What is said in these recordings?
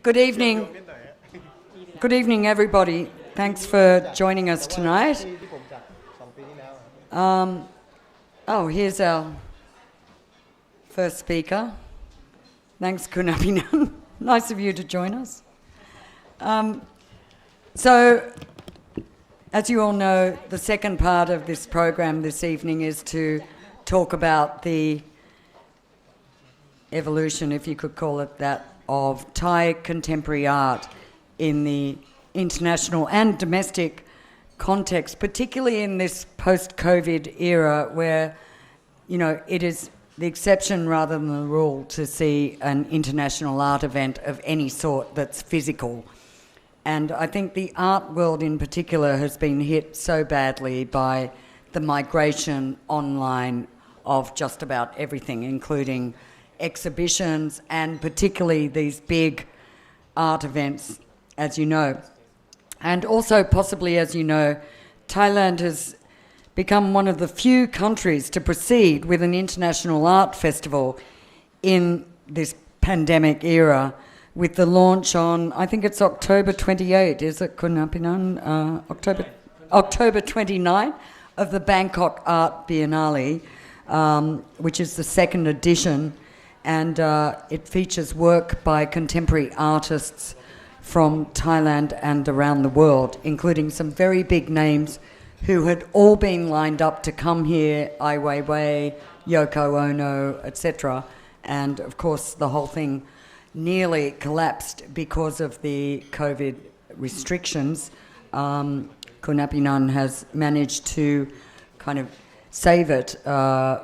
Good evening. Good evening, everybody. Thanks for joining us tonight. Here's our first speaker. Thanks, Khonkhaen. Nice of you to join us. So, as you all know, the second part of this program this evening is to talk about the evolution, if you could call it that, of Thai contemporary art in the international and domestic context, particularly in this post-COVID era where, you know, it is the exception rather than the rule to see an international art event of any sort that's physical. And I think the art world in particular has been hit so badly by the migration online of just about everything, including exhibitions and particularly these big art events, as you know. And also, possibly, as you know, Thailand has become one of the few countries to proceed with an international art festival in this pandemic era, with the launch on, I think it's October 28, is it, Khonkhaen? October 29 of the Bangkok Art Biennale, which is the second edition, and it features work by contemporary artists from Thailand and around the world, including some very big names who had all been lined up to come here, Ai Weiwei, Yoko Ono, etc. And of course the whole thing nearly collapsed because of the COVID restrictions. Khonkhaen has managed to kind of save it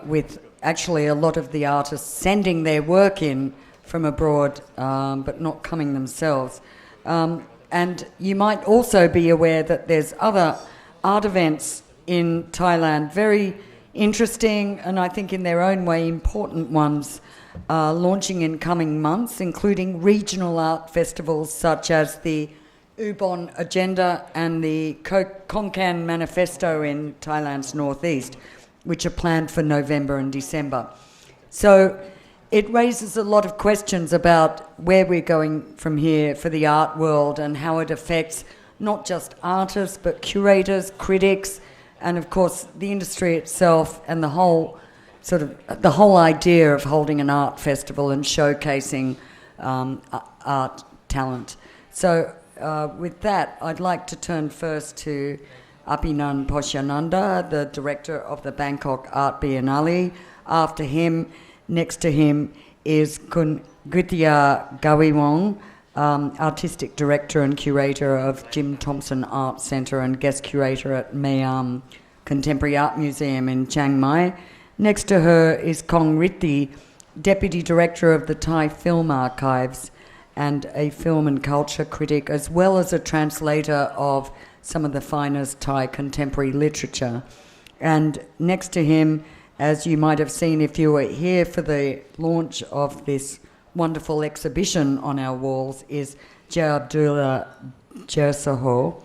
with actually a lot of the artists sending their work in from abroad, but not coming themselves. And you might also be aware that there's other art events in Thailand, very interesting and I think in their own way important ones, launching in coming months, including regional art festivals such as the Ubon Agenda and the Khonkhaen Manifesto in Thailand's northeast, which are planned for November and December. So it raises a lot of questions about where we're going from here for the art world and how it affects not just artists but curators, critics, and of course the industry itself and the whole idea of holding an art festival and showcasing art talent. So with that, I'd like to turn first to Apinan Posyananda, the director of the Bangkok Art Biennale. After him, next to him is Kun Gritya Gawiwong, artistic director and curator of Jim Thompson Art Centre and guest curator at Mayam Contemporary Art Museum in Chiang Mai. Next to her is Kong Ritti, deputy director of the Thai Film Archives and a film and culture critic, as well as a translator of some of the finest Thai contemporary literature. And next to him, as you might have seen if you were here for the launch of this wonderful exhibition on our walls, is Jayabdullah Jersaho,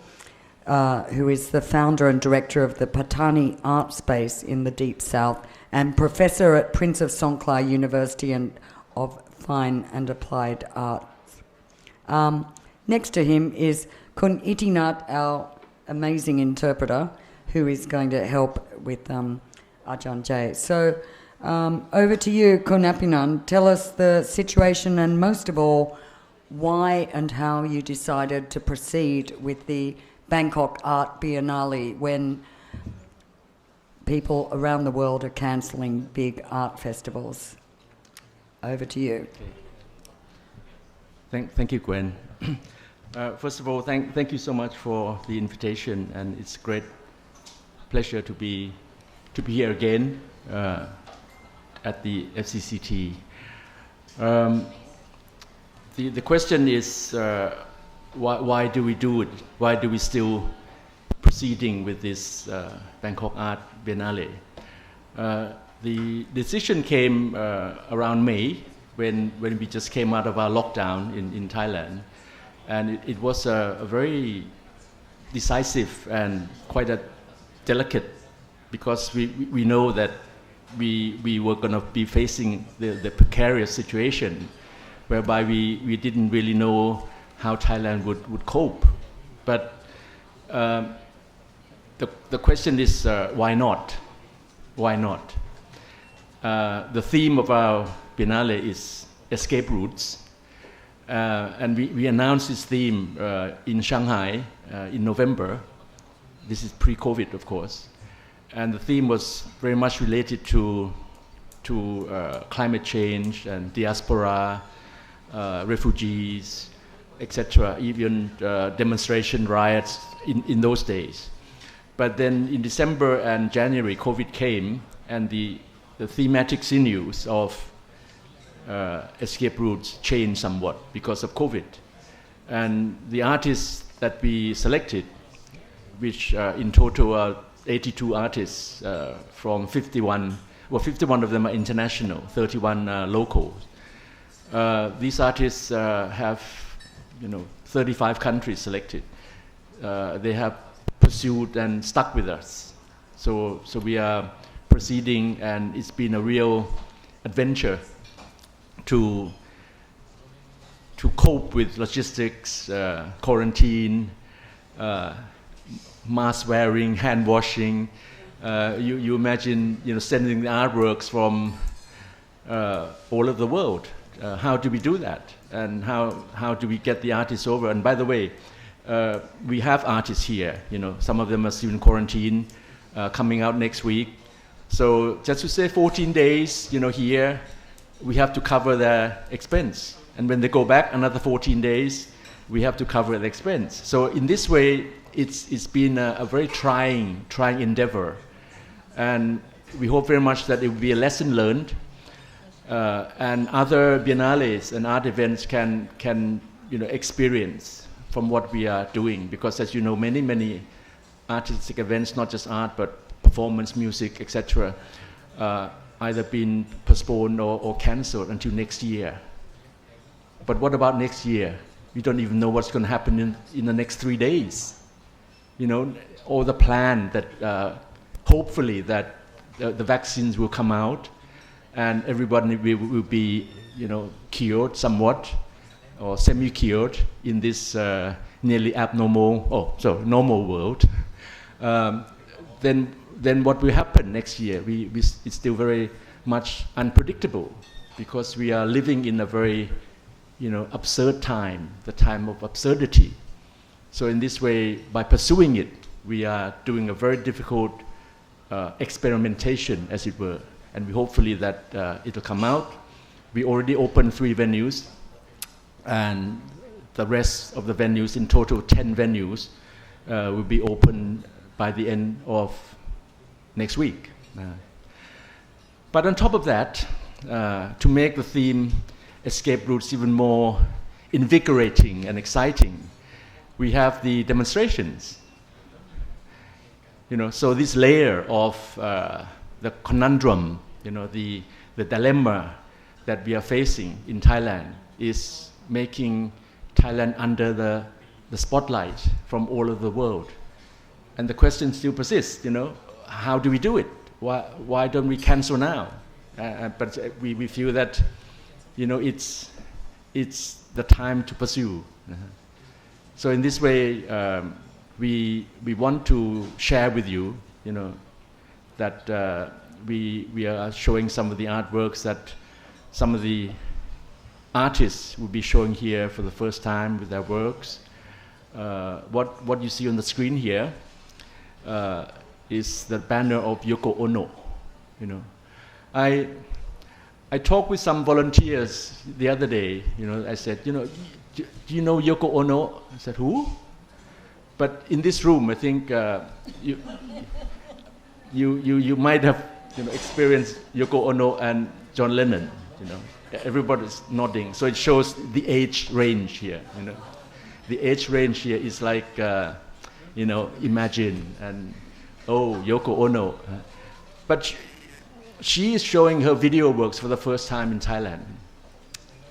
who is the founder and director of the Patani Art Space in the Deep South and professor at Prince of Songkhla University of Fine and Applied Arts. Next to him is Kun Itinat, our amazing interpreter, who is going to help with Ajahn Jay. So over to you, Khonkhaen. Tell us the situation and most of all, why and how you decided to proceed with the Bangkok Art Biennale when people around the world are cancelling big art festivals. Over to you. Okay. Thank you, Gwen. First of all, thank you so much for the invitation, and it's a great pleasure to be here again at the FCCT. The question is why do we do it? Why do we still proceeding with this Bangkok Art Biennale? The decision came around May when we just came out of our lockdown in Thailand. And it was a very decisive and quite a delicate, because we know that we were going to be facing the precarious situation whereby we didn't really know how Thailand would cope. But the question is, why not? Why not? The theme of our Biennale is escape routes. And we announced this theme in Shanghai in November. This is pre-COVID, of course. And the theme was very much related to climate change and diaspora, refugees, etc., even demonstration riots in those days. But then in December and January, COVID came, and the thematic sinews of escape routes changed somewhat because of COVID. And the artists that we selected, which in total are 82 artists from 51 of them are international, 31 local. These artists have 35 countries selected. They have pursued and stuck with us. So we are proceeding, and it's been a real adventure to cope with logistics, quarantine, mask wearing, hand washing. You imagine sending the artworks from all over the world. How do we do that? And how do we get the artists over? And by the way, we have artists here. Some of them are still in quarantine, coming out next week. So just to say 14 days, here, we have to cover their expense. And when they go back another 14 days, we have to cover the expense. So in this way, it's been a very trying endeavor. And we hope very much that it will be a lesson learned. And other biennales and art events can experience from what we are doing. Because as you know, many artistic events, not just art, but performance, music, etc., either been postponed or cancelled until next year. But what about next year? We don't even know what's going to happen in the next 3 days. Or the plan that hopefully that the vaccines will come out and everybody will be cured somewhat or semi-cured in this nearly normal world. Then what will happen next year? It's still very much unpredictable because we are living in a very absurd time, the time of absurdity. So in this way, by pursuing it, we are doing a very difficult experimentation, as it were, and we hopefully that it will come out. We already opened 3 venues, and the rest of the venues, in total 10 venues, will be open by the end of next week. But on top of that, to make the theme escape routes even more invigorating and exciting, we have the demonstrations. So this layer of the conundrum, the dilemma that we are facing in Thailand is making Thailand under the spotlight from all over the world. And the question still persists, how do we do it? Why don't we cancel now? But we feel that, it's the time to pursue. So in this way, we want to share with you, that we are showing some of the artworks that some of the artists will be showing here for the first time with their works. What you see on the screen here is the banner of Yoko Ono. I talked with some volunteers the other day. I said, do you know Yoko Ono? I said, who? But in this room, I think you might have experienced Yoko Ono and John Lennon. Everybody's nodding, so it shows the age range here. The age range here is like Imagine and Yoko Ono, but she is showing her video works for the first time in Thailand.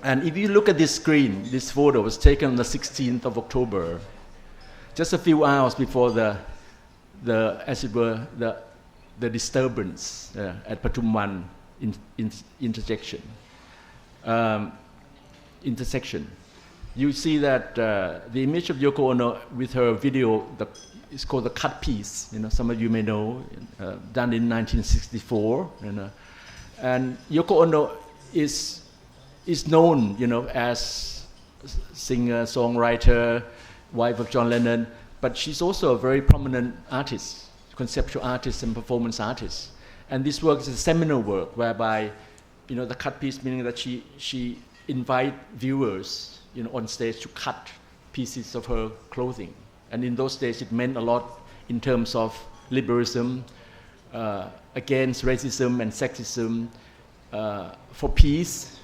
And if you look at this screen, this photo was taken on the 16th of October, just a few hours before the disturbance at Pathumwan intersection. intersection. You see that the image of Yoko Ono with her video is called the cut piece. Some of you may know, done in 1964. And Yoko Ono is known, as singer, songwriter, wife of John Lennon, but she's also a very prominent artist, conceptual artist and performance artist. And this work is a seminal work whereby, the cut piece meaning that she invite viewers, on stage to cut pieces of her clothing. And in those days, it meant a lot in terms of liberalism, against racism and sexism, for peace.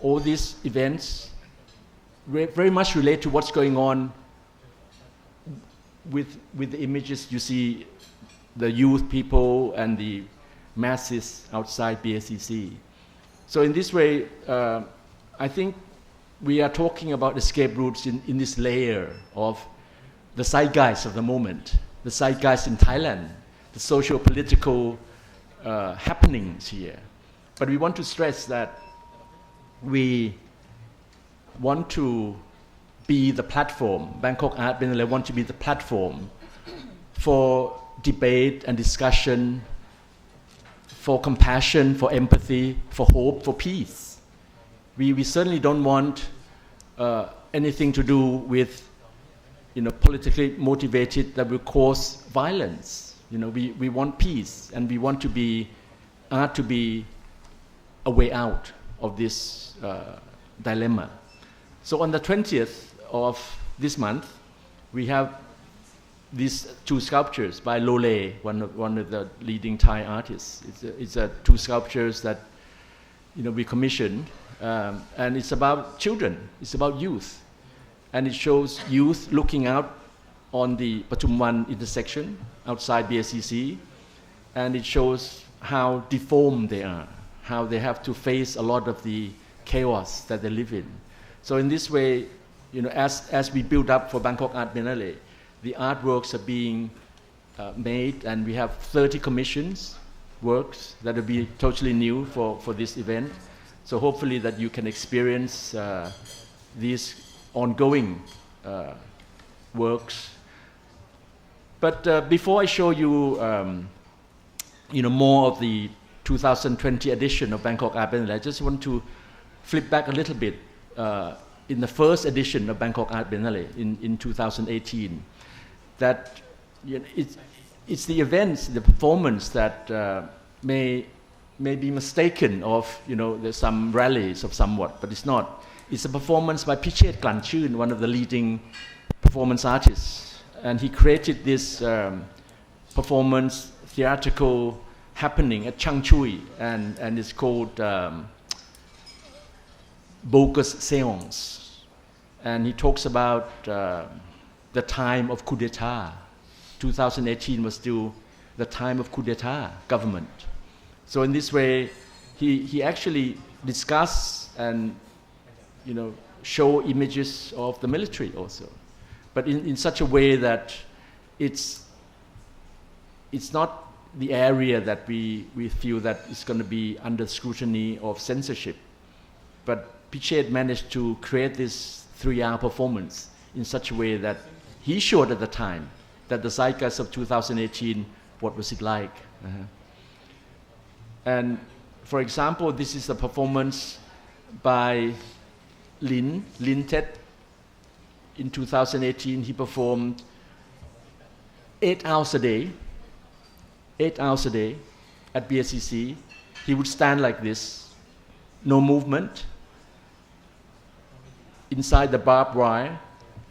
All these events very much relate to what's going on with the images you see, the youth people and the masses outside BACC. So in this way, I think we are talking about escape routes in this layer of the zeitgeist of the moment, the zeitgeist in Thailand, the socio-political happenings here. But we want to stress that we want to be the platform, Bangkok Art Biennale want to be the platform for debate and discussion, for compassion, for empathy, for hope, for peace. We certainly don't want anything to do with politically motivated that will cause violence. We want peace, and we want art to be a way out of this dilemma. So on the 20th of this month, we have these two sculptures by Lole, one of the leading Thai artists. It's two sculptures that we commissioned, and it's about children. It's about youth, and it shows youth looking out on the Patumwan intersection outside BACC, and it shows how deformed they are, how they have to face a lot of the chaos that they live in. So in this way, as we build up for Bangkok Art Biennale, the artworks are being made, and we have 30 commissions, works that will be totally new for this event. So hopefully that you can experience these ongoing works. But before I show you, more of the 2020 edition of Bangkok Art Biennale, I just want to flip back a little bit. In the first edition of Bangkok Art Biennale in 2018, that it's the events, the performance that may be mistaken of, there's some rallies of somewhat, but it's not. It's a performance by Pichet Klanchun, one of the leading performance artists, and he created this performance theatrical happening at Chang Chui, and it's called Bogus Seance. And he talks about the time of coup d'etat. 2018 was still the time of coup d'etat government. So in this way, he actually discussed and show images of the military also, but in such a way that it's not the area that we feel that is going to be under scrutiny of censorship. But Pichet managed to create this 3-hour performance in such a way that he showed at the time that the zeitgeist of 2018, what was it like? And for example, this is a performance by Lin Tet. In 2018, he performed 8 hours a day at BACC. He would stand like this, no movement, inside the barbed wire,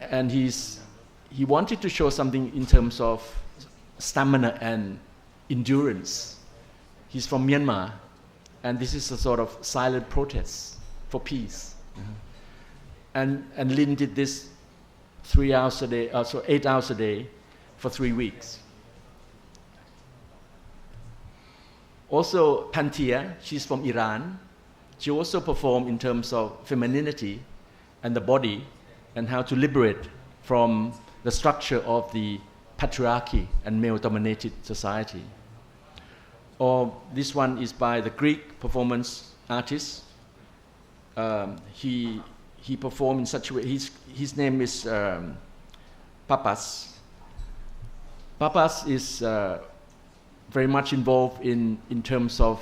and he wanted to show something in terms of stamina and endurance. He's from Myanmar, and this is a sort of silent protest for peace. And Lin did this 3 hours a day, so 8 hours a day for 3 weeks. Also, Pantia, she's from Iran. She also performed in terms of femininity and the body, and how to liberate from the structure of the patriarchy and male-dominated society. Or this one is by the Greek performance artist he performed in such a way. His name is Papas. Papas is very much involved in terms of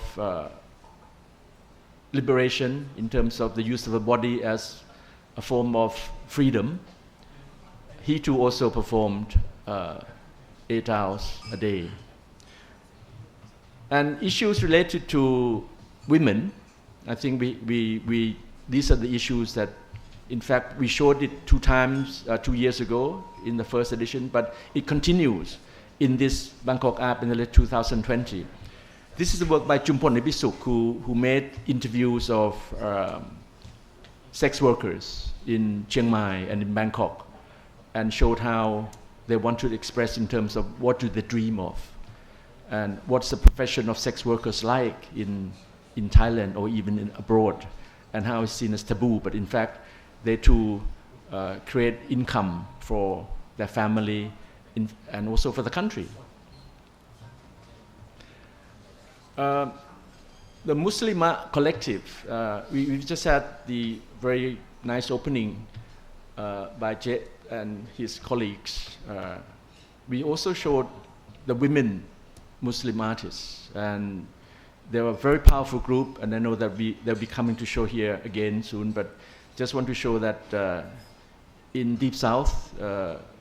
liberation, in terms of the use of the body as a form of freedom. He too also performed 8 hours a day. And issues related to women, I think these are the issues that, in fact, we showed it 2 times, 2 years ago in the first edition, but it continues in this Bangkok Art Biennale 2020. This is the work by Jumpon Ebisuk, who made interviews of sex workers in Chiang Mai and in Bangkok, and showed how they want to express in terms of what do they dream of, and what's the profession of sex workers like in Thailand or even abroad, and how it's seen as taboo, but in fact they too create income for their family and also for the country. The Muslima collective, we just had the very nice opening by Jet and his colleagues. We also showed the women Muslim artists, and they were a very powerful group, and I know that they'll be coming to show here again soon, but just want to show that in Deep South,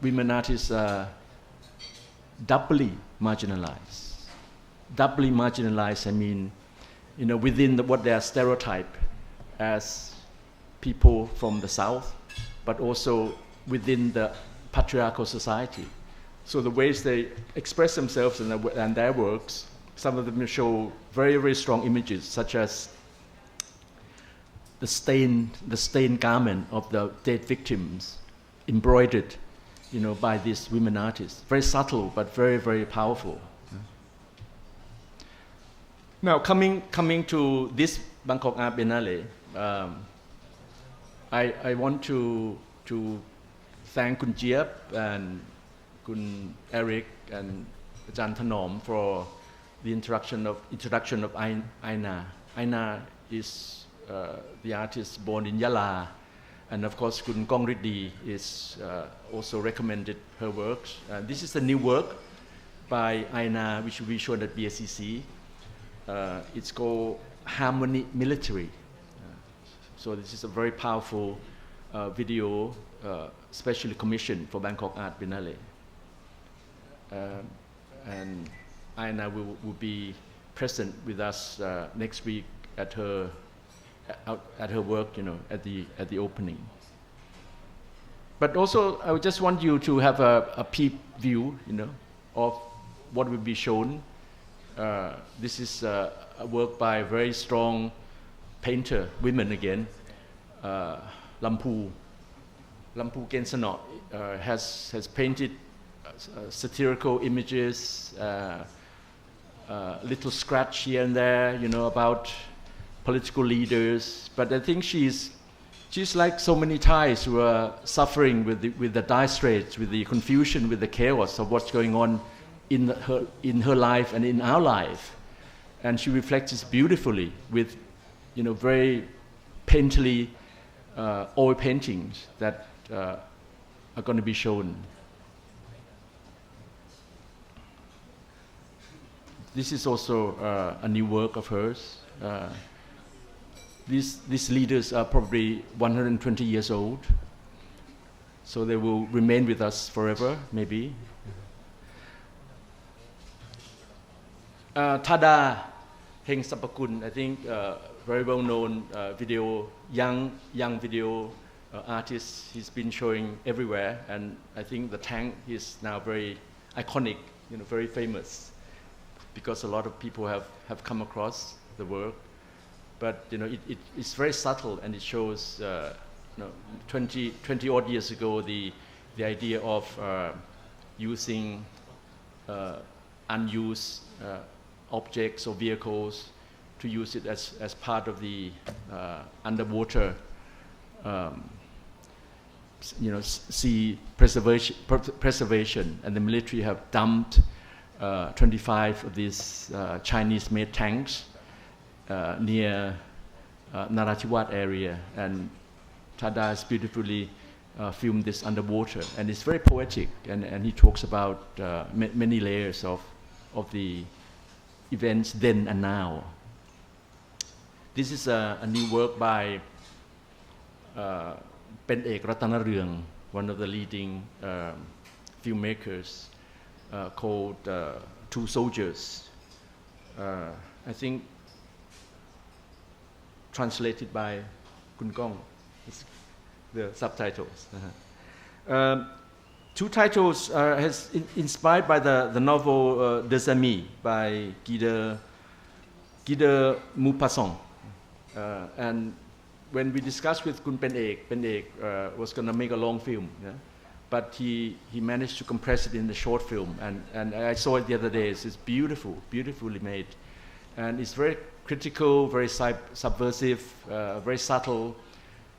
women artists are doubly marginalized. Doubly marginalized, I mean, within what they are stereotyped as people from the South, but also within the patriarchal society. So the ways they express themselves and their works, some of them show very, very strong images, such as the stained garment of the dead victims, embroidered, by these women artists. Very subtle, but very, very powerful. Now, coming to this Bangkok Art Biennale, I want to thank Kun Jiep and Kun Eric and Ajahn Thanom for the introduction of Aina. Aina is the artist born in Yala, and of course Kun Kong Riddi is also recommended her works. This is a new work by Aina, which will be shown at BSCC. It's called Harmony Military. So this is a very powerful video, specially commissioned for Bangkok Art Biennale. And Aina will be present with us next week at her work, at the opening. But also, I would just want you to have a peep view, of what will be shown. This is a work by a very strong painter, women again. Lampu Gensanot has painted satirical images, little scratch here and there, about political leaders. But I think she's like so many Thais who are suffering with the dire straits, with the confusion, with the chaos of what's going on in her life and in our life. And she reflects this beautifully with, very painterly oil paintings that are going to be shown. This is also a new work of hers. These leaders are probably 120 years old, so they will remain with us forever, maybe. Tada Heng Sapakun, I think very well-known young video artist. He's been showing everywhere, and I think the tank is now very iconic, very famous, because a lot of people have come across the work. But it's very subtle, and it shows 20 odd years ago the idea of using unused objects or vehicles to use it as part of the underwater sea preservation, and the military have dumped 25 of these Chinese-made tanks near Narathiwat area, and Tada has beautifully filmed this underwater, and it's very poetic, and he talks about many layers of the events then and now. This is a new work by Pen-ek Ratanaryong, one of the leading filmmakers, called Two Soldiers. I think translated by Kun Kong, the subtitles. Two titles has inspired by the novel Des Amis by Guy de Maupassant. And when we discussed with Kun Pen-ek was going to make a long film, yeah? But he managed to compress it in a short film, and I saw it the other day. It's beautiful, beautifully made, and it's very critical, very subversive, very subtle,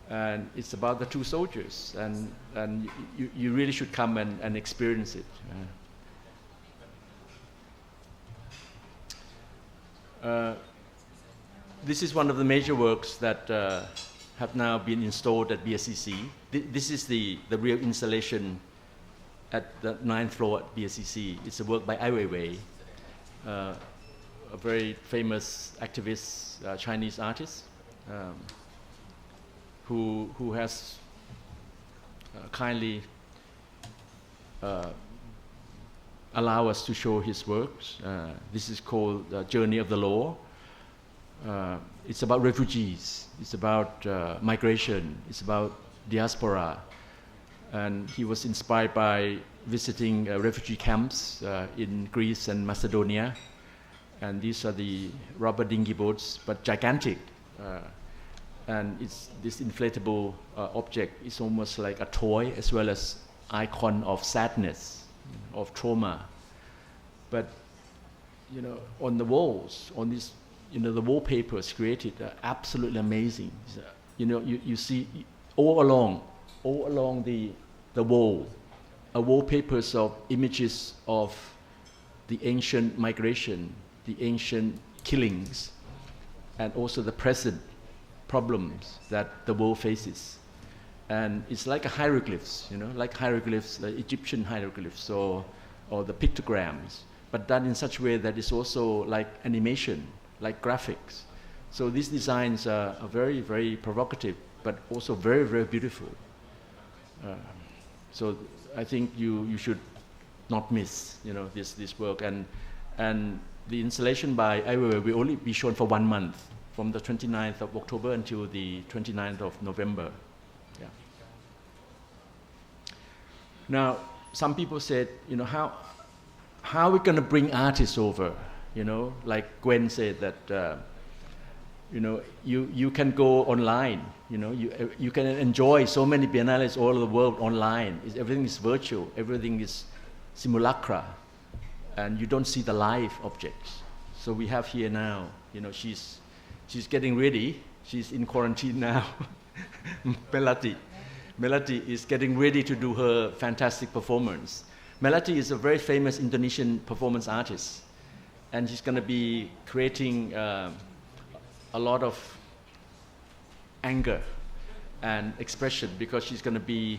and it's about the two soldiers, and you really should come and experience it. This is one of the major works that have now been installed at BSCC. This is the real installation at the 9th floor at BSCC. It's a work by Ai Weiwei, a very famous activist Chinese artist who has kindly allow us to show his works. This is called Journey of the Law. It's about refugees, it's about migration, it's about diaspora. And he was inspired by visiting refugee camps in Greece and Macedonia. And these are the rubber dinghy boats, but gigantic. And it's this inflatable object is almost like a toy as well as icon of sadness, of trauma. But on the walls, on these, the wallpapers created are absolutely amazing. You see all along the wall, wallpapers of images of the ancient migration, the ancient killings, and also the present problems that the world faces. And it's like a hieroglyphs, like hieroglyphs, the Egyptian hieroglyphs or the pictograms, but done in such a way that it's also like animation, like graphics. So these designs are very, very provocative, but also very, very beautiful. So I think you should not miss, this work. And the installation by Ai Weiwei will only be shown for 1 month, from the 29th of October until the 29th of November. Yeah. Now, some people said, how are we going to bring artists over? Like Gwen said that, you can go online. You can enjoy so many biennales all over the world online. Everything is virtual. Everything is simulacra, and you don't see the live objects. So we have here now. She's getting ready. She's in quarantine now. Melati is getting ready to do her fantastic performance. Melati is a very famous Indonesian performance artist, and she's going to be creating a lot of anger and expression, because she's going to be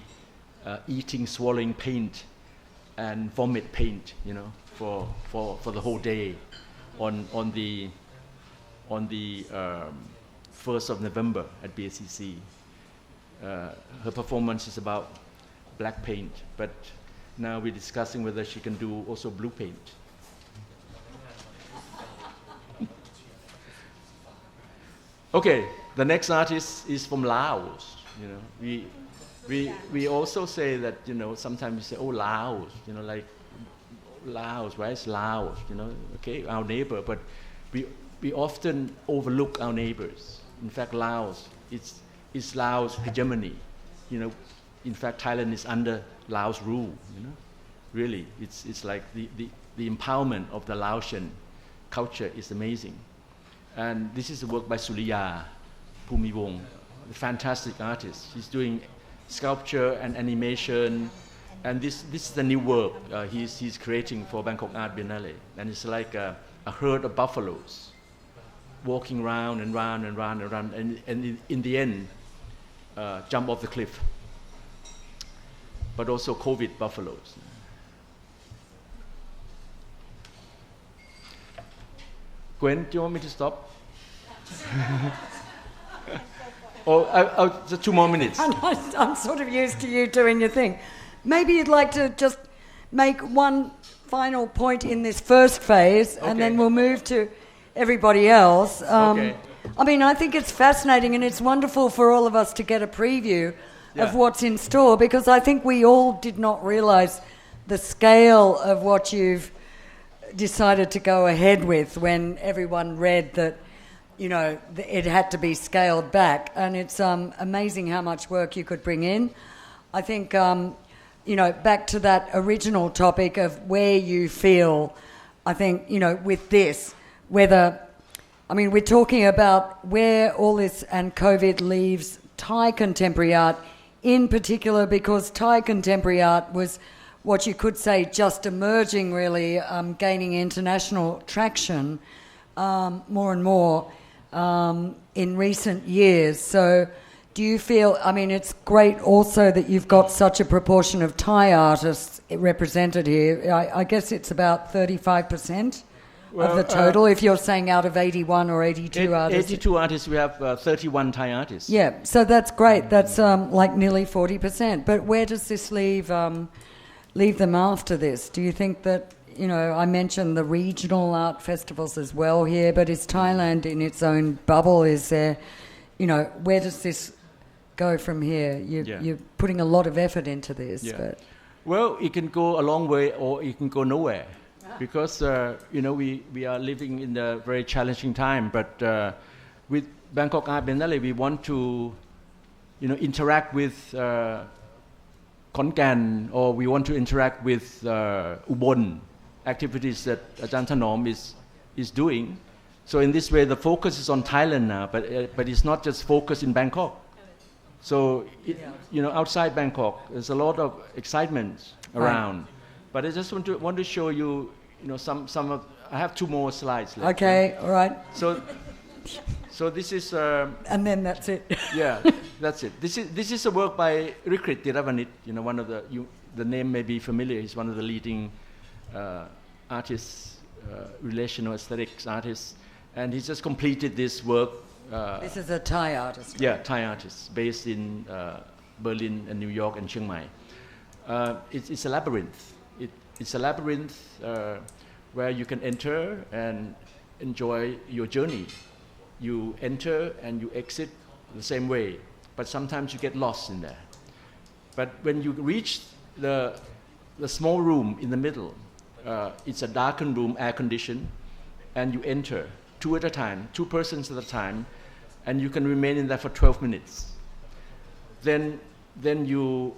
eating, swallowing paint and vomit paint, for the whole day on the 1st of November at BSCC. Her performance is about black paint, but now we're discussing whether she can do also blue paint. Okay, the next artist is from Laos. We also say that sometimes we say, oh, Laos, like Laos, right? It's Laos, okay, our neighbor, but we often overlook our neighbors. In fact, Laos, it's Laos hegemony. In fact, Thailand is under Laos rule. Really, it's like the empowerment of the Laotian culture is amazing. And this is a work by Suliya Pumiwong, a fantastic artist. She's doing sculpture and animation, and this is the new work he's creating for Bangkok Art Biennale, and it's like a herd of buffaloes. walking round and round and round and round, and in the end, jump off the cliff. But also COVID buffaloes. Gwen, do you want me to stop? Just 2 more minutes. I'm sort of used to you doing your thing. Maybe you'd like to just make one final point in this first phase, and then we'll move to everybody else. I mean, I think it's fascinating, and it's wonderful for all of us to get a preview of what's in store, because I think we all did not realise the scale of what you've decided to go ahead with when everyone read that, you know, it had to be scaled back. And it's amazing how much work you could bring in. I think, you know, back to that original topic of where you feel, I think, you know, with this, whether, I mean, we're talking about where all this and COVID leaves Thai contemporary art in particular, because Thai contemporary art was what you could say just emerging, really, gaining international traction more and more in recent years. So do you feel, I mean, it's great also that you've got such a proportion of Thai artists represented here. I guess it's about 35% of the total, if you're saying out of 81 or 82 artists. 82 artists, we have 31 Thai artists. Yeah, so that's great. That's like nearly 40%. But where does this leave them after this? Do you think that, you know, I mentioned the regional art festivals as well here, but is Thailand in its own bubble? Is there, you know, where does this go from here? You're putting a lot of effort into this. Yeah. But well, it can go a long way or it can go nowhere. Because, you know, we are living in a very challenging time, but with Bangkok Art Biennale, we want to, you know, interact with Khonkhaen, or we want to interact with Ubon, activities that Ajahn Thanom is doing. So in this way, the focus is on Thailand now, but it's not just focused in Bangkok. So, you know, outside Bangkok, there's a lot of excitement around. Right. But I just want to show you, you know, some of. I have 2 more slides left. Okay, all right. So this is. And then that's it. Yeah, that's it. This is a work by Rikrit Tiravanit. You know, one of the name may be familiar. He's one of the leading artists, relational aesthetics artists, and he's just completed this work. This is a Thai artist. Yeah, Thai artist based in Berlin and New York and Chiang Mai. It's a labyrinth. It's a labyrinth where you can enter and enjoy your journey. You enter and you exit the same way, but sometimes you get lost in there. But when you reach the small room in the middle, it's a darkened room, air conditioned, and you enter 2 at a time, 2 persons at a time, and you can remain in there for 12 minutes. Then you,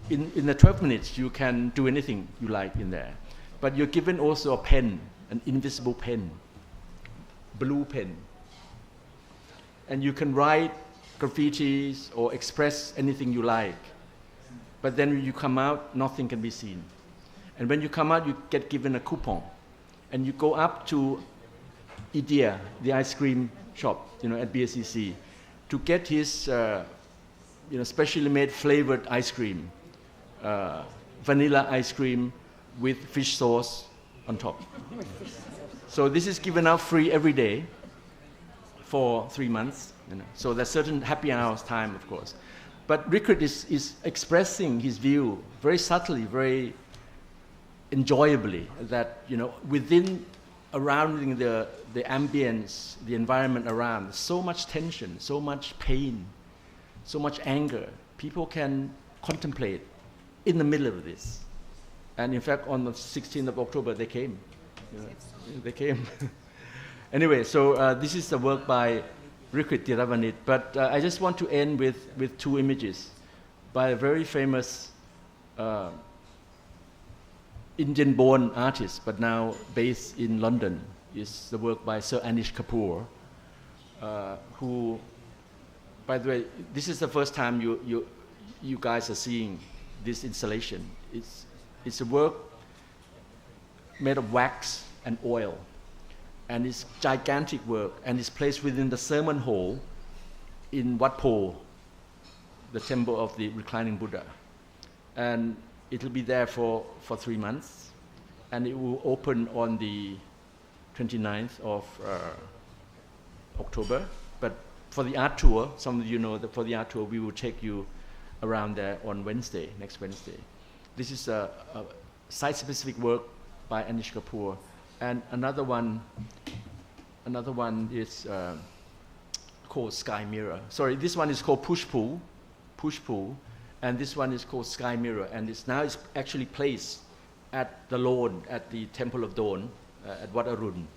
in the 12 minutes, you can do anything you like in there. But you're given also a pen, an invisible pen, blue pen. And you can write graffitis or express anything you like. But then when you come out, nothing can be seen. And when you come out, you get given a coupon. And you go up to Idea, the ice cream shop, you know, at BSCC, to get his you know, specially made flavored ice cream, vanilla ice cream with fish sauce on top. So this is given out free every day for 3 months. You know. So there's certain happy hours time, of course. But Rikrit is expressing his view very subtly, very enjoyably, that, you know, within, surrounding the ambience, the environment around, so much tension, so much pain, so much anger. People can contemplate in the middle of this. And in fact, on the 16th of October, they came. You know, they came. Anyway, so this is the work by Rikrit Tiravanit. But I just want to end with 2 images by a very famous Indian-born artist, but now based in London. Is the work by Sir Anish Kapoor, who, by the way, this is the first time you guys are seeing this installation. It's a work made of wax and oil, and it's gigantic work, and it's placed within the sermon hall in Wat Po, the temple of the reclining Buddha. And it'll be there for 3 months, and it will open on the 29th of October. But for the art tour, some of you know that for the art tour, we will take you around there on Wednesday, next Wednesday. This is a site-specific work by Anish Kapoor. And another one is called Sky Mirror. Sorry, this one is called Push Pull, and this one is called Sky Mirror, and it's actually placed at the lawn at the Temple of Dawn at Wat Arun.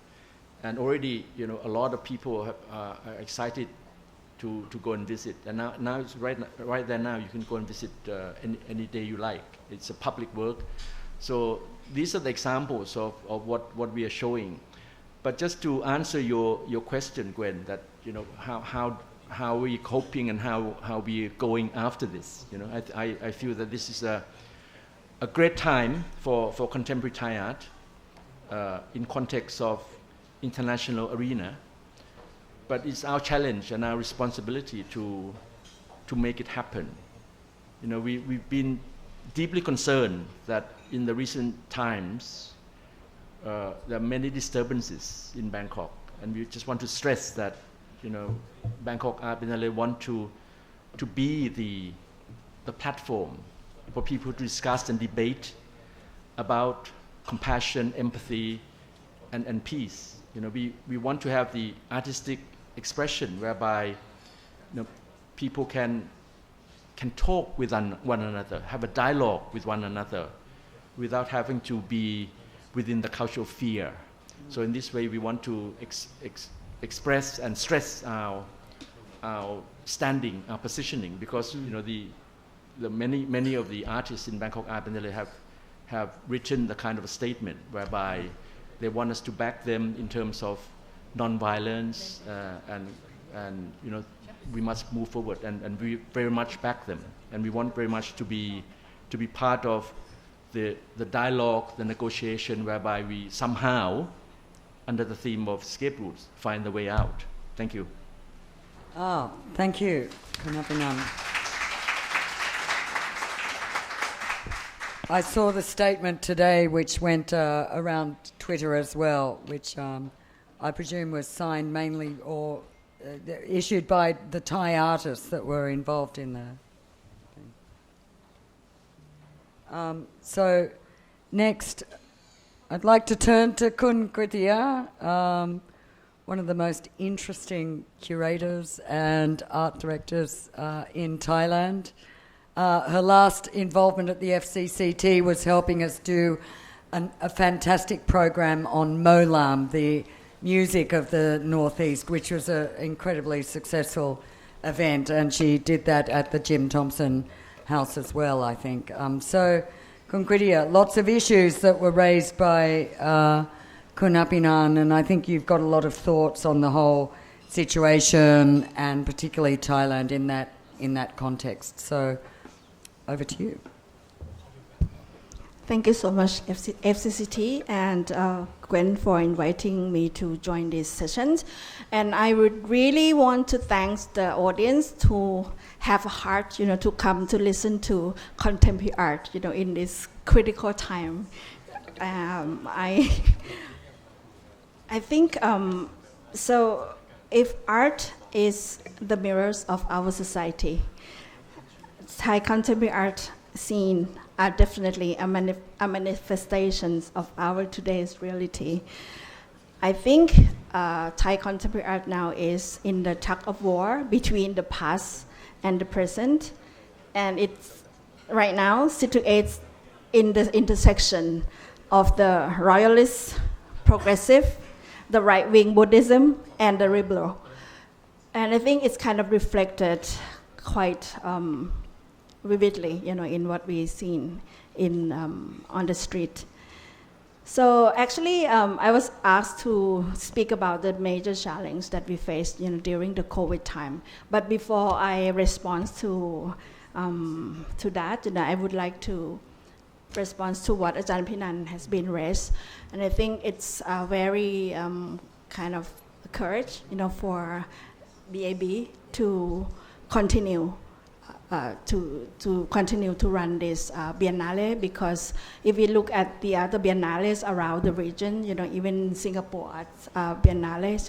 And already, a lot of people are excited to go and visit. And now it's right there now. You can go and visit any day you like. It's a public work. So these are the examples of what we are showing. But just to answer your question, Gwen, that how are we coping and how we are going after this? I feel that this is a great time for contemporary Thai art in context of international arena. But it's our challenge and our responsibility to make it happen. We've been deeply concerned that in the recent times there are many disturbances in Bangkok, and we just want to stress that Bangkok Art Biennale want to be the platform for people to discuss and debate about compassion, empathy, and peace. We want to have the artistic expression whereby people can talk with one another, have a dialogue with one another, without having to be within the culture of fear. So in this way, we want to express and stress our standing, our positioning, because the many of the artists in Bangkok Art Biennale have written the kind of a statement whereby they want us to back them in terms of non-violence, and we must move forward, and we very much back them, and we want very much to be part of the dialogue, the negotiation, whereby we somehow, under the theme of escape routes, find the way out. Thank you. Thank you, Khonkhaen. I saw the statement today which went around Twitter as well, which I presume was signed mainly or issued by the Thai artists that were involved in the thing. So next, I'd like to turn to Kun Kritia, one of the most interesting curators and art directors in Thailand. Her last involvement at the FCCT was helping us do a fantastic program on Molam, the music of the Northeast, which was an incredibly successful event, and she did that at the Jim Thompson House as well, I think. So, Khonkhaen, lots of issues that were raised by Khonkhaen, and I think you've got a lot of thoughts on the whole situation, and particularly Thailand in that context. So, over to you. Thank you so much, FCCT and Gwen, for inviting me to join these sessions. And I would really want to thank the audience to have a heart, to come to listen to contemporary art, in this critical time. I think, so if art is the mirrors of our society, Thai contemporary art scene are definitely a manifestations of our today's reality. I think Thai contemporary art now is in the tug of war between the past and the present, and it's right now situates in the intersection of the royalist, progressive, the right-wing Buddhism, and the liberal. And I think it's kind of reflected quite vividly, in what we've seen on the street. So actually, I was asked to speak about the major challenge that we faced, during the COVID time. But before I respond to that, I would like to respond to what Ajahn Pinan has been raised, and I think it's very kind of courage, for BAB to continue to continue to run this biennale, because if we look at the other biennales around the region, even Singapore Art Biennales,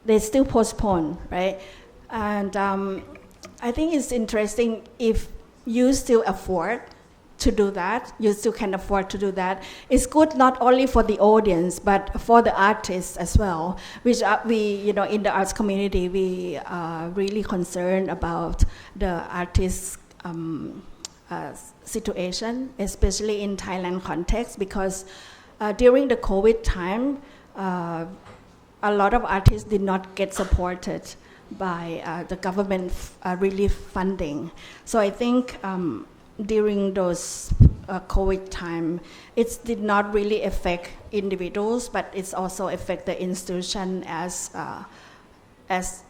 they still postpone, right? And I think it's interesting if you still afford to do that, you still can afford to do that. It's good not only for the audience, but for the artists as well, which we, in the arts community, we are really concerned about the artists' situation, especially in Thailand context, because during the COVID time, a lot of artists did not get supported by the government relief funding. So I think during those COVID time, it did not really affect individuals, but it's also affect the institution as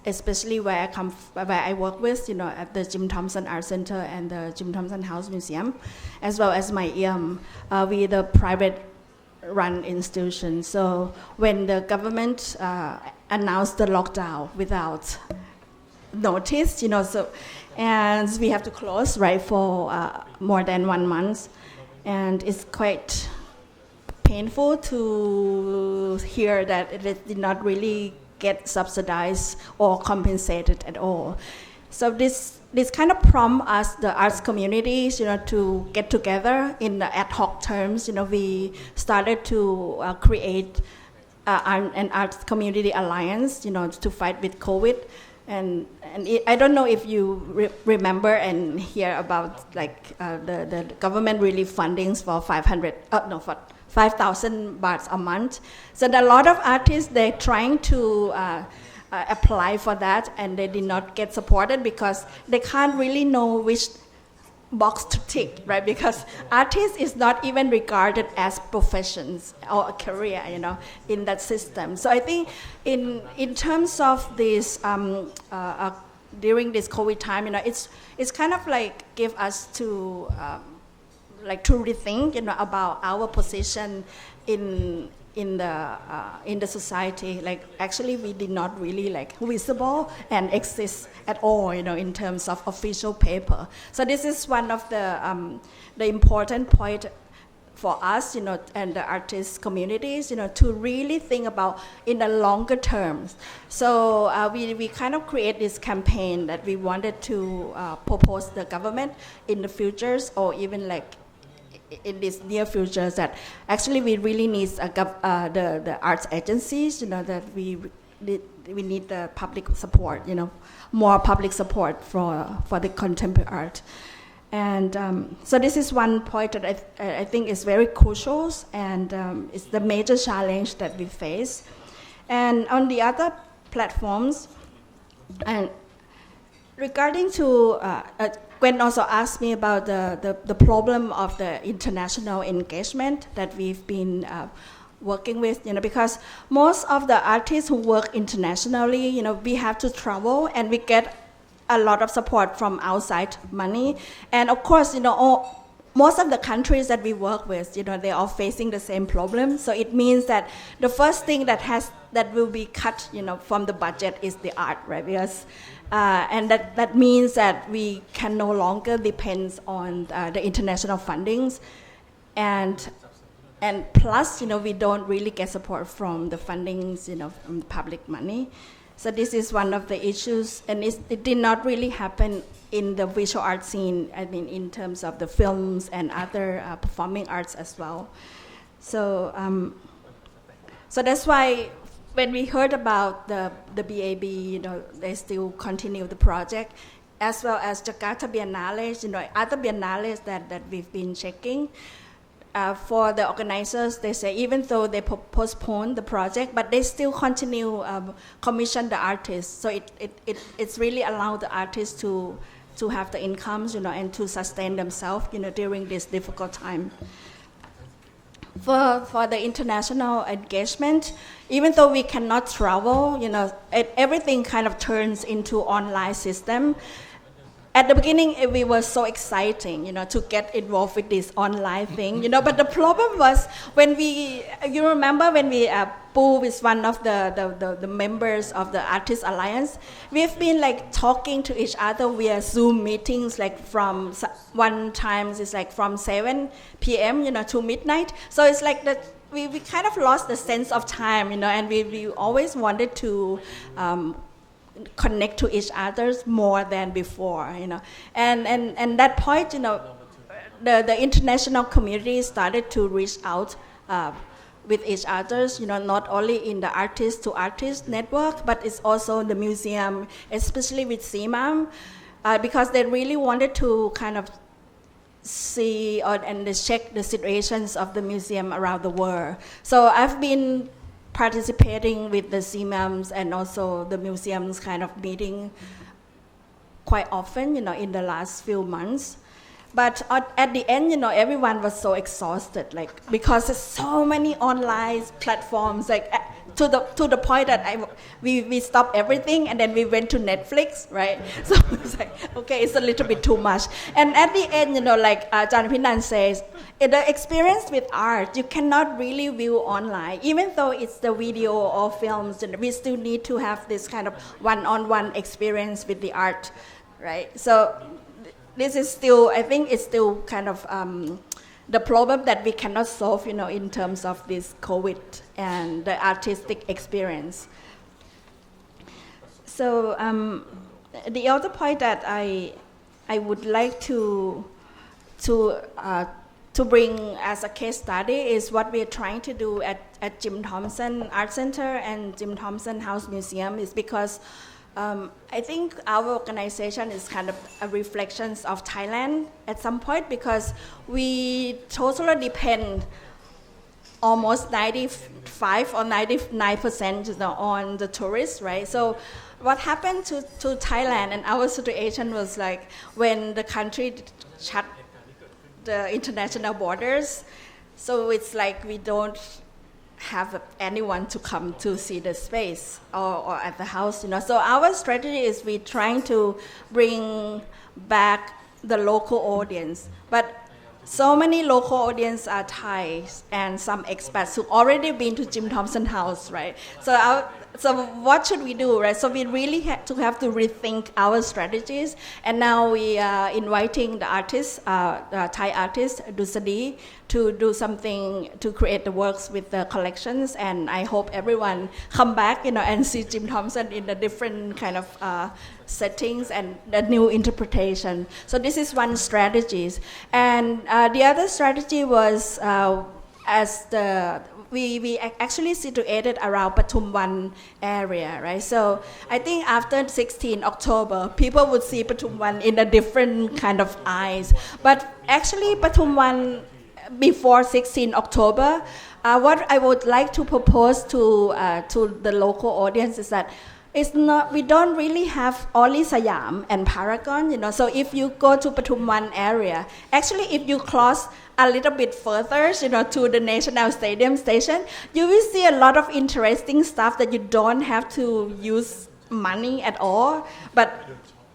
especially where I work with, at the Jim Thompson Art Center and the Jim Thompson House Museum, as well as my we the private run institution. So when the government announced the lockdown without notice, and we have to close, right, for more than 1 month. And it's quite painful to hear that it did not really get subsidized or compensated at all. So this kind of prompt us, the arts communities, to get together in the ad hoc terms. We started to create an arts community alliance, to fight with COVID. And I don't know if you remember and hear about the government relief fundings for 5,000 bahts a month. So there are a lot of artists, they're trying to apply for that, and they did not get supported because they can't really know which box to tick, right? Because artists is not even regarded as professions or a career, in that system. So I think in terms of this during this COVID time, it's kind of give us to to rethink, about our position in the society. Actually we did not really visible and exist at all, in terms of official paper. So this is one of the important point for us, and the artist communities, to really think about in the longer terms. So we kind of create this campaign that we wanted to propose the government in the futures, or even in this near future, that actually we really need the arts agencies, that we need the public support, more public support for the contemporary art. And so this is one point that I think is very crucial, and it's the major challenge that we face. And on the other platforms, and regarding to Gwen also asked me about the problem of the international engagement that we've been working with, because most of the artists who work internationally, we have to travel, and we get a lot of support from outside money. And of course, most of the countries that we work with, they are facing the same problem. So it means that the first thing that will be cut, from the budget is the art, right? Because and that means that we can no longer depend on the international fundings, and plus, we don't really get support from the fundings, from public money. So this is one of the issues, and it did not really happen in the visual art scene, in terms of the films and other performing arts as well. So so that's why when we heard about the BAB, they still continue the project, as well as Jakarta Biennale, other biennales that we've been checking. For the organizers, they say even though they postpone the project, but they still continue commission the artists. So it's really allowed the artists to have the incomes, and to sustain themselves, during this difficult time. For the international engagement, even though we cannot travel, everything kind of turns into online system. at the beginning, we were so exciting, to get involved with this online thing, But the problem was when you remember when we Poo is one of the members of the Artist Alliance. We've been like talking to each other via Zoom meetings, like from one times it's like from 7 p.m. To midnight. So it's like that we kind of lost the sense of time, and we always wanted to connect to each other more than before, And that point, the international community started to reach out with each other, not only in the artist to artist network, but it's also the museum, especially with CMAM, because they really wanted to kind of see and check the situations of the museum around the world. So I've been participating with the CMAMs and also the museums kind of meeting quite often, in the last few months. But at the end, everyone was so exhausted, like because there's so many online platforms, like to the point that we stopped everything and then we went to Netflix, right? So it's like, okay, it's a little bit too much. And at the end, like Jan Pinan says, the experience with art, you cannot really view online, even though it's the video or films, we still need to have this kind of one-on-one experience with the art, right? So this is still, I think it's still kind of the problem that we cannot solve, in terms of this COVID and the artistic experience. So the other point that I would like to bring as a case study is what we are trying to do at Jim Thompson Art Center and Jim Thompson House Museum, is because I think our organization is kind of a reflection of Thailand at some point, because we totally depend almost 95 or 99% on the tourists, right? So what happened to Thailand and our situation was like when the country shut the international borders, so it's like we don't have anyone to come to see the space or at the house, So our strategy is we're trying to bring back the local audience, but so many local audience are Thai and some expats who already been to Jim Thompson House, right? So what should we do, right? So we really have to rethink our strategies. And now we are inviting the artists, the Thai artist Dusadi, to do something to create the works with the collections. And I hope everyone come back, and see Jim Thompson in the different kind of settings and the new interpretation. So this is one strategy. And the other strategy was we actually situated around Pathumwan area, right? So I think after 16 October, people would see Pathumwan in a different kind of eyes. But actually Pathumwan before 16 October, what I would like to propose to the local audience is that we don't really have only Siam and Paragon, So if you go to Pathumwan area, actually if you cross a little bit further, to the National Stadium station, you will see a lot of interesting stuff that you don't have to use money at all, but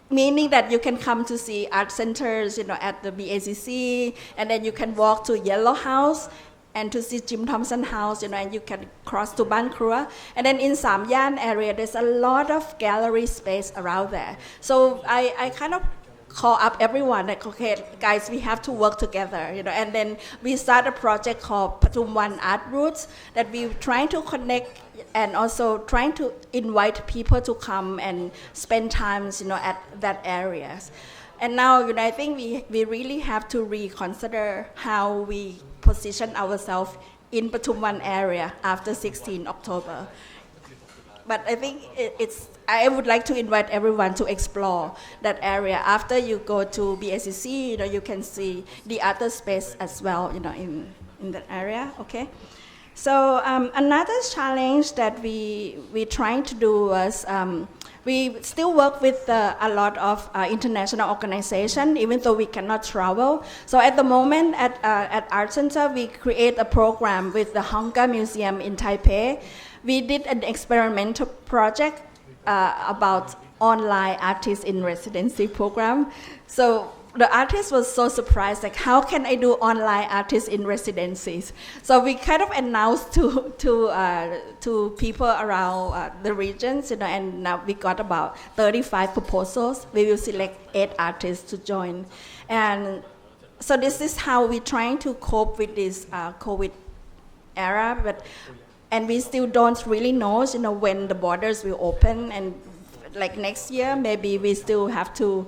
meaning that you can come to see art centers, at the BACC, and then you can walk to Yellow House and to see Jim Thompson House, and you can cross to Ban Krua. And then in Sam Yan area, there's a lot of gallery space around there. So I kind of call up everyone, like, okay, guys, we have to work together, and then we start a project called Pathumwan Art Roots that we're trying to connect and also trying to invite people to come and spend time, at that area. And now, I think we really have to reconsider how we position ourselves in Pathumwan area after 16 October. But I think I would like to invite everyone to explore that area. After you go to BACC, you can see the other space as well, in that area, okay? So another challenge that we're trying to do was we still work with a lot of international organizations, even though we cannot travel. So at the moment at Art Center, we create a program with the Hongkong Museum in Taipei. We did an experimental project about online artist in residency program. So the artist was so surprised, like, how can I do online artists in residencies? So we kind of announced to people around the regions, and now we got about 35 proposals. We will select 8 artists to join. And so this is how we're trying to cope with this COVID era, and we still don't really know, when the borders will open, and like next year, maybe we still have to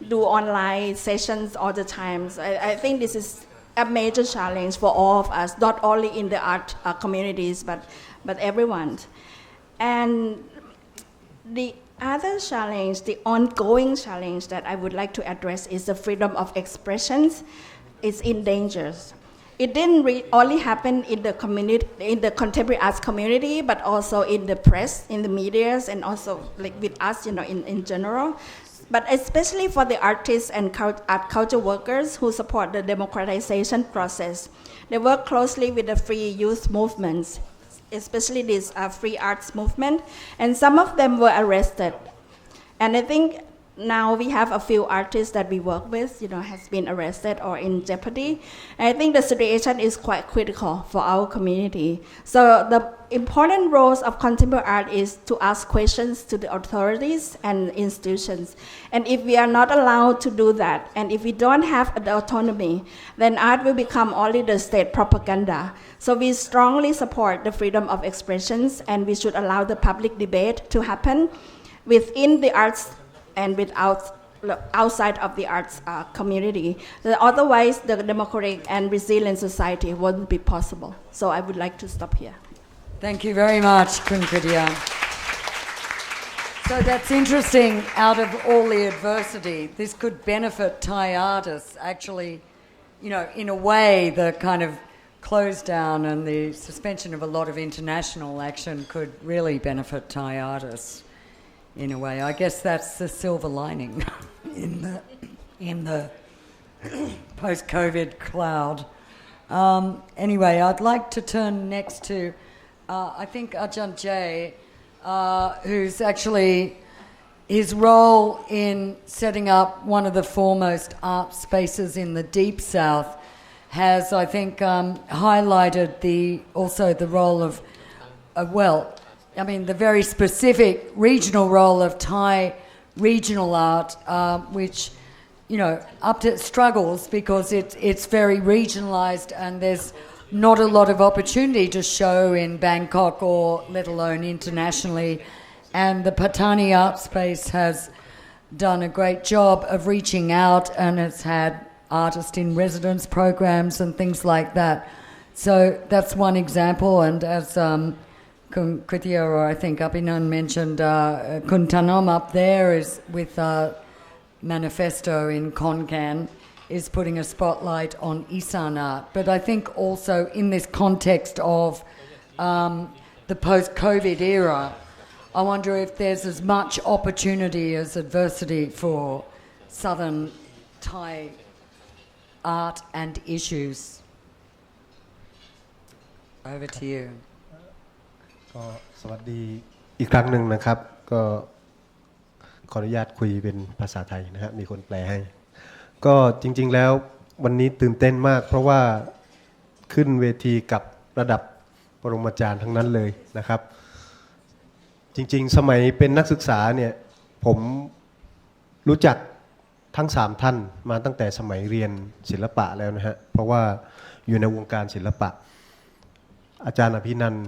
do online sessions all the time. So I think this is a major challenge for all of us, not only in the art communities, but everyone. And the other challenge, the ongoing challenge that I would like to address is the freedom of expressions. It's in danger. It didn't only happen in the community, in the contemporary arts community, but also in the press, in the medias, and also like with us, in general. But especially for the artists and art culture workers who support the democratization process. They work closely with the free youth movements, especially this free arts movement, and some of them were arrested. And I think now we have a few artists that we work with, has been arrested or in jeopardy. And I think the situation is quite critical for our community. So the important roles of contemporary art is to ask questions to the authorities and institutions. And if we are not allowed to do that, and if we don't have the autonomy, then art will become only the state propaganda. So we strongly support the freedom of expressions, and we should allow the public debate to happen within the arts and outside of the arts community. Otherwise, the democratic and resilient society won't be possible. So I would like to stop here. Thank you very much, Kun Kudia. So that's interesting. Out of all the adversity, this could benefit Thai artists. Actually, in a way, the kind of close down and the suspension of a lot of international action could really benefit Thai artists. In a way, I guess that's the silver lining in the post-COVID cloud. Anyway, I'd like to turn next to, I think Ajahn Jay, who's actually, his role in setting up one of the foremost art spaces in the Deep South has, I think, highlighted also the role of, the very specific regional role of Thai regional art, which, up to struggles because it's very regionalised and there's not a lot of opportunity to show in Bangkok or let alone internationally. And the Patani art space has done a great job of reaching out, and it's had artist in residence programs and things like that. So that's one example, and as Kutia, or I think Abhinan mentioned, Kun Tanom up there is with Manifesto in Khonkhaen, is putting a spotlight on Isan art. But I think also in this context of the post-COVID era, I wonder if there's as much opportunity as adversity for Southern Thai art and issues. Over to you. ก็สวัสดีอีกครั้งหนึ่งนะครับก็ขออนุญาตคุยเป็นภาษาไทยนะครับมีคนแปลให้ก็จริงๆแล้ววันนี้ตื่นเต้นมากเพราะว่าขึ้นเวทีกับระดับปรมาจารย์ทั้งนั้นเลยนะครับจริงๆสมัยเป็นนักศึกษาเนี่ยผมรู้จักทั้ง3ท่านมาตั้งแต่สมัยเรียนศิลปะแล้วนะฮะเพราะว่าอยู่ในวงการศิลปะอาจารย์อภินันท์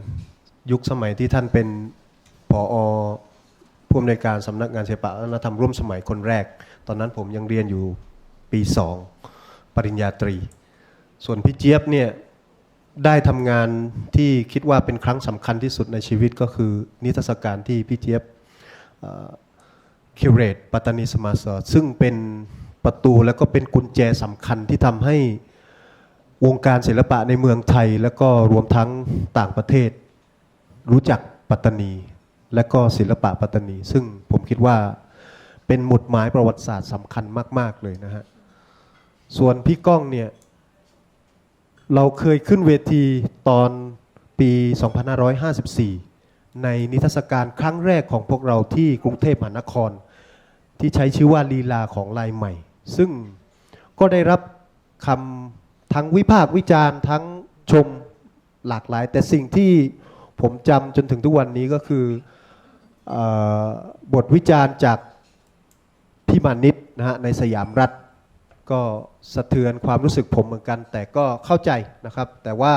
ยุคสมัยที่ท่านเป็นผอ.ผู้อำนวยการสำนักงานศิลปะวัฒนธรรมร่วมสมัยคนแรกตอนนั้นผมยังเรียนอยู่ปี2ปริญญาตรีส่วนพี่เจี๊ยบเนี่ยได้ทำงานที่คิดว่าเป็นครั้งสำคัญที่สุดในชีวิตก็คือนิทรรศการที่พี่เจี๊ยบคิวเรตปัตตานีสมาสรซึ่งเป็นประตูแล้วก็เป็นกุญแจสำคัญที่ทำให้วงการศิลปะในเมืองไทยแล้วก็รวมทั้งต่างประเทศรู้จักปัตตานีและก็ศิลปะปัตตานีซึ่งผมคิดว่าเป็นหมุดหมายประวัติศาสตร์สำคัญมากๆเลยนะฮะส่วนพี่ก้องเนี่ยเราเคยขึ้นเวทีตอนปี 2554 ในนิทรรศการครั้งแรกของพวกเราที่กรุงเทพมหานคร ที่ใช้ชื่อว่าลีลาของลายใหม่ซึ่งก็ได้รับคำทั้งวิพากษ์วิจารณ์ทั้งชมหลากหลายแต่สิ่งที่ผมจำจนถึงทุกวันนี้ก็คือบทวิจารณ์จากพี่มานิตนะฮะในสยามรัฐก็สะเทือนความรู้สึกผมเหมือนกันแต่ก็เข้าใจนะครับแต่ว่า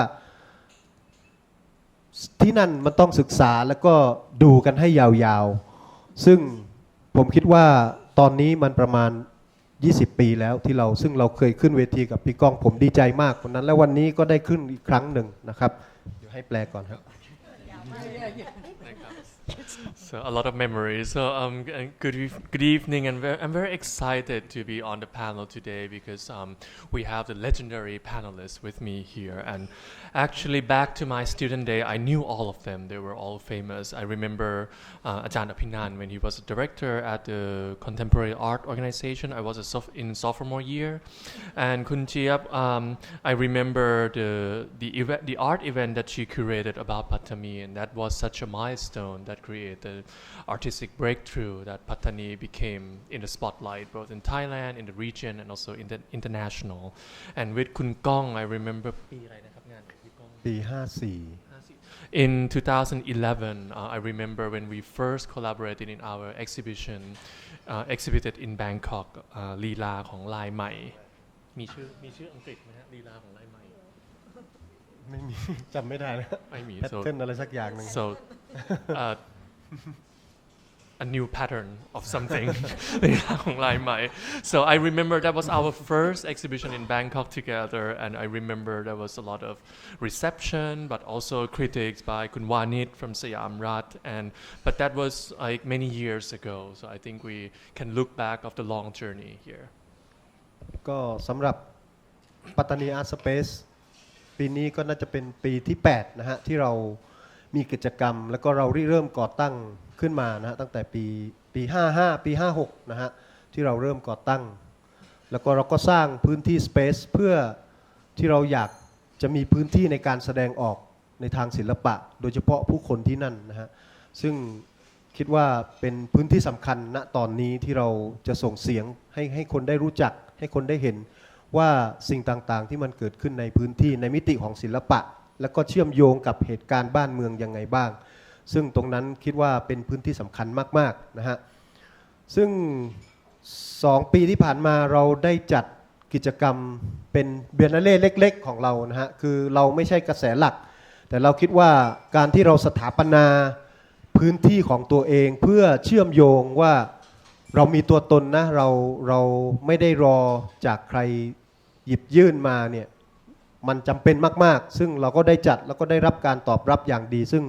ที่นั่นมันต้องศึกษาแล้วก็ดูกันให้ยาวๆซึ่งผมคิดว่าตอนนี้มันประมาณ20 ปีแล้วที่ซึ่งเราเคยขึ้นเวทีกับพี่ก้องผมดีใจมากวันนั้นและวันนี้ก็ได้ขึ้นอีกครั้งหนึ่งนะครับเดี๋ยวให้แปลก่อนครับ So a lot of memories. So good evening, and I'm very excited to be on the panel today because we have the legendary panelists with me here. And actually, back to my student day, I knew all of them. They were all famous. I remember Ajahn Aphinan when he was a director at the Contemporary Art Organization. I was in sophomore year, and Kun Chiap, I remember the art event that she curated about Pattani, and that was such a milestone that created artistic breakthrough that Pattani became in the spotlight both in Thailand, in the region, and also in the international. And with Kun Kong, I remember ปี 54 in 2011, I remember when we first collaborated in our exhibition, exhibited in Bangkok, ลีลาของลายใหม่มีชื่ออังกฤษไหมฮะลีลาของลายใหม่ไม่มีจำไม่ได้แล้วไม่มี แพทเทิร์นอะไรสักอย่างหนึ่ง so a new pattern of something ลีลาของลายใหม่ so I remember that was our first exhibition in Bangkok together and I remember there was a lot of reception but also critics by Kun Wanit from Siam Rat but that was like many years ago so I think we can look back of the long journey here ก็สำหรับปัตตานีอาร์ตสเปซปีนี้ก็น่าจะเป็นปีที่8นะฮะที่เรามีกิจกรรมแล้วก็เราเริ่มก่อตั้งขึ้นมานะฮะตั้งแต่ปี55ปี56นะฮะที่เราเริ่มก่อตั้งแล้วก็เราก็สร้างพื้นที่สเปซเพื่อที่เราอยากจะมีพื้นที่ในการแสดงออกในทางศิลปะโดยเฉพาะผู้คนที่นั่นนะฮะซึ่งคิดว่าเป็นพื้นที่สำคัญณตอนนี้ที่เราจะส่งเสียงให้คนได้รู้จักให้คนได้เห็นว่าสิ่งต่างๆที่มันเกิดขึ้นในพื้นที่ในมิติของศิลปะแล้วก็เชื่อมโยงกับเหตุการณ์บ้านเมืองยังไงบ้างซึ่งตรงนั้นคิดว่าเป็นพื้นที่สำคัญมากๆนะฮะซึ่ง2 ปีที่ผ่านมาเราได้จัดกิจกรรมเป็นเบียนนาเล่เล็กๆของเรานะฮะคือเราไม่ใช่กระแสหลักแต่เราคิดว่าการที่เราสถาปนาพื้นที่ของตัวเองเพื่อเชื่อมโยงว่าเรามีตัวตนนะเราไม่ได้รอจากใครหยิบยื่นมาเนี่ยมันจำเป็นมากๆซึ่งเราก็ได้จัดแล้วก็ได้รับการตอบรับอย่างดีซึ่ง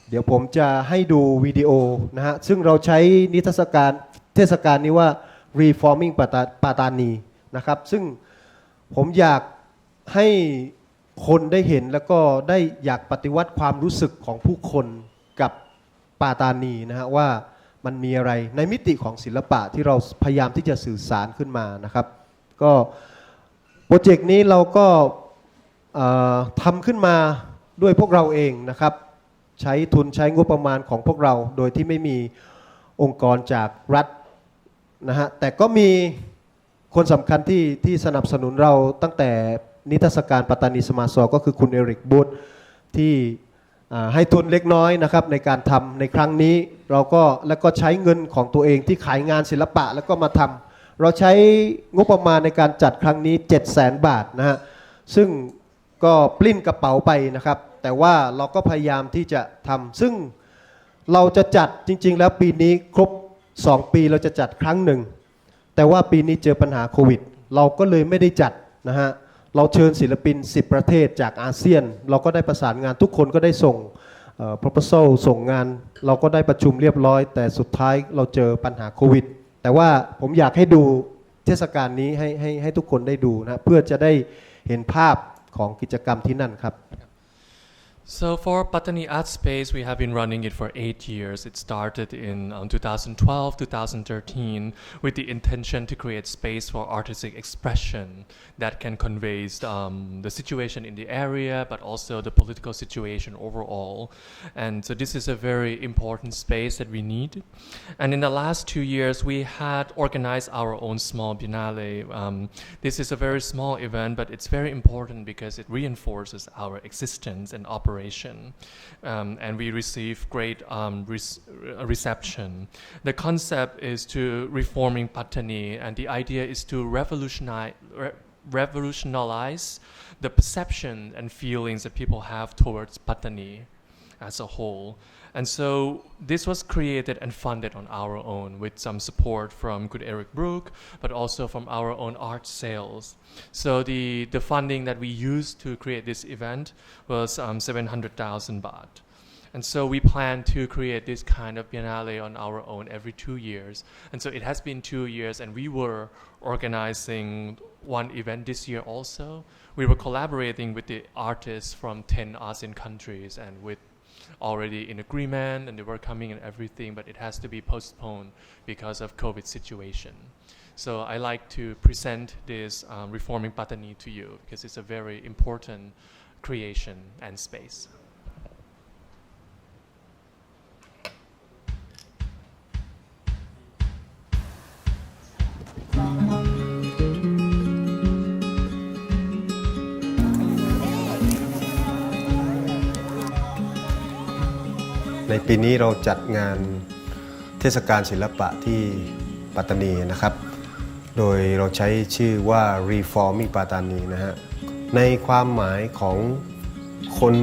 เดี๋ยวผมจะให้ดูวิดีโอนะฮะซึ่งเราใช้นิทรรศการเทศกาลนี้ว่า Reforming ปาตานีนะครับซึ่งผมอยากให้คนได้เห็นแล้วก็ได้อยากปฏิวัติความรู้สึกของผู้คนกับปาตานีนะฮะว่ามันมีอะไรในมิติของศิลปะที่เราพยายามที่จะสื่อสารขึ้นมานะครับก็โปรเจกต์นี้เราก็ทำขึ้นมาด้วยพวกเราเองนะครับใช้ทุนใช้งบประมาณของพวกเราโดยที่ไม่มีองค์กรจากรัฐนะฮะแต่ก็มีคนสำคัญที่สนับสนุนเราตั้งแต่นิทรรศการปัตตานีสมาซอก็คือคุณเอริกบูธที่ให้ทุนเล็กน้อยนะครับในการทำในครั้งนี้เราก็แล้วก็ใช้เงินของตัวเองที่ขายงานศิลปะแล้วก็มาทำเราใช้งบประมาณในการจัดครั้งนี้ 700,000 บาทนะฮะซึ่งก็ปลิ้นกระเป๋าไปนะครับแต่ว่าเราก็พยายามที่จะทำซึ่งเราจะจัดจริงๆแล้วปีนี้ครบ2 ปีเราจะจัดครั้งหนึ่งแต่ว่าปีนี้เจอปัญหาโควิดเราก็เลยไม่ได้จัดนะฮะเราเชิญศิลปิน10 ประเทศจากอาเซียนเราก็ได้ประสานงานทุกคนก็ได้ส่งproposal ส่งงานเราก็ได้ประชุมเรียบร้อยแต่สุดท้ายเราเจอปัญหาโควิดแต่ว่าผมอยากให้ดูเทศกาลนี้ให้ทุกคนได้ดูนะเพื่อจะได้เห็นภาพของกิจกรรมที่นั่นครับ So for Pattani Art Space, we have been running it for 8 years. It started in 2012, 2013 with the intention to create space for artistic expression that can convey the situation in the area, but also the political situation overall. And so this is a very important space that we need. And in the last 2 years, we had organized our own small biennale. This is a very small event, but it's very important because it reinforces our existence and operation. And we receive great reception. The concept is to reforming Pattani, and the idea is to revolutionize the perception and feelings that people have towards Pattani as a whole. And so this was created and funded on our own with some support from Good Eric Brook, but also from our own art sales. So the funding that we used to create this event was 700,000 baht. And so we plan to create this kind of biennale on our own every 2 years. And so it has been 2 years, and we were organizing one event this year also. We were collaborating with the artists from 10 ASEAN countries and with already in agreement, and they were coming and everything, but it has to be postponed because of COVID situation. So I like to present this Reforming Pattani to you because it's a very important creation and space. ในปีนี้เราจัดงานเทศกาลศิลปะที่ปัตตานีนะครับโดยเราใช้ชื่อว่า Reforming ปัตตานีนะฮะในความหมายของคน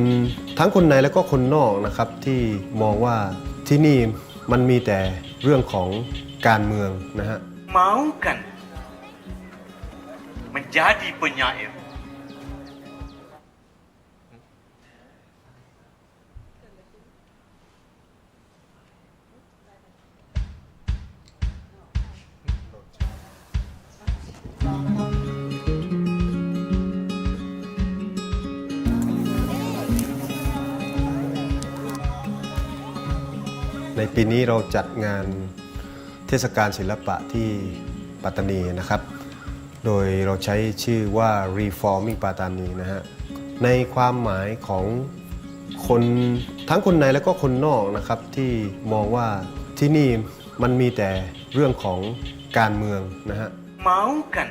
ทั้งคนในและก็คนนอกนะครับที่มองว่าที่นี่มันมีแต่เรื่องของการเมืองนะฮะ mau kan menjadi penyairในปีนี้เราจัดงานเทศกาลศิลปะที่ปัตตานีนะครับโดยเราใช้ชื่อว่า Reforming ปัตตานีนะฮะในความหมายของคนทั้งคนในและก็คนนอกนะครับที่มองว่าที่นี่มันมีแต่เรื่องของการเมืองนะฮะ mau kan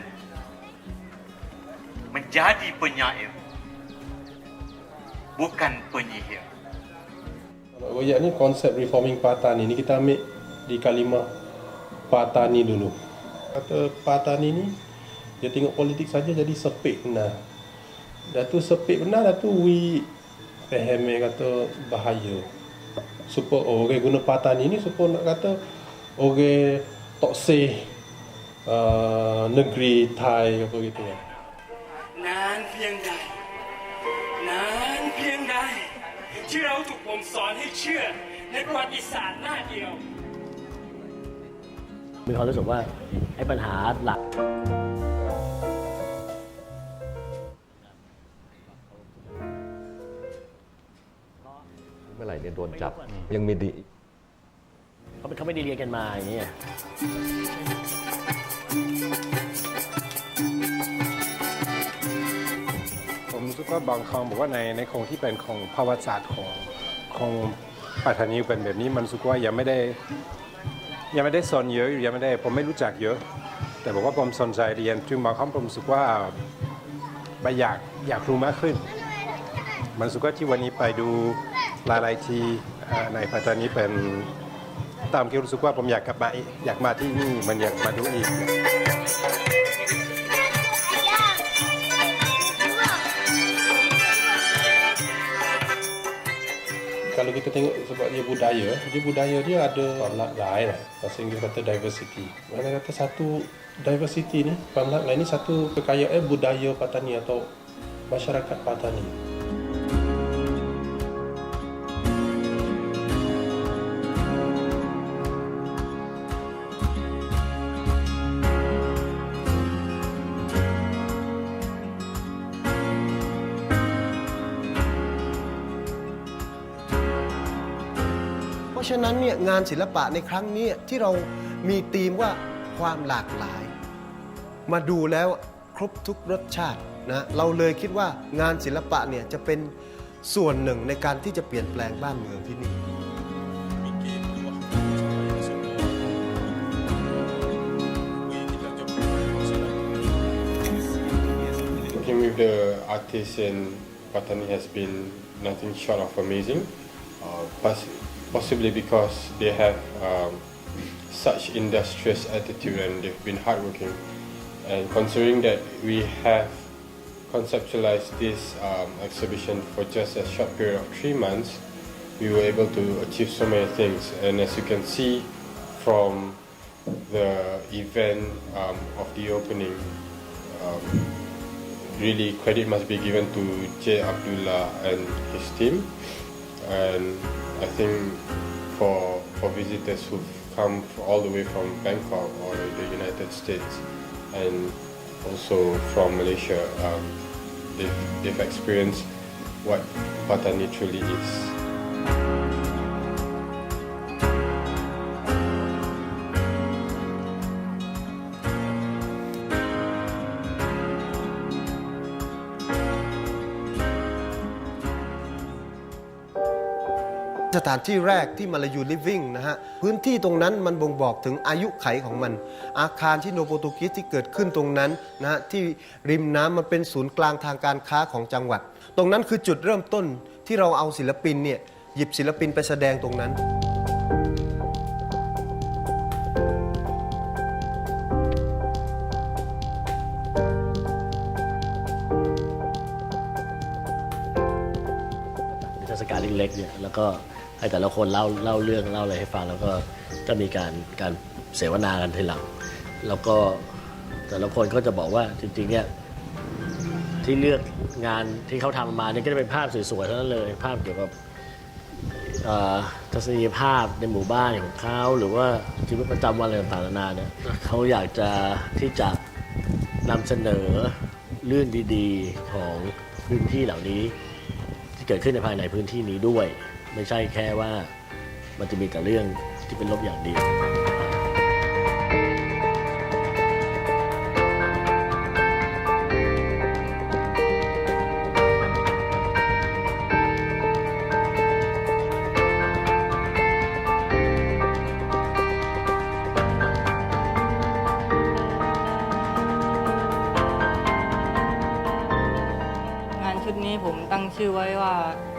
menjadi penyair bukan penyihir. Kalau royak ni konsep reforming Patani ni kita ambil di kalimah Patani dulu. Kata Patani ni dia tengok politik saja jadi sepik benar. Dah tu sepik benar, dah tu we faham kata bahaya. Supaya orang guna Patani ni supaya nak kata orang toksik negeri Thai apa gitu ya. นานเพียงใดที่เราถูกบ่มสอนให้เชื่อในประวัติศาสตร์หน้าเดียวมีความรู้สึกว่าไอ้ปัญหาหลักเมื่อไหร่เนี่ยโดนจับยังมีดีเขาไม่ได้เรียนกันมาอย่างนี้ผมรู้สึกว่าบางคำบอกว่าในโครงที่เป็นของภาวะศาสตร์ของปัตตานีเป็นแบบนี้มันรู้สึกว่ายังไม่ได้สอนเยอะยังไม่ได้ผมไม่รู้จักเยอะแต่บอกว่าผมสนใจเรียนจึงบางคำผมรู้สึกว่าอยากรู้มากขึ้นมันรู้สึกว่าที่วันนี้ไปดูหลายๆที่ในปัตตานีเป็นตามที่รู้สึกว่าผมอยากมาที่นี่มันอยากมาดูอีกKalau kita tengok sebab dia budaya dia ada lain lah. Bahasa Inggeris kata diversity. Mana kata satu diversity ni, pamlat lain ni satu kekayaan budaya Pattani atau masyarakat Pattani. ะฉะนั้นเนี่ยงานศิลปะในครั้งนี้ที่เรามีธีมว่าความหลากหลายมาดูแล้วครบทุกรสชาตินะเราเลยคิดว่างานศิลปะเนี่ยจะเป็นส่วนหนึ่งในการที่จะเปลี่ยนแปลงบ้านเมืองที่นี่ Working with the artists in Patani has been nothing short of amazing, possibly because they have such industrious attitude and they've been hardworking. And considering that we have conceptualized this exhibition for just a short period of 3 months, we were able to achieve so many things. And as you can see from the event of the opening, really credit must be given to J. Abdullah and his team. And I think for visitors who've come all the way from Bangkok or the United States and also from Malaysia, they've experienced what Patani truly is. สถานที่แรกที่มาลายูลิฟวิ่งนะฮะพื้นที่ตรงนั้นมันบ่งบอกถึงอายุไขของมันอาคารที่โนโปรตุเกสที่เกิดขึ้นตรงนั้นนะฮะที่ริมน้ำมันเป็นศูนย์กลางทางการค้าของจังหวัดตรงนั้นคือจุดเริ่มต้นที่เราเอาศิลปินเนี่ยหยิบศิลปินไปแสดงตรงนั้นเทศกาลเล็กๆเนี่ยแล้วก็ให้แต่ละคนเล่าเรื่องเล่าอะไรให้ฟังแล้วก็มีการเสวนากันทีหลังแล้วก็แต่ละคนก็จะบอกว่าจริงๆเนี่ยที่เลือกงานที่เขาทำมาเนี่ยก็จะเป็นภาพสวยๆทั้งนั้นเลยภาพเกี่ยวกับทัศนียภาพในหมู่บ้านของเขาหรือว่าชีวิตประจำวันอะไรต่างๆนานาเนี่ยเขาอยากจะที่จะนำเสนอเรื่องดีๆของพื้นที่เหล่านี้ที่เกิดขึ้นในภายในพื้นที่นี้ด้วยไม่ใช่แค่ว่ามันจะมีแต่เรื่องที่เป็นลบอย่างเดียวชุดนี้ผมตั้งชื่อไว้ว่า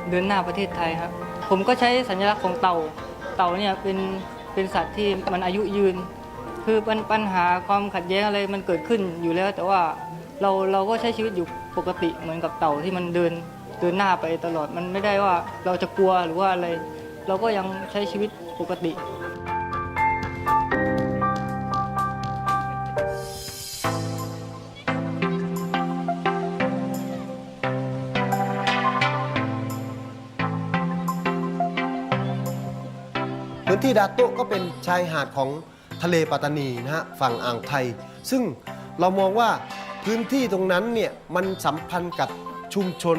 เดินหน้าประเทศไทยครับผมก็ใช้สัญลักษณ์ของเต่าเนี่ยเป็นสัตว์ที่มันอายุยืนคือปัญหาความขัดแย้งอะไรมันเกิดขึ้นอยู่แล้วแต่ว่าเราก็ใช้ชีวิตอยู่ปกติเหมือนกับเต่าที่มันเดินหน้าไปตลอดมันไม่ได้ว่าเราจะกลัวหรือว่าอะไรเราก็ยังใช้ชีวิตปกติพื้นที่ดาโต้ก็เป็นชายหาดของทะเลปัตตานีนะฮะฝั่งอ่าวไทยซึ่งเรามองว่าพื้นที่ตรงนั้นเนี่ยมันสัมพันธ์กับชุมชน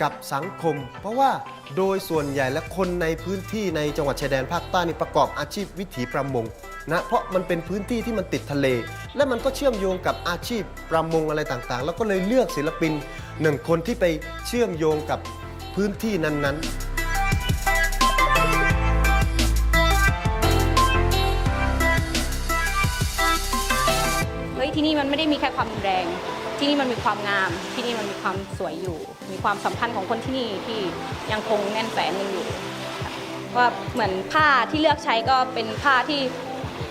กับสังคมเพราะว่าโดยส่วนใหญ่และคนในพื้นที่ในจังหวัดชายแดนภาคใต้นี่ประกอบอาชีพวิถีประมงนะเพราะมันเป็นพื้นที่ที่มันติดทะเลและมันก็เชื่อมโยงกับอาชีพประมงอะไรต่างๆแล้วก็เลยเลือกศิลปิน1 คนที่ไปเชื่อมโยงกับพื้นที่นั้นๆที่นี่มันไม่ได้มีแค่ความรุนแรงที่นี่มันมีความงามที่นี่มันมีความสวยอยู่มีความสัมพันธ์ของคนที่นี่ที่ยังคงแน่นแฝงกันอยู่ว่าเหมือนผ้าที่เลือกใช้ก็เป็นผ้าที่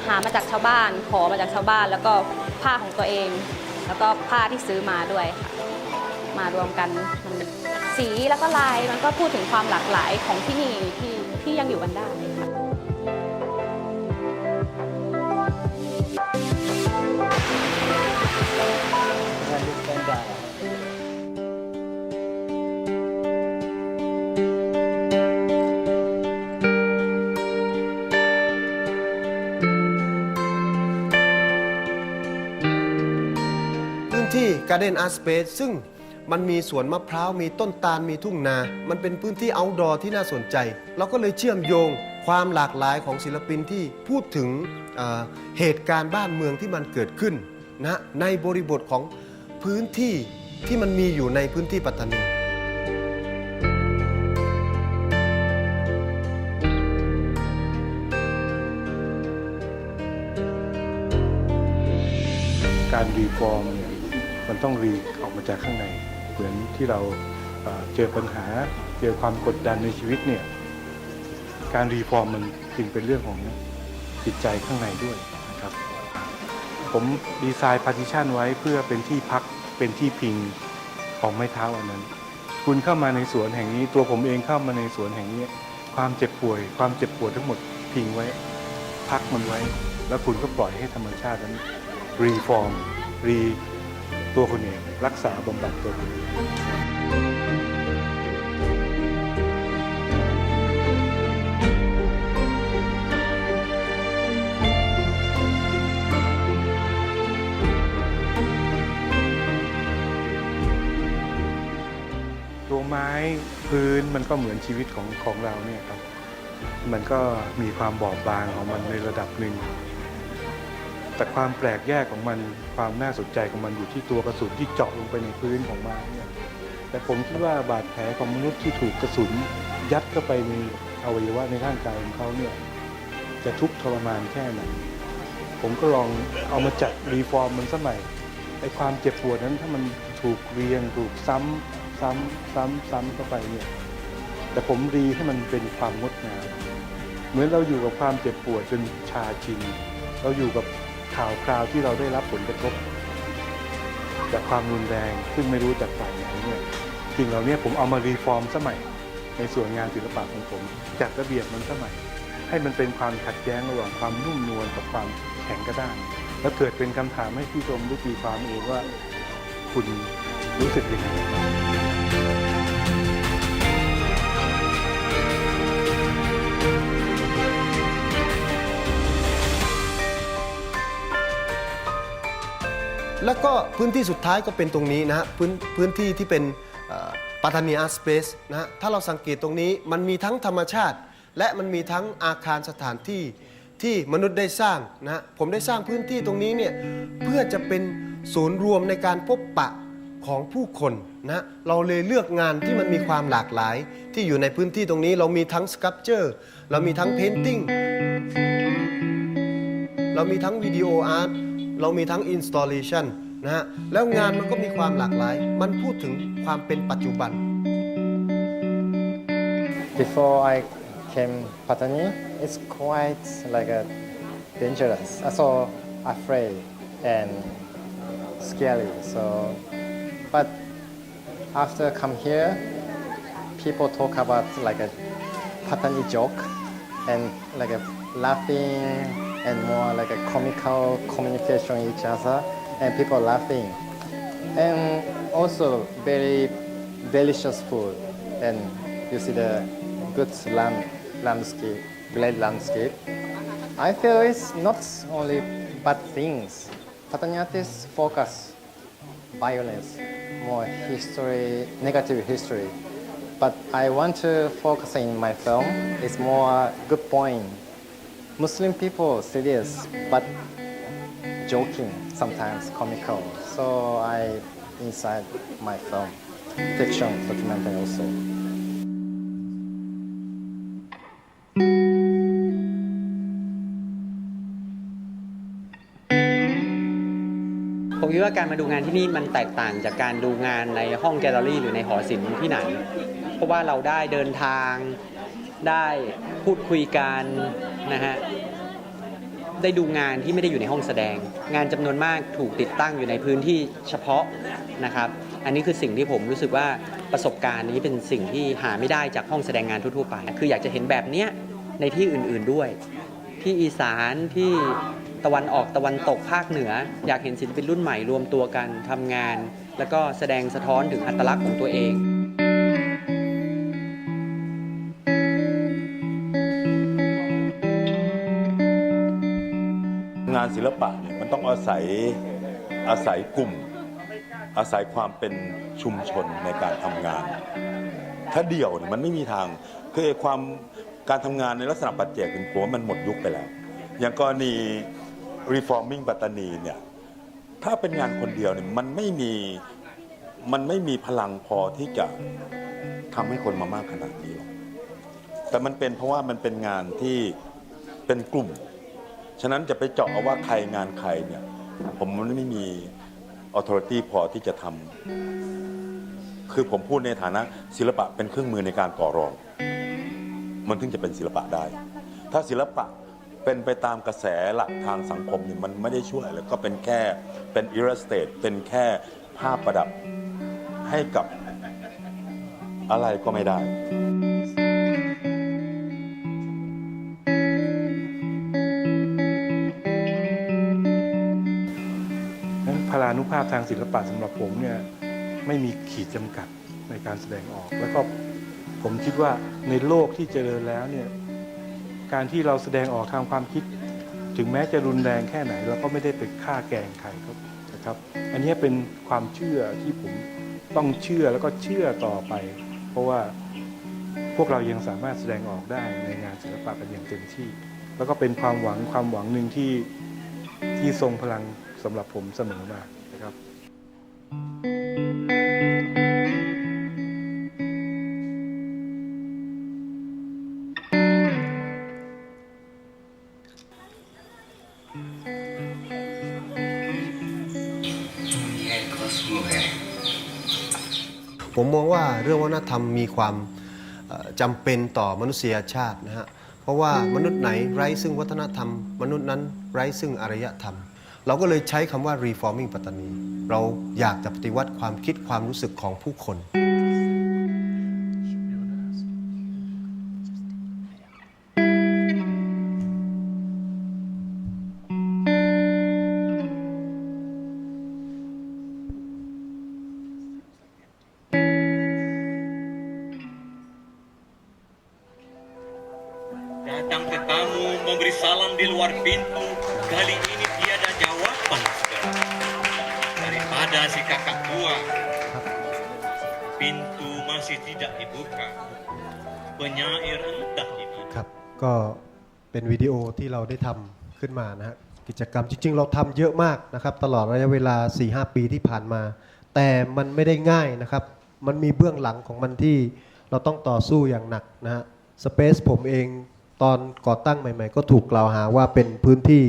หามาจากชาวบ้านขอมาจากชาวบ้านแล้วก็ผ้าของตัวเองแล้วก็ผ้าที่ซื้อมาด้วยค่ะมารวมกันสีแล้วก็ลายมันก็พูดถึงความหลากหลายของที่นี่ที่ยังอยู่กันได้ค่ะที่ Garden Art Space ซึ่งมันมีสวนมะพร้าวมีต้นตาลมีทุ่งนามันเป็นพื้นที่ outdoor ที่น่าสนใจเราก็เลยเชื่อมโยง ความหลากหลายของศิลปินที่พูดถึงเหตุการณ์บ้านเมืองที่มันเกิดขึ้นนะในบริบทของพื้นที่ที่มันมีอยู่ในพื้นที่ปัตตานีการรีฟอร์มเนี่ยมันต้องรีออกมาจากข้างในเหมือนที่เราเจอปัญหาเจอความกดดันในชีวิตเนี่ยการรีฟอร์มมันจึงเป็นเรื่องของจิตใจข้างในด้วยนะครับผมดีไซน์พาร์ติชันไว้เพื่อเป็นที่พักเป็นที่พิงของไม้เท้าอันนั้นคุณเข้ามาในสวนแห่งนี้ตัวผมเองเข้ามาในสวนแห่งนี้ความเจ็บปวดทั้งหมดพิงไว้พักมันไว้แล้วคุณก็ปล่อยให้ธรรมชาตินั้นรีฟอร์มตัวคุณเองรักษาบำบัดตัวคุณเองตัวไม้พื้นมันก็เหมือนชีวิตของเราเนี่ยครับมันก็มีความบอบบางของมันในระดับหนึ่งแต่ความแปลกแยกของมันความน่าสนใจของมันอยู่ที่ตัวกระสุนที่เจาะลงไปในพื้นของไม้เนี่ยแต่ผมคิดว่าบาดแผลของมนุษย์ที่ถูกกระสุนยัดเข้าไปในอวัยวะในร่างกายของเขาเนี่ยจะทุกข์ทรมานแค่ไหนผมก็ลองเอามาจัดรีฟอร์มมันสมัยไอ้ความเจ็บปวดนั้นถ้ามันถูกเรียงถูกซ้ำเข้าไปเนี่ยแต่ผมรีให้มันเป็นความงดงามเหมือนเราอยู่กับความเจ็บปวดจนชาชินเราอยู่กับข่าวคราวที่เราได้รับผลกระทบจากความรุนแรงซึ่งไม่รู้จากฝ่ายไหนเนี่ยสิ่งเหล่านี้ผมเอามารีฟอร์มสมัยในส่วนงานศิลปะของผมจัดระเบียบมันสมัยให้มันเป็นความขัดแย้งระหว่างความนุ่มนวลกับความแข็งกระด้างแล้วเกิดเป็นคำถามให้ผู้ชมได้ตีความเองว่าคุณรู้สึกยังไงแล้วก็พื้นที่สุดท้ายก็เป็นตรงนี้นะฮะพื้นที่ที่เป็นปัตตานีอาร์ตสเปซนะฮะถ้าเราสังเกตตรงนี้มันมีทั้งธรรมชาติและมันมีทั้งอาคารสถานที่ที่มนุษย์ได้สร้างนะฮะผมได้สร้างพื้นที่ตรงนี้เนี่ยเพื่อจะเป็นศูนย์รวมในการพบปะของผู้คนนะเราเลยเลือกงานที่มันมีความหลากหลายที่อยู่ในพื้นที่ตรงนี้เรามีทั้งสครับเจอร์เรามีทั้งเพนติ้งเรามีทั้งวิดีโออาร์ตเรามีทั้ง installation นะฮะแล้วงานมันก็มีความหลากหลายมันพูดถึงความเป็นปัจจุบัน Before I came Pattani, it's quite like a dangerous, also afraid and scary. So, but after come here, people talk about like a Pattani joke and like a laughing.And more like a comical communication each other and people laughing and also very delicious food and you see the good landscape, great landscape. I feel it's not only bad things. Pattani artists focus violence, more history, negative history. But I want to focus in my film. It's more good point.Muslim people serious but joking, sometimes comical. So I inside my film, fiction, documentary also. ผมคิดว่าการมาดูงานที่นี่มันแตกต่างจากการดูงานในห้องแกลเลอรี่หรือในหอศิลป์ที่ไหนเพราะว่าเราได้เดินทางได้พูดคุยกันนะฮะได้ดูงานที่ไม่ได้อยู่ในห้องแสดงงานจำนวนมากถูกติดตั้งอยู่ในพื้นที่เฉพาะนะครับอันนี้คือสิ่งที่ผมรู้สึกว่าประสบการณ์นี้เป็นสิ่งที่หาไม่ได้จากห้องแสดงงานทั่วๆไปคืออยากจะเห็นแบบนี้ในที่อื่นๆด้วยที่อีสานที่ตะวันออกตะวันตกภาคเหนืออยากเห็นศิลปินรุ่นใหม่รวมตัวกันทำงานแล้วก็แสดงสะท้อนถึงอัตลักษณ์ของตัวเองงานศิลปะเนี่ยมันต้องอาศัยกลุ่มอาศัยความเป็นชุมชนในการทำงานถ้าเดี่ยวเนี่ยมันไม่มีทางคือความ การทำงานในลักษณะปัจเจกผมว่ามันหมดยุคไปแล้วอย่างกรณี reforming ปัตตานีเนี่ยถ้าเป็นงานคนเดียวเนี่ยมันไม่มีพลังพอที่จะทำให้คนมามากขนาดนี้หรอกแต่มันเป็นเพราะว่ามันเป็นงานที่เป็นกลุ่มฉะนั้นจะไปเจาะเอาว่าใครงานใครเนี่ยผมมันไม่มี authority พอที่จะทำคือผมพูดในฐานะศิลปะเป็นเครื่องมือในการต่อรองมันถึงจะเป็นศิลปะได้ถ้าศิลปะเป็นไปตามกระแสหลักทางสังคมนี่มันไม่ได้ช่วยแล้วก็เป็นแค่เป็น illustrate เป็นแค่ภาพประดับให้กับอะไรก็ไม่ได้พลานุภาพทางศิลปะสำหรับผมเนี่ยไม่มีขีดจำกัดในการแสดงออกแล้วก็ผมคิดว่าในโลกที่เจริญแล้วเนี่ยการที่เราแสดงออกทางความคิดถึงแม้จะรุนแรงแค่ไหนเราก็ไม่ได้ไปฆ่าแกล้งใครนะครับอันนี้เป็นความเชื่อที่ผมต้องเชื่อแล้วก็เชื่อต่อไปเพราะว่าพวกเรายังสามารถแสดงออกได้ในงานศิลปะกันอย่างเต็มที่แล้วก็เป็นความหวังหนึ่งที่ทรงพลังสำหรับผมเสมอมานะครับผมมองว่าเรื่องวัฒนธรรมมีความจำเป็นต่อมนุษยชาตินะฮะเพราะว่ามนุษย์ไหนไร้ซึ่งวัฒนธรรมมนุษย์นั้นไร้ซึ่งอารยธรรมเราก็เลยใช้คำว่า reforming ปัตตานีเราอยากจะปฏิวัติความคิดความรู้สึกของผู้คนDatang tetamu memberi salam di luar pintu, kali ini tiada jawaban daripada si kakak tua. Pintu masih tidak dibuka. Penyair entah di mana. ครับก็เป็นวิดีโอที่เราได้ทำขึ้นมานะฮะกิจกรรมจริงๆเราทำเยอะมากนะครับตลอดระยะเวลา 4-5 ปีที่ผ่านมาแต่มันไม่ได้ง่ายนะครับมันมีเบื้องหลังของมันที่เราต้องต่อสู้อย่างหนักนะฮะสเปซผมเองตอนก่อตั้งใหม่ๆก็ถูกกล่าวหาว่าเป็นพื้นที่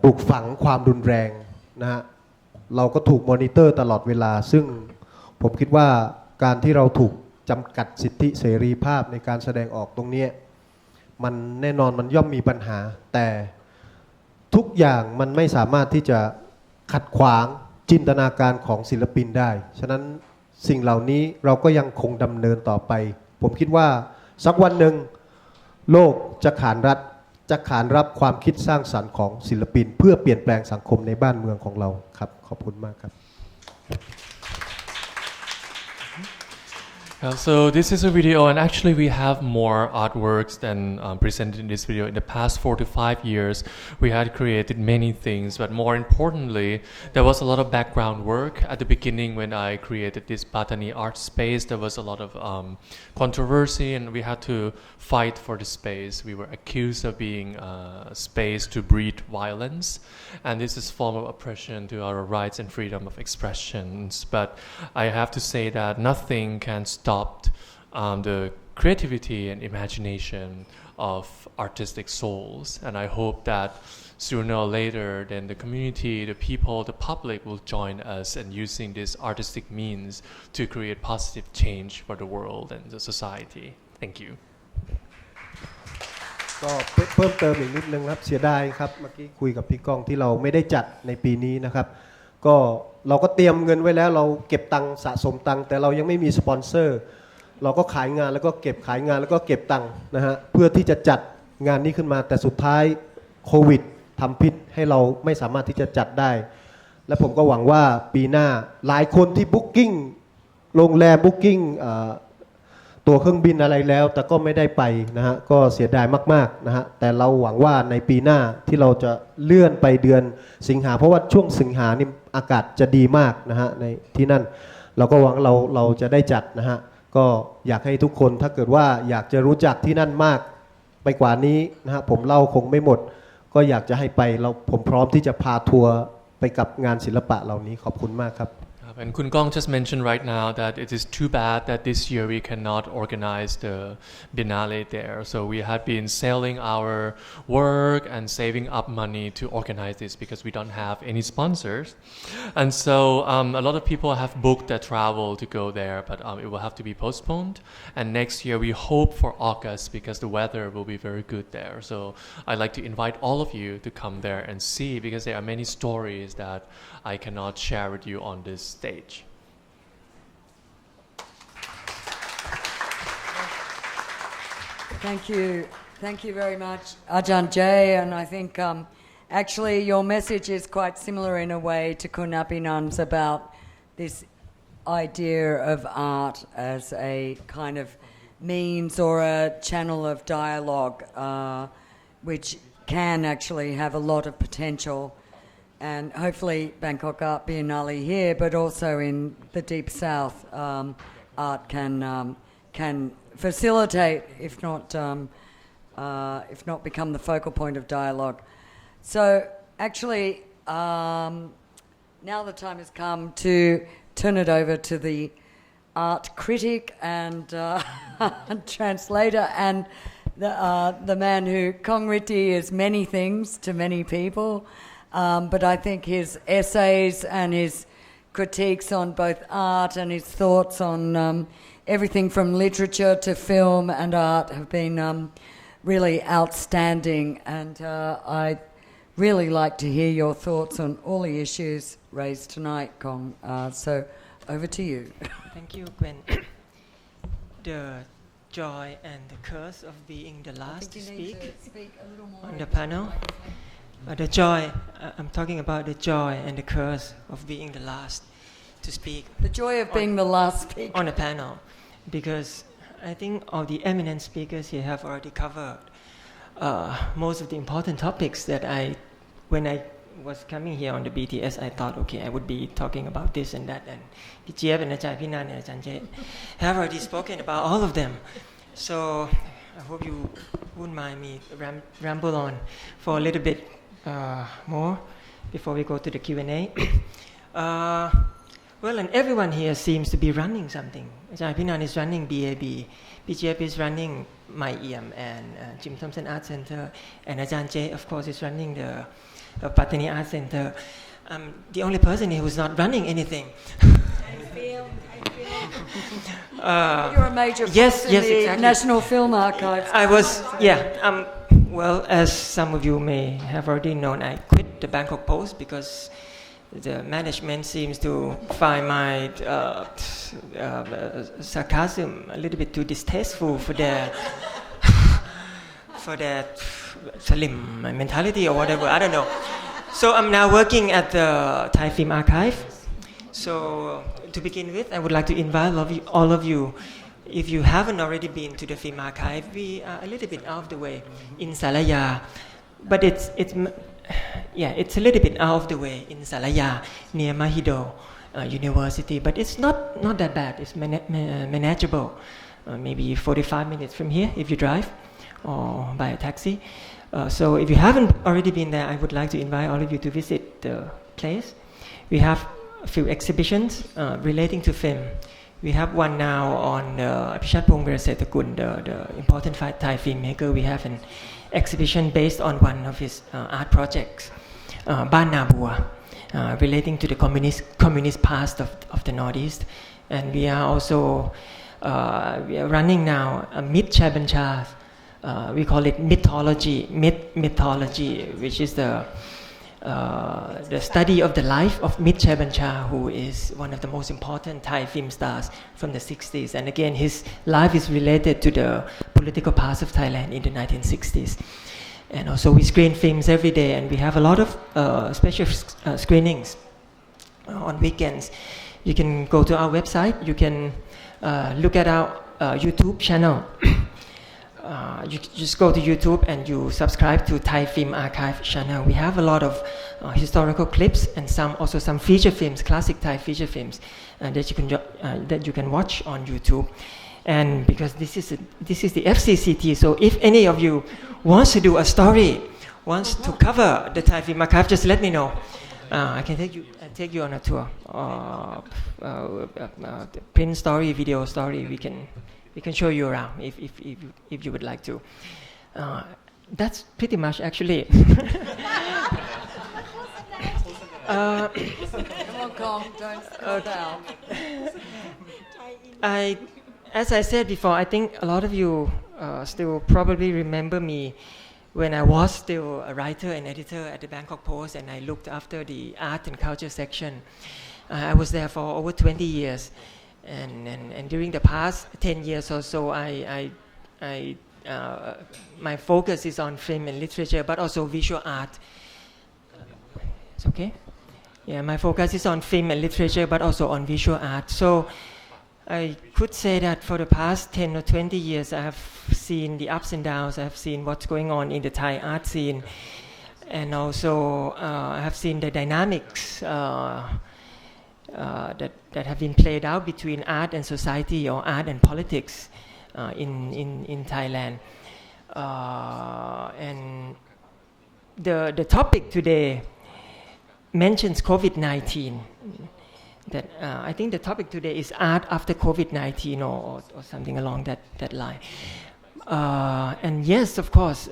ปลูกฝังความรุนแรงนะฮะเราก็ถูกมอนิเตอร์ตลอดเวลาซึ่งผมคิดว่าการที่เราถูกจำกัดสิทธิเสรีภาพในการแสดงออกตรงนี้มันแน่นอนมันย่อมมีปัญหาแต่ทุกอย่างมันไม่สามารถที่จะขัดขวางจินตนาการของศิลปินได้ฉะนั้นสิ่งเหล่านี้เราก็ยังคงดำเนินต่อไปผมคิดว่าสักวันหนึ่งโลกจะขานรับความคิดสร้างสรรค์ของศิลปินเพื่อเปลี่ยนแปลงสังคมในบ้านเมืองของเราครับขอบคุณมากครับ So this is a video, and actually we have more artworks than presented in this video. In the past 4 to 5 years, we had created many things, but more importantly, there was a lot of background work. At the beginning, when I created this Patani art space, there was a lot of controversy, and we had to fight for the space. We were accused of being a space to breed violence, and this is a form of oppression to our rights and freedom of expressions. But I have to say that nothing can stop the creativity and imagination of artistic souls, and I hope that sooner or later then the community, the people, the public will join us in using this artistic means to create positive change for the world and the society. Thank you. ก็เพิ่มเติมอีกนิดนึงครับเสียดายครับเมื่อกี้คุยกับพี่ก้องที่เราไม่ได้จัดในปีนี้นะครับก็เราก็เตรียมเงินไว้แล้วเราเก็บตังค์สะสมตังค์แต่เรายังไม่มีสปอนเซอร์เราก็ขายงานแล้วก็เก็บขายงานแล้วก็เก็บตังค์นะฮะเพื่อที่จะจัดงานนี้ขึ้นมาแต่สุดท้ายโควิดทำพิษให้เราไม่สามารถที่จะจัดได้และผมก็หวังว่าปีหน้าหลายคนที่บุ๊กกิ้งโรงแรมบุ๊กกิ้งตัวเครื่องบินอะไรแล้วแต่ก็ไม่ได้ไปนะฮะก็เสียดายมากๆนะฮะแต่เราหวังว่าในปีหน้าที่เราจะเลื่อนไปเดือนสิงหาเพราะว่าช่วงสิงหานี่อากาศจะดีมากนะฮะในที่นั่นเราก็หวังเราจะได้จัดนะฮะ ก็อยากให้ทุกคนถ้าเกิดว่าอยากจะรู้จักที่นั่นมากไปกว่านี้นะฮะผมเล่าคงไม่หมดก็อยากจะให้ไปผมพร้อมที่จะพาทัวร์ไปกับงานศิลปะเหล่านี้ขอบคุณมากครับ And Kun Gong just mentioned right now that it is too bad that this year we cannot organize the Biennale there. So we have been selling our work and saving up money to organize this because we don't have any sponsors. And so a lot of people have booked their travel to go there, but it will have to be postponed. And next year we hope for August because the weather will be very good there. So I'd like to invite all of you to come there and see because there are many stories that I cannot share with you on this stage. Thank you very much, Ajahn Jay, and I think actually your message is quite similar in a way to Kun Apinan's about this idea of art as a kind of means or a channel of dialogue, which can actually have a lot of potential. And hopefully Bangkok Art Biennale here, but also in the Deep South, art can facilitate, if not become the focal point of dialogue. So actually, now the time has come to turn it over to the art critic and translator and the man who Kongriti is many things to many people. But I think his essays and his critiques on both art and his thoughts on everything from literature to film and art have been really outstanding. And I'd really like to hear your thoughts on all the issues raised tonight, Kong. So over to you. Thank you, Gwen. The joy and the curse of being the last to speak on the panel. The joy, I'm talking about the joy and the curse of being the last to speak. The joy of being the last speaker. On the panel, because I think all the eminent speakers here have already covered most of the important topics that when I was coming here on the BTS, I thought, okay, I would be talking about this and that, and Pichiev and Ajahn Pinan and Ajahn Jay have already spoken about all of them. So I hope you wouldn't mind me ramble on for a little bit more before we go to the Q&A. Well, and everyone here seems to be running something. Ajahn Pinan is running BAB, Pichiev is running My EM and Jim Thompson Art Center, and Ajahn Jay, of course, is running the Pattani Art Center. I'm the only person here who's not running anything. You're a major yes, in the exactly. National Film Archives. I was, well, as some of you may have already known, I quit the Bangkok Post because the management seems to find my sarcasm a little bit too distasteful for their slim mentality or whatever, I don't know. So I'm now working at the Thai Film Archive. So to begin with, I would like to invite all of you, if you haven't already been to the Film Archive, we are a little bit out of the way in Salaya, but it's a little bit out of the way in Salaya near Mahido University, but it's not that bad. It's manageable. Maybe 45 minutes from here if you drive or by a taxi. So if you haven't already been there, I would like to invite all of you to visit the place. We have a few exhibitions relating to film. We have one now on Apichatpong Virasetakul, the important Thai filmmaker. We have an exhibition based on one of his art projects, Ban Nabua, relating to the communist past of the Northeast. And we are also we are running now a Myth Chabancha. We call it mythology, which is the study of the life of Myth Chabancha, who is one of the most important Thai film stars from the 60s. And again, his life is related to the political past of Thailand in the 1960s. And also we screen films every day, and we have a lot of special screenings on weekends. You can go to our website, you can look at our YouTube channel. you just go to YouTube and you subscribe to Thai Film Archive channel. We have a lot of historical clips and also some feature films, classic Thai feature films that you can watch on YouTube. And because this is the FCCT, so if any of you wants to do a story, wants to cover the Thai Film Archive, just let me know. I can take you on a tour. Print story, video story. We can show you around if you would like to. That's pretty much actually. Come on, Khong, don't slow down. As I said before, I think a lot of you still probably remember me when I was still a writer and editor at the Bangkok Post, and I looked after the art and culture section. I was there for over 20 years, and during the past 10 years or so, my focus is on film and literature, but also visual art. It's okay? Yeah, my focus is on film and literature, but also on visual art. So I could say that for the past 10 or 20 years, I have seen the ups and downs. I have seen what's going on in the Thai art scene. And also, I have seen the dynamics that have been played out between art and society, or art and politics in Thailand. And the topic today mentions COVID-19. That I think the topic today is art after COVID-19 or something along that line. And yes, of course,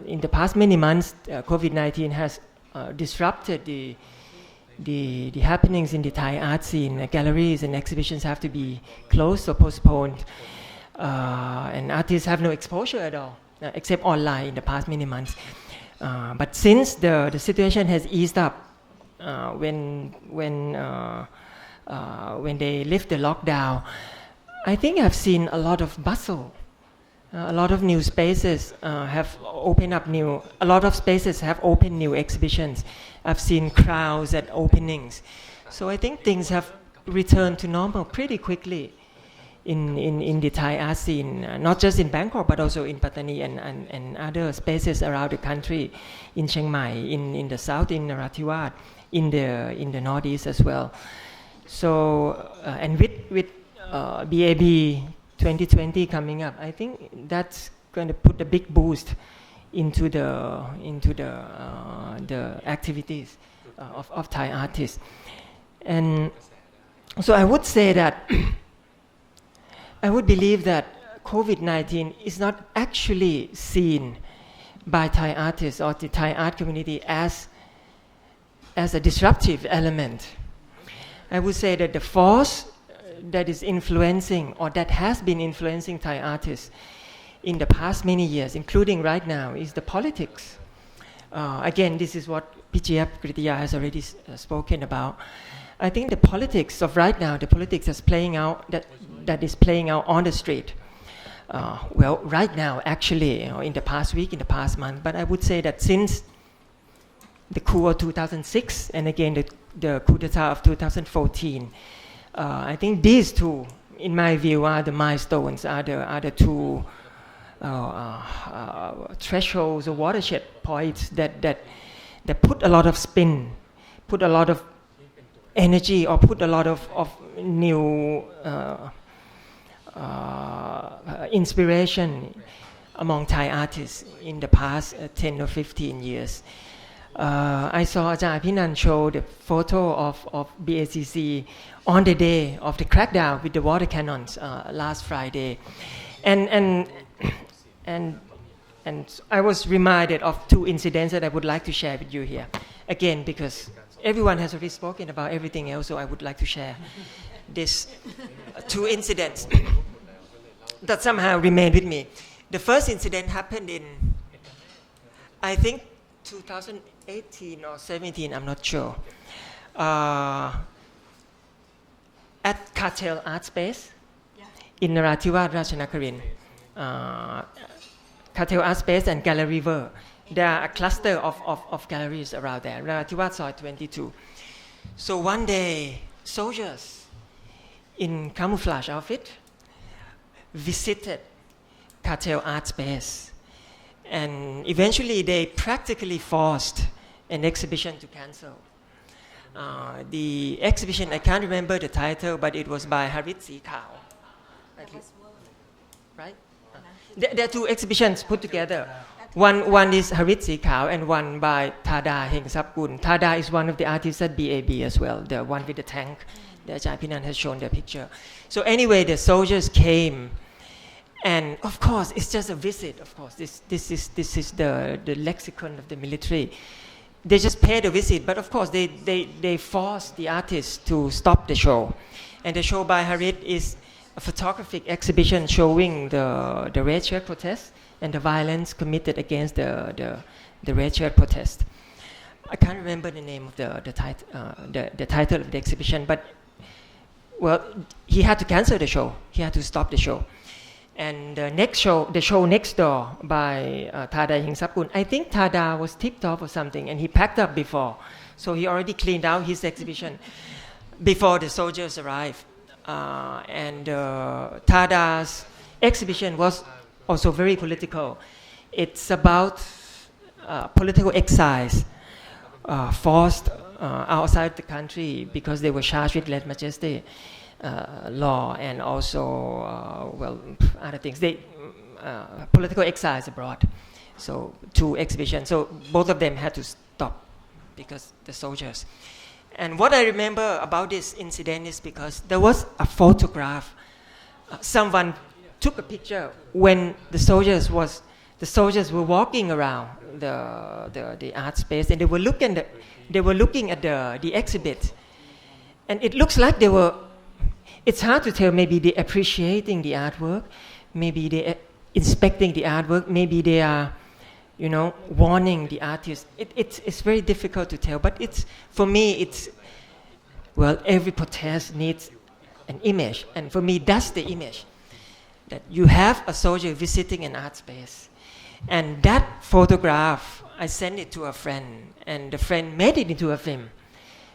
in the past many months, COVID-19 has disrupted the happenings in the Thai art scene. Galleries and exhibitions have to be closed or postponed, and artists have no exposure at all, except online in the past many months. But since the situation has eased up, when they lift the lockdown, I think I've seen a lot of bustle. A lot of new spaces have opened up a lot of spaces have opened new exhibitions. I've seen crowds at openings. So I think things have returned to normal pretty quickly in the Thai art scene, not just in Bangkok, but also in Pattani and other spaces around the country, in Chiang Mai, in the south, in Narathiwat, in the northeast as well. So and with BAB 2020 coming up, I think that's going to put a big boost into the activities of Thai artists. And so I would say that I would believe that COVID-19 is not actually seen by Thai artists or the Thai art community as a disruptive element. I would say that the force that is influencing, or that has been influencing Thai artists in the past many years, including right now, is the politics. Again, this is what Pichiyap Kritiya has already spoken about. I think the politics of right now, the politics that's playing out, that is playing out on the street. Well, right now, actually, in the past week, in the past month, but I would say that since the coup of 2006 and again the coup d'etat of 2014, I think these two, in my view, are the milestones, are the two thresholds or watershed points that put a lot of spin, put a lot of energy, or put a lot of new inspiration among Thai artists in the past 10 or 15 years. I saw Ajahn Aphinan show the photo of BACC on the day of the crackdown with the water cannons last Friday, and I was reminded of two incidents that I would like to share with you here. Again, because everyone has already spoken about everything else, so I would like to share these two incidents that somehow remained with me. The first incident happened in, I think, 2018 or 17, I'm not sure, at Curtailed Art Space in Narathiwat, Ratchanakarin. Curtailed Art Space and Gallery River. There are a cluster of galleries around there, Narathiwat Soy 22. So one day, soldiers in camouflage outfit visited curtailed art space. And eventually they practically forced an exhibition to cancel. The exhibition, I can't remember the title, but it was by Harit Sikao. Right? There are two exhibitions put together. One is Harit Sikao and one by Thada Heng Sapkun. Thada is one of the artists at BAB as well, the one with the tank. The Ajahn Pinan has shown the picture. So anyway, the soldiers came, and of course, it's just a visit. Of course, this is the lexicon of the military. They just paid a visit, but of course, they forced the artists to stop the show. And the show by Harit is a photographic exhibition showing the red shirt protest and the violence committed against the red shirt protest. I can't remember the name of the title of the exhibition, but well, he had to cancel the show. He had to stop the show. And the show next door by Thada Heng Sapkun, I think Thada was tipped off or something, and he packed up before. So he already cleaned out his exhibition before the soldiers arrived. And Thada's exhibition was also very political. It's about political exiles forced outside the country because they were charged with lèse-majesté law and also other things. They political exiles abroad. So two exhibitions. So both of them had to stop because the soldiers. And what I remember about this incident is because there was a photograph. Someone took a picture when the soldiers were walking around the art space, and they were looking at the exhibit, and it looks like they were. It's hard to tell. Maybe they're appreciating the artwork, maybe they're inspecting the artwork, maybe they are, warning the artist. It's very difficult to tell. But for me, every protest needs an image, and for me, that's the image. That you have a soldier visiting an art space, and that photograph, I sent it to a friend, and the friend made it into a film.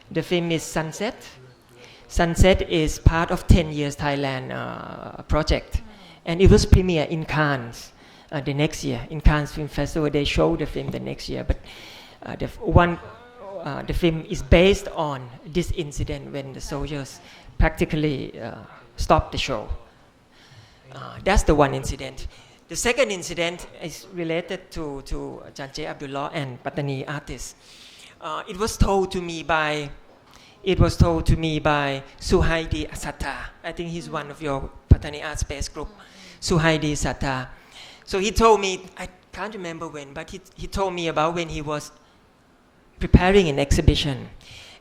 The film is Sunset. Sunset is part of 10 Years Thailand project, and it was premiere in Cannes the next year. In Cannes Film Festival, they showed the film the next year, but the film is based on this incident when the soldiers practically stopped the show. That's the one incident. The second incident is related to Janjay Abdullah and Pattani artists. It was told to me by Suhaidi Satta. I think he's one of your Pattani Art Space group, Suhaidi Satta. So he told me, I can't remember when, but he told me about when he was preparing an exhibition,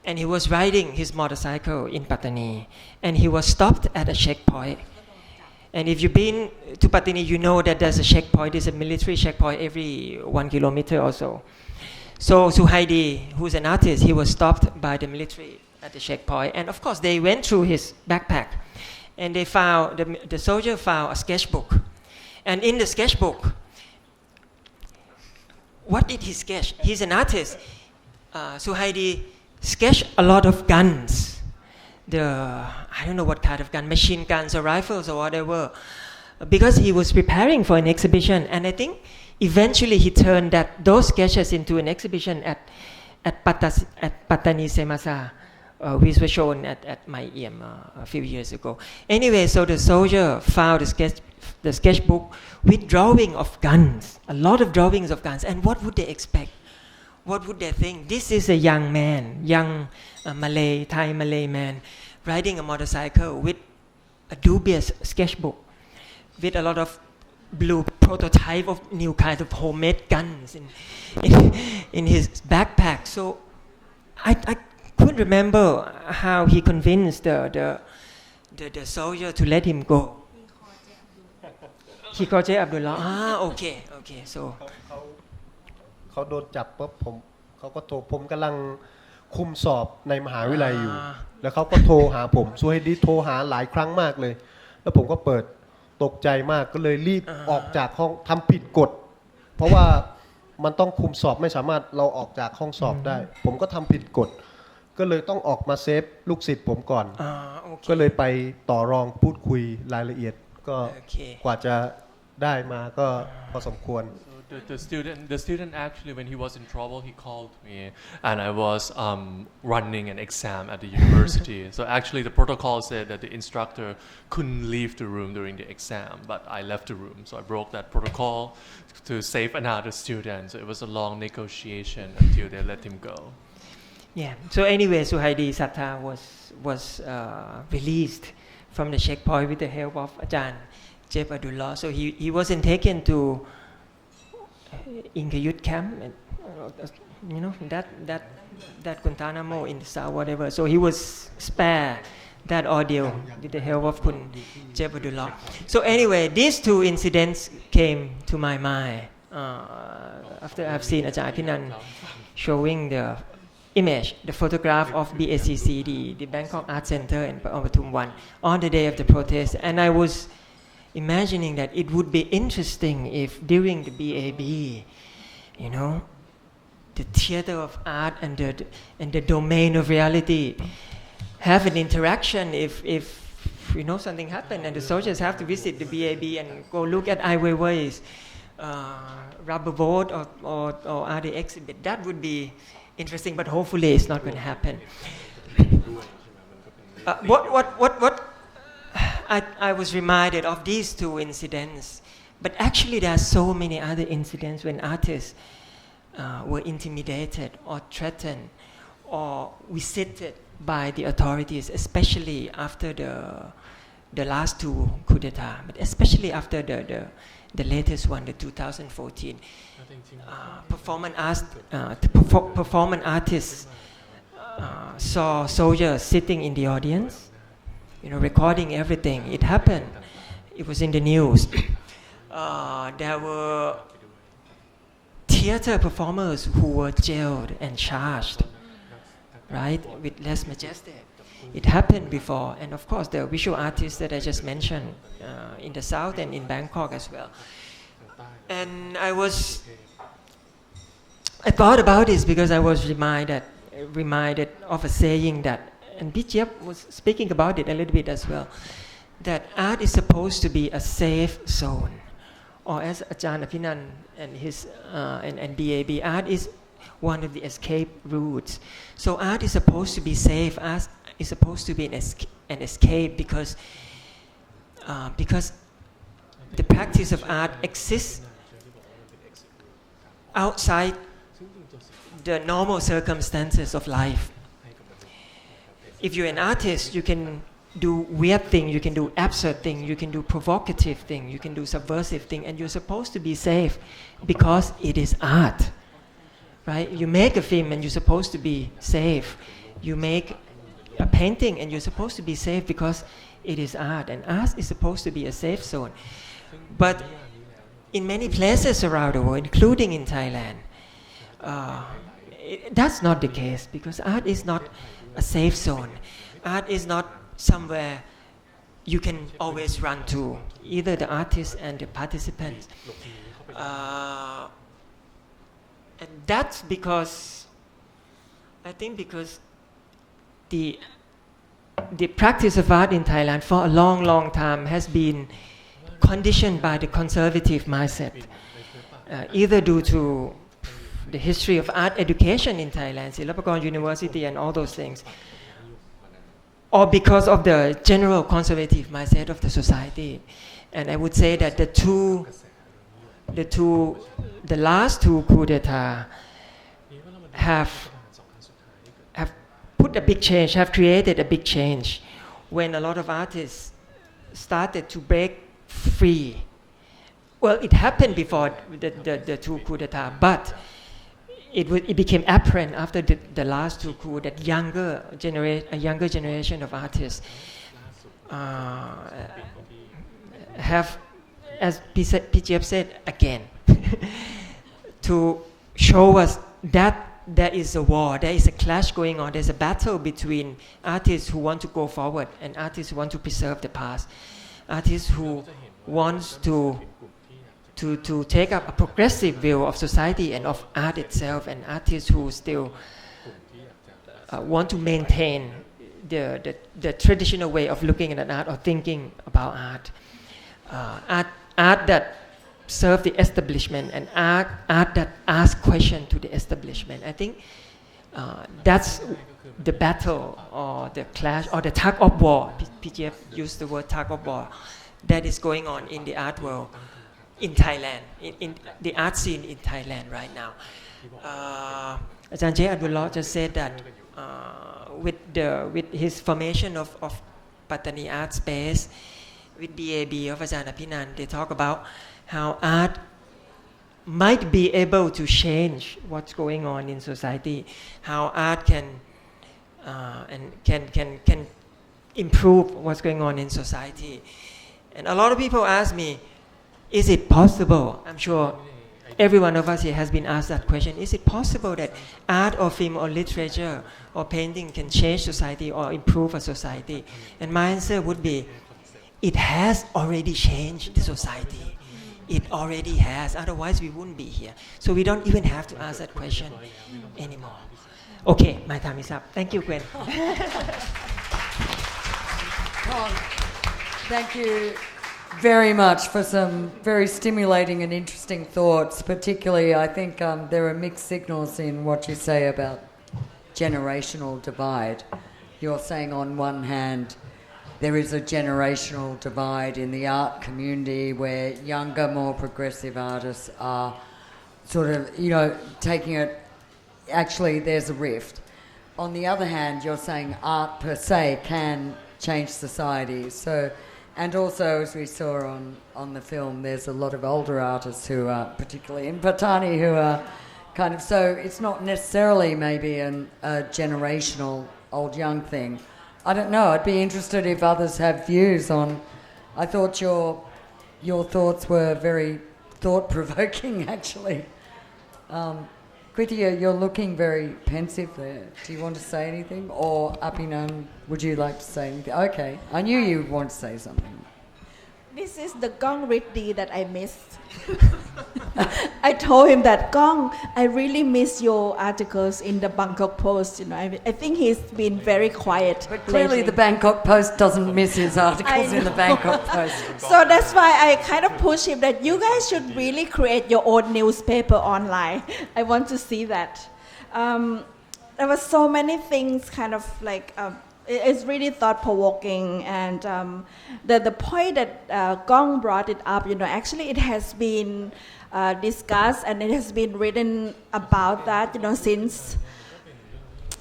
and he was riding his motorcycle in Pattani, and he was stopped at a checkpoint. And if you've been to Pattani, you know that there's a checkpoint. There's a military checkpoint every 1 kilometer or so. So Suhaidi, who's an artist, he was stopped by the military at the checkpoint. And of course, they went through his backpack. And they found, the soldier found a sketchbook. And in the sketchbook, what did he sketch? He's an artist. Suhaidi sketched a lot of guns. I don't know what kind of gun, machine guns or rifles or whatever, because he was preparing for an exhibition. And I think eventually he turned those sketches into an exhibition at Pattani Semasa, which was shown at my EM a few years ago. Anyway, so the soldier found the sketchbook with drawing of guns, a lot of drawings of guns. And what would they expect? What would they think? This is a young man, Thai Malay man, riding a motorcycle with a dubious sketchbook, with a lot of blue prototype of new kind of homemade guns in his backpack. So I couldn't remember how he convinced the soldier to let him go. He called Abdullah. Okay. So. เขาโดนจับปุ๊บเขาก็โทรผมกำลังคุมสอบในมหาวิทยาลัยอยู่แล้วเขาก็โทรหาผมช่วยดีโทรหาหลายครั้งมากเลยแล้วผมก็เปิดตกใจมากก็เลยรีบออกจากห้องทำผิดกฎเพราะว่ามันต้องคุมสอบไม่สามารถเราออกจากห้องสอบได้ผมก็ทำผิดกฎก็เลยต้องออกมาเซฟลูกศิษย์ผมก่อนก็เลยไปต่อรองพูดคุยรายละเอียดก็กว่าจะ ได้มาก็พอสมควร The student actually, when he was in trouble, he called me, and I was running an exam at the university. So actually, the protocol said that the instructor couldn't leave the room during the exam, but I left the room. So I broke that protocol to save another student. So it was a long negotiation until they let him go. Yeah. So anyway, Suhaidi Sattha was released from the checkpoint with the help of Ajahn Jeb Abdullah. So he wasn't taken to Inkayut camp, and, you know, that Guantanamo in the south, whatever. So he was spared that ordeal with the help of Kun Jeb Abdullah. So anyway, these two incidents came to my mind after I've seen Ajahn Pinan showing the image, the photograph of BACC, the Bangkok Art Center in Pathumwan on the day of the protest, and I was imagining that it would be interesting if during the BAB, you know, the theater of art and the domain of reality have an interaction. If you know something happened and the soldiers have to visit the BAB and go look at Ai Weiwei's rubber boat or art exhibit, that would be interesting. But hopefully, it's not going to happen. What I was reminded of these two incidents, but actually there are so many other incidents when artists were intimidated or threatened or visited by the authorities, especially after the last two coup d'etat, but especially after the latest one, the 2014. Performance artists saw soldiers sitting in the audience, you know, recording everything. It happened. It was in the news. There were theater performers who were jailed and charged, right, with less majesty. It happened before. And of course, the visual artists that I just mentioned in the south and in Bangkok as well. And I thought about this because I was reminded of a saying that, and Bichep was speaking about it a little bit as well, that art is supposed to be a safe zone, or as Ajahn Apinan and his and BAB, art is one of the escape routes. So art is supposed to be safe. Art is supposed to be an escape because the practice of art exists outside the normal circumstances of life. If you're an artist, you can do weird thing, you can do absurd thing, you can do provocative thing, you can do subversive thing, and you're supposed to be safe because it is art, right? You make a film and you're supposed to be safe. You make a painting and you're supposed to be safe because it is art, and art is supposed to be a safe zone. But in many places around the world, including in Thailand, that's not the case, because art is not a safe zone. Art is not somewhere you can always run to, either the artist and the participants. And that's because, I think because the practice of art in Thailand for a long, long time has been conditioned by the conservative mindset, either due to the history of art education in Thailand, Silapakon University and all those things, or because of the general conservative mindset of the society. And I would say that the last two coup d'etat have put a big change, have created a big change when a lot of artists started to break free. Well, it happened before the two coup d'etat, but it became apparent after the last two coups that a younger generation of artists have, as PGF said again, to show us that there is a war, there is a clash going on, there's a battle between artists who want to go forward and artists who want to preserve the past, artists who want to take up a progressive view of society and of art itself, and artists who still want to maintain the traditional way of looking at art or thinking about art. Art that serve the establishment and art that asks question to the establishment. I think that's the battle or the clash or the tug of war. PGF used the word tug of war that is going on in the art world in Thailand, in the art scene in Thailand right now. Ajahn J. Abdullah just said that with his formation of Pattani Art Space, with BAB of Ajahn Aphinan, they talk about how art might be able to change what's going on in society, how art can improve what's going on in society. And a lot of people ask me, is it possible? I'm sure every one of us here has been asked that question. Is it possible that art or film or literature or painting can change society or improve a society? And my answer would be, it has already changed the society. It already has, otherwise we wouldn't be here. So we don't even have to ask that question anymore. Okay, my time is up. Thank you, Gwen. Thank you very much for some very stimulating and interesting thoughts. Particularly, I think there are mixed signals in what you say about generational divide. You're saying on one hand, there is a generational divide in the art community where younger, more progressive artists are sort of, taking it, actually there's a rift. On the other hand, you're saying art per se can change society. So, and also, as we saw on the film, there's a lot of older artists who are, particularly in Patani, who are kind of, so it's not necessarily maybe a generational old-young thing. I don't know. I'd be interested if others have views on. I thought your thoughts were very thought-provoking, actually. Kwitiya, you're looking very pensive there. Do you want to say anything? Or Apinan, would you like to say anything? Okay, I knew you would want to say something. This is the Gong Riddi that I missed. I told him that, Gong, I really miss your articles in the Bangkok Post. I think he's been very quiet. But clearly lately. the Bangkok Post doesn't miss his articles in the Bangkok Post. So that's why I kind of push him that you guys should really create your own newspaper online. I want to see that. There were so many things kind of like... it's really thought-provoking, and the point that Gong brought it up, actually it has been discussed and it has been written about that, since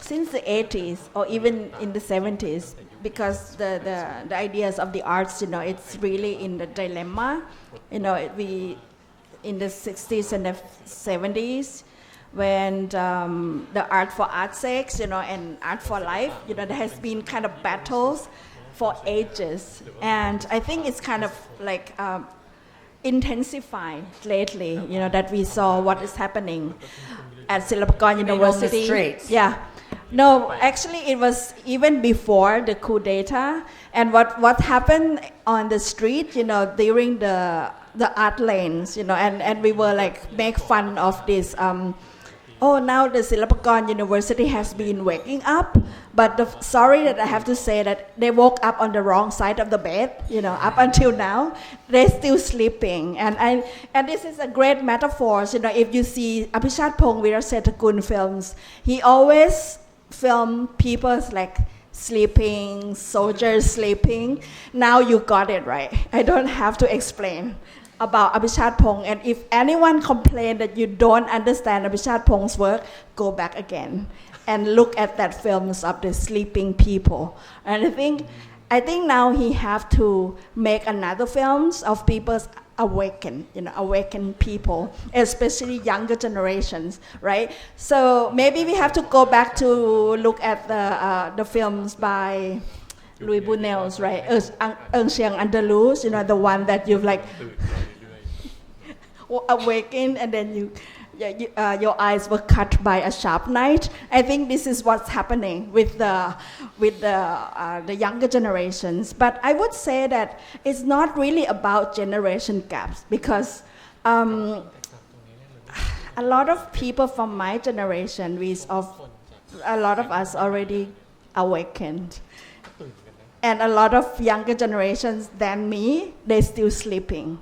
the 80s or even in the 70s, because the ideas of the arts, it's really in the dilemma, we in the 60s and the 70s. When the art for art's sake, and art for life, there has been kind of battles for ages. And I think it's kind of like intensified lately, that we saw what is happening at Silpakorn University. On the streets? Yeah. No, actually it was even before the coup d'etat. And what happened on the street, during the art lanes, and we were like make fun of this, now the Silpakorn University has been waking up, but sorry that I have to say that they woke up on the wrong side of the bed, up until now, they're still sleeping. And this is a great metaphor, if you see Apichatpong Weerasetakul films, he always filmed people like sleeping, soldiers sleeping. Now you got it right. I don't have to explain about Apichatpong, and if anyone complained that you don't understand Apichatpong's work, go back again and look at that films of the sleeping people. And I think now he have to make another films of people's awaken people, especially younger generations, right? So maybe we have to go back to look at the films by Louis Buñuel's, right? Siang Andalus, the one that you've like awakened and then your eyes were cut by a sharp knife. I think this is what's happening with the younger generations. But I would say that it's not really about generation gaps, because a lot of people from my generation, a lot of us already awakened. And a lot of younger generations than me, they're still sleeping.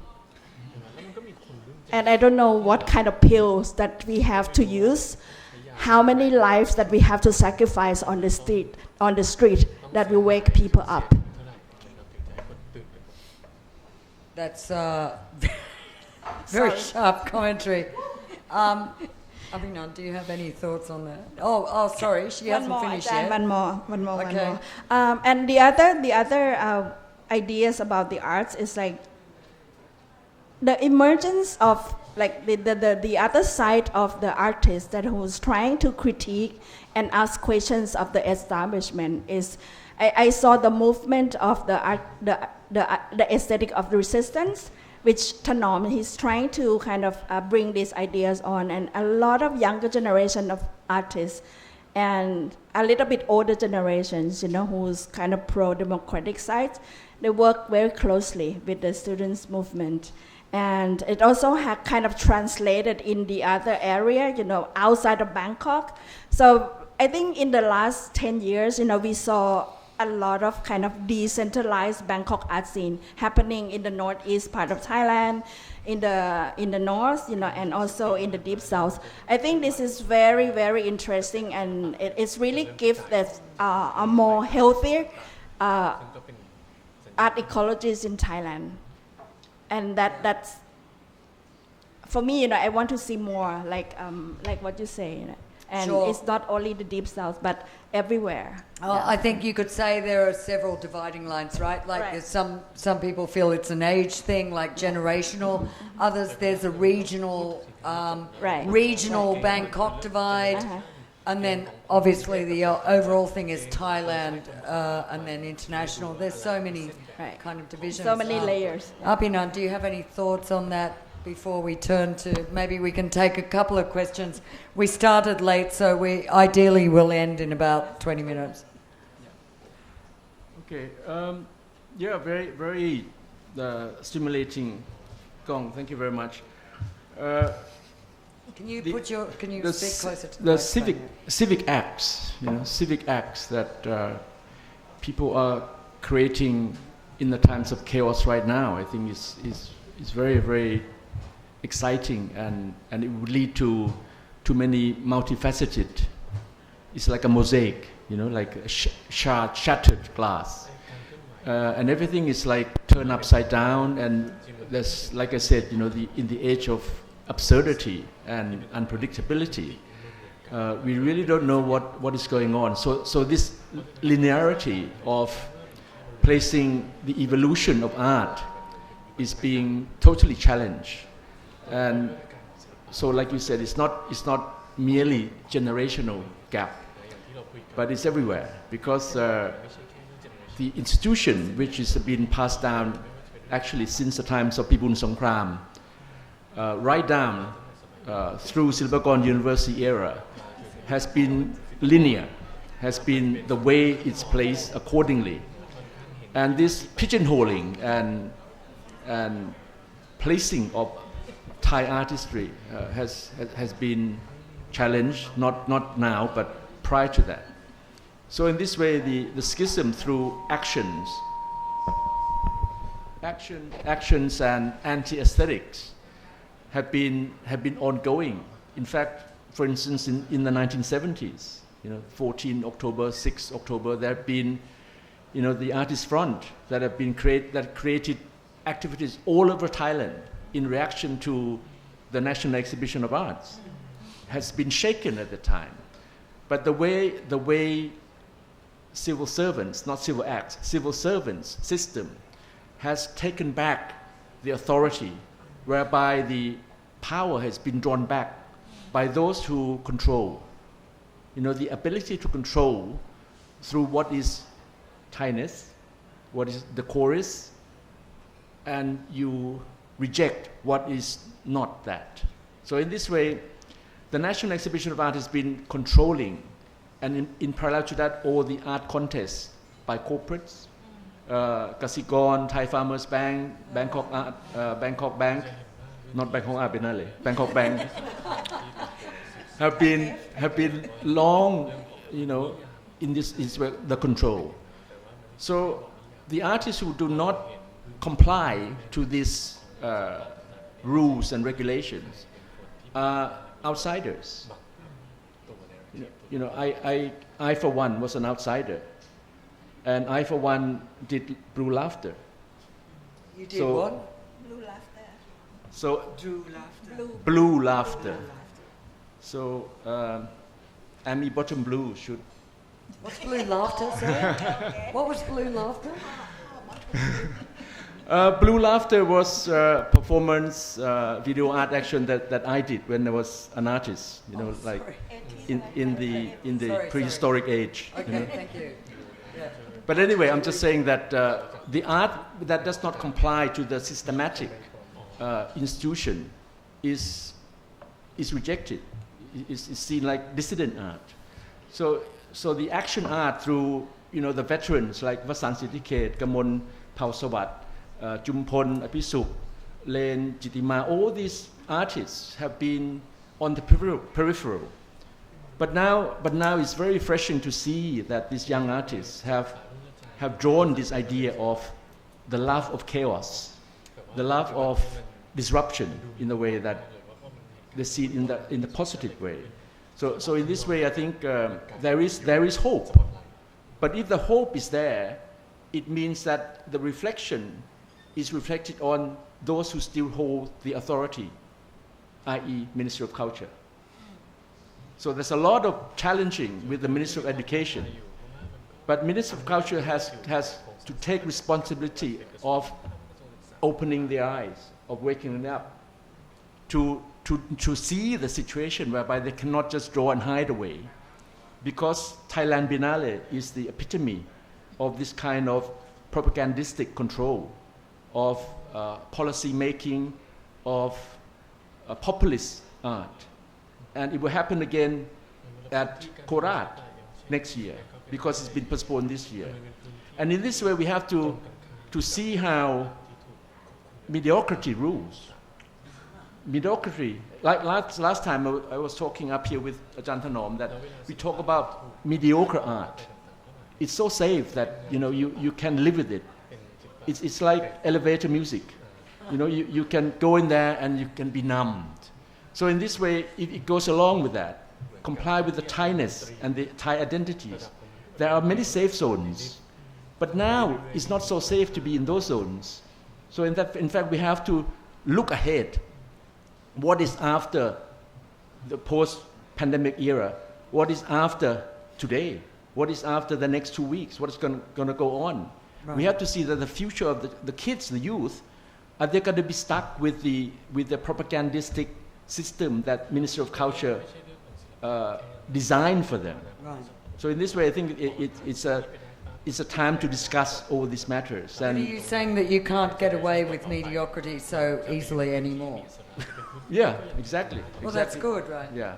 And I don't know what kind of pills that we have to use, how many lives that we have to sacrifice on the street that will wake people up. That's very sharp commentary. Abhinand, do you have any thoughts on that? Oh, sorry, she hasn't finished yet. One more. And the other ideas about the arts is like the emergence of like the other side of the artist that who's trying to critique and ask questions of the establishment is I saw the movement of the art, the aesthetic of the resistance, which Tanom, he's trying to kind of bring these ideas on, and a lot of younger generation of artists and a little bit older generations, who's kind of pro-democratic side, they work very closely with the students' movement. And it also had kind of translated in the other area, outside of Bangkok. So I think in the last 10 years, we saw a lot of kind of decentralized Bangkok art scene happening in the northeast part of Thailand, in the north, and also in the deep south. I think this is very, very interesting, and it's really gives that a more healthier art ecologies in Thailand. And that's for me, I want to see more like what you say, and Sure. It's not only the deep south but everywhere. I think you could say there are several dividing lines, right? Like there's some people feel it's an age thing, like generational. Others, there's a regional Bangkok divide. And then obviously the overall thing is Thailand, and then international. There's so many kind of divisions. So many layers. Abhinand, do you have any thoughts on that before we turn to, maybe we can take a couple of questions. We started late, so we ideally will end in about 20 minutes. Okay. Very, very stimulating. Gong, thank you very much. Can you speak closer to the civic acts, civic acts that people are creating in the times of chaos right now, I think is very, very exciting, and it would lead to many multifaceted. It's like a mosaic, like a shattered glass, and everything is like turned upside down. And there's, like I said, in the age of absurdity and unpredictability, we really don't know what is going on. So this linearity of placing the evolution of art is being totally challenged. And so, like you said, it's not merely generational gap, but it's everywhere, because the institution which has been passed down actually since the times of Pibun Songkram, right down through Silpakorn University era, has been linear, has been the way it's placed accordingly. And this pigeonholing and placing of Thai artistry has been challenged, not now, but prior to that. So in this way, the schism through actions and anti-aesthetics have been ongoing. In fact, for instance, in the 1970s, 14 October, 6 October, there have been, the Artist Front that have been created activities all over Thailand in reaction to the National Exhibition of Arts, has been shaken at the time. But the way civil servants, not civil acts, civil servants system has taken back the authority, whereby the power has been drawn back by those who control. The ability to control through what is Thainess, what is decorous, and you reject what is not that. So in this way, the National Exhibition of Art has been controlling, and in parallel to that, all the art contests by corporates, Kasikorn, Thai Farmers Bank, Bangkok Bank, not Bangkok Art Biennale, Bangkok Bank, have been long, in this the control. So the artists who do not comply to this rules and regulations are outsiders. I for one was an outsider, and I for one did Blue Laughter. You did what? So Drew laughter. Blue Laughter. So Amy Bottom Blue should. What's blue laughter, sir? What was blue laughter? Blue Laughter was performance video art action that I did when I was an artist. In the prehistoric age. Okay, thank you. Yeah. But anyway, I'm just saying that the art that does not comply to the systematic institution is rejected. Is seen like dissident art. So the action art through the veterans like Vasan Siddhiket, Gamon Pausawat, Jumpon Apisuk, Len Jitima, all these artists have been on the peripheral. But now it's very refreshing to see that these young artists have drawn this idea of the love of chaos, the love of disruption in a way that they see it in the positive way. So in this way, I think there is hope. But if the hope is there, it means that the reflection is reflected on those who still hold the authority, i.e. Ministry of Culture. So there's a lot of challenging with the Ministry of Education. But Ministry of Culture has to take responsibility of opening their eyes, of waking them up, to see the situation whereby they cannot just draw and hide away. Because Thailand Biennale is the epitome of this kind of propagandistic control, of policy making, of populist art. And it will happen again at Korat next year because it's been postponed this year. And in this way we have to see how mediocrity rules. Mediocrity, like last time I was talking up here with Ajahn Thanom that we talk about mediocre art. It's so safe that you can live with it. It's like elevator music. You can go in there and you can be numbed. So in this way, it goes along with that. Comply with the Thainess and the Thai identities. There are many safe zones, but now it's not so safe to be in those zones. So in fact, we have to look ahead. What is after the post-pandemic era? What is after today? What is after the next 2 weeks? What is going to go on? Right. We have to see that the future of the kids, the youth, are they going to be stuck with the propagandistic system that Ministry of Culture designed for them? Right. So in this way, I think it's a time to discuss all these matters. And are you saying that you can't get away with mediocrity so easily anymore? Yeah, exactly. Well, that's good, right? Yeah.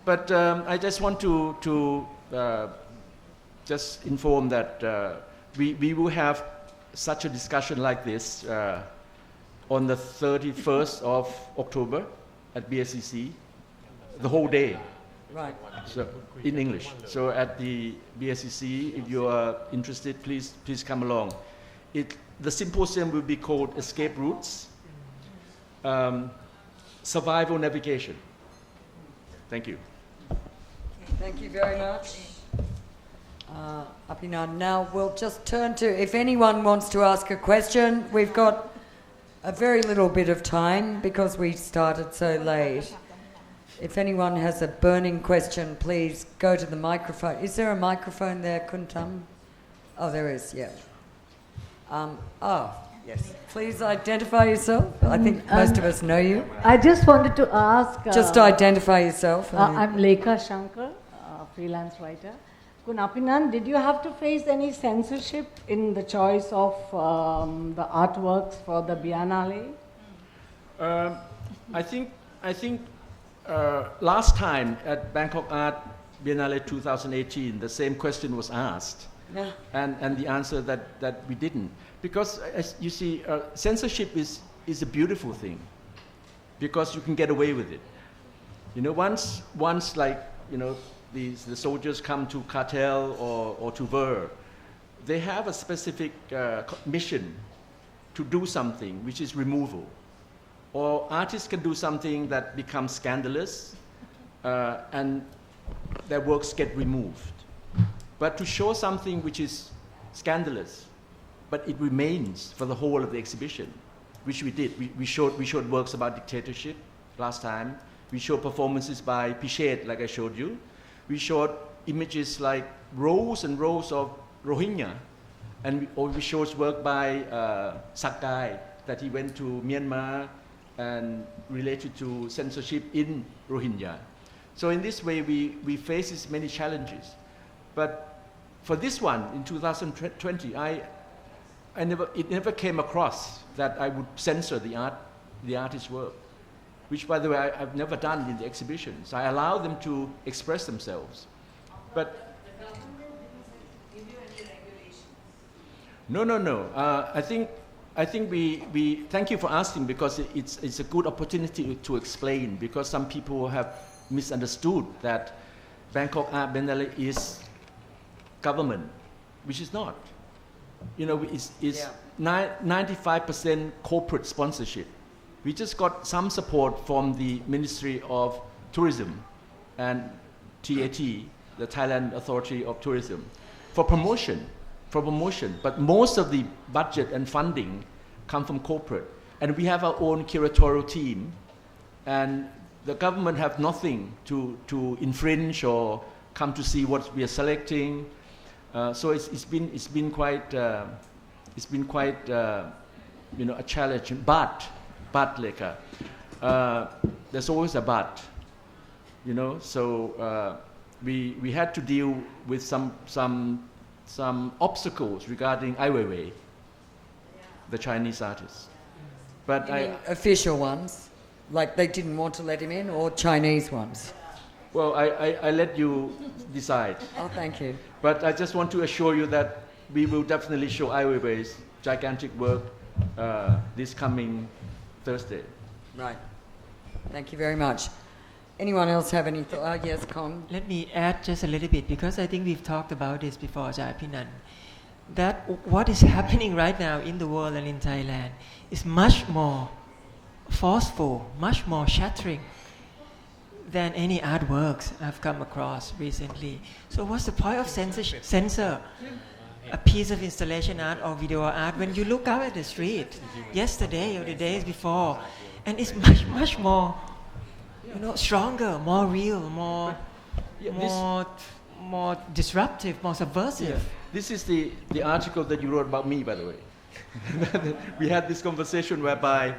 But I just want to just inform that we will have such a discussion like this on the 31st of October at BSCC, the whole day. Right. So in English. So at the BSCC, if you are interested, please come along. The symposium will be called Escape Routes, Survival Navigation. Thank you. Thank you very much. Apinan, now we'll just turn to, if anyone wants to ask a question, we've got a very little bit of time because we started so late. If anyone has a burning question, please go to the microphone. Is there a microphone there, Kuntam? Oh, there is, yeah. Yes. Please identify yourself. I think most of us know you. I just wanted to ask... just identify yourself. I'm Lekha Shankar, freelance writer. Kun Apinan, did you have to face any censorship in the choice of the artworks for the Biennale? I think last time at Bangkok Art Biennale 2018, the same question was asked, yeah. and the answer that we didn't. Because, as you see, censorship is a beautiful thing, because you can get away with it. Once like, the soldiers come to Cartel or to Ver, they have a specific mission to do something, which is removal. or artists can do something that becomes scandalous and their works get removed. But to show something which is scandalous, but it remains for the whole of the exhibition, which we did. We showed works about dictatorship last time. We showed performances by Pichet, like I showed you. We showed images like rows and rows of Rohingya. And we showed work by Sakai, that he went to Myanmar and related to censorship in Rohingya. So in this way, we face many challenges. But for this one, in 2020, it never came across that I would censor the artist's work, which, by the way, I've never done in the exhibitions. I allow them to express themselves. But no. I think we thank you for asking, because it's a good opportunity to explain, because some people have misunderstood that Bangkok Art Biennale is government, which is not. You know, it's 95% corporate sponsorship. We just got some support from the Ministry of Tourism and TAT, the Thailand Authority of Tourism, for promotion. But most of the budget and funding come from corporate. And we have our own curatorial team, and the government have nothing to infringe or come to see what we are selecting. So it's been quite you know, a challenge. But Leka, there's always a but, you know. So we had to deal with some obstacles regarding Ai Weiwei, the Chinese artist. But official ones, like they didn't want to let him in, or Chinese ones? Well, I let you decide. Oh, thank you. But I just want to assure you that we will definitely show Ai Weiwei's gigantic work this coming Thursday. Right. Thank you very much. Anyone else have any thoughts? Yes, Khong. Let me add just a little bit, because I think we've talked about this before, Ajay Pinan, that what is happening right now in the world and in Thailand is much more forceful, much more shattering than any artworks I've come across recently. So what's the point of censor a piece of installation art or video art when you look out at the street yesterday or the days before, and it's much more, you know, stronger, more real, more disruptive, more subversive. Yeah. This is the article that you wrote about me, by the way. We had this conversation whereby,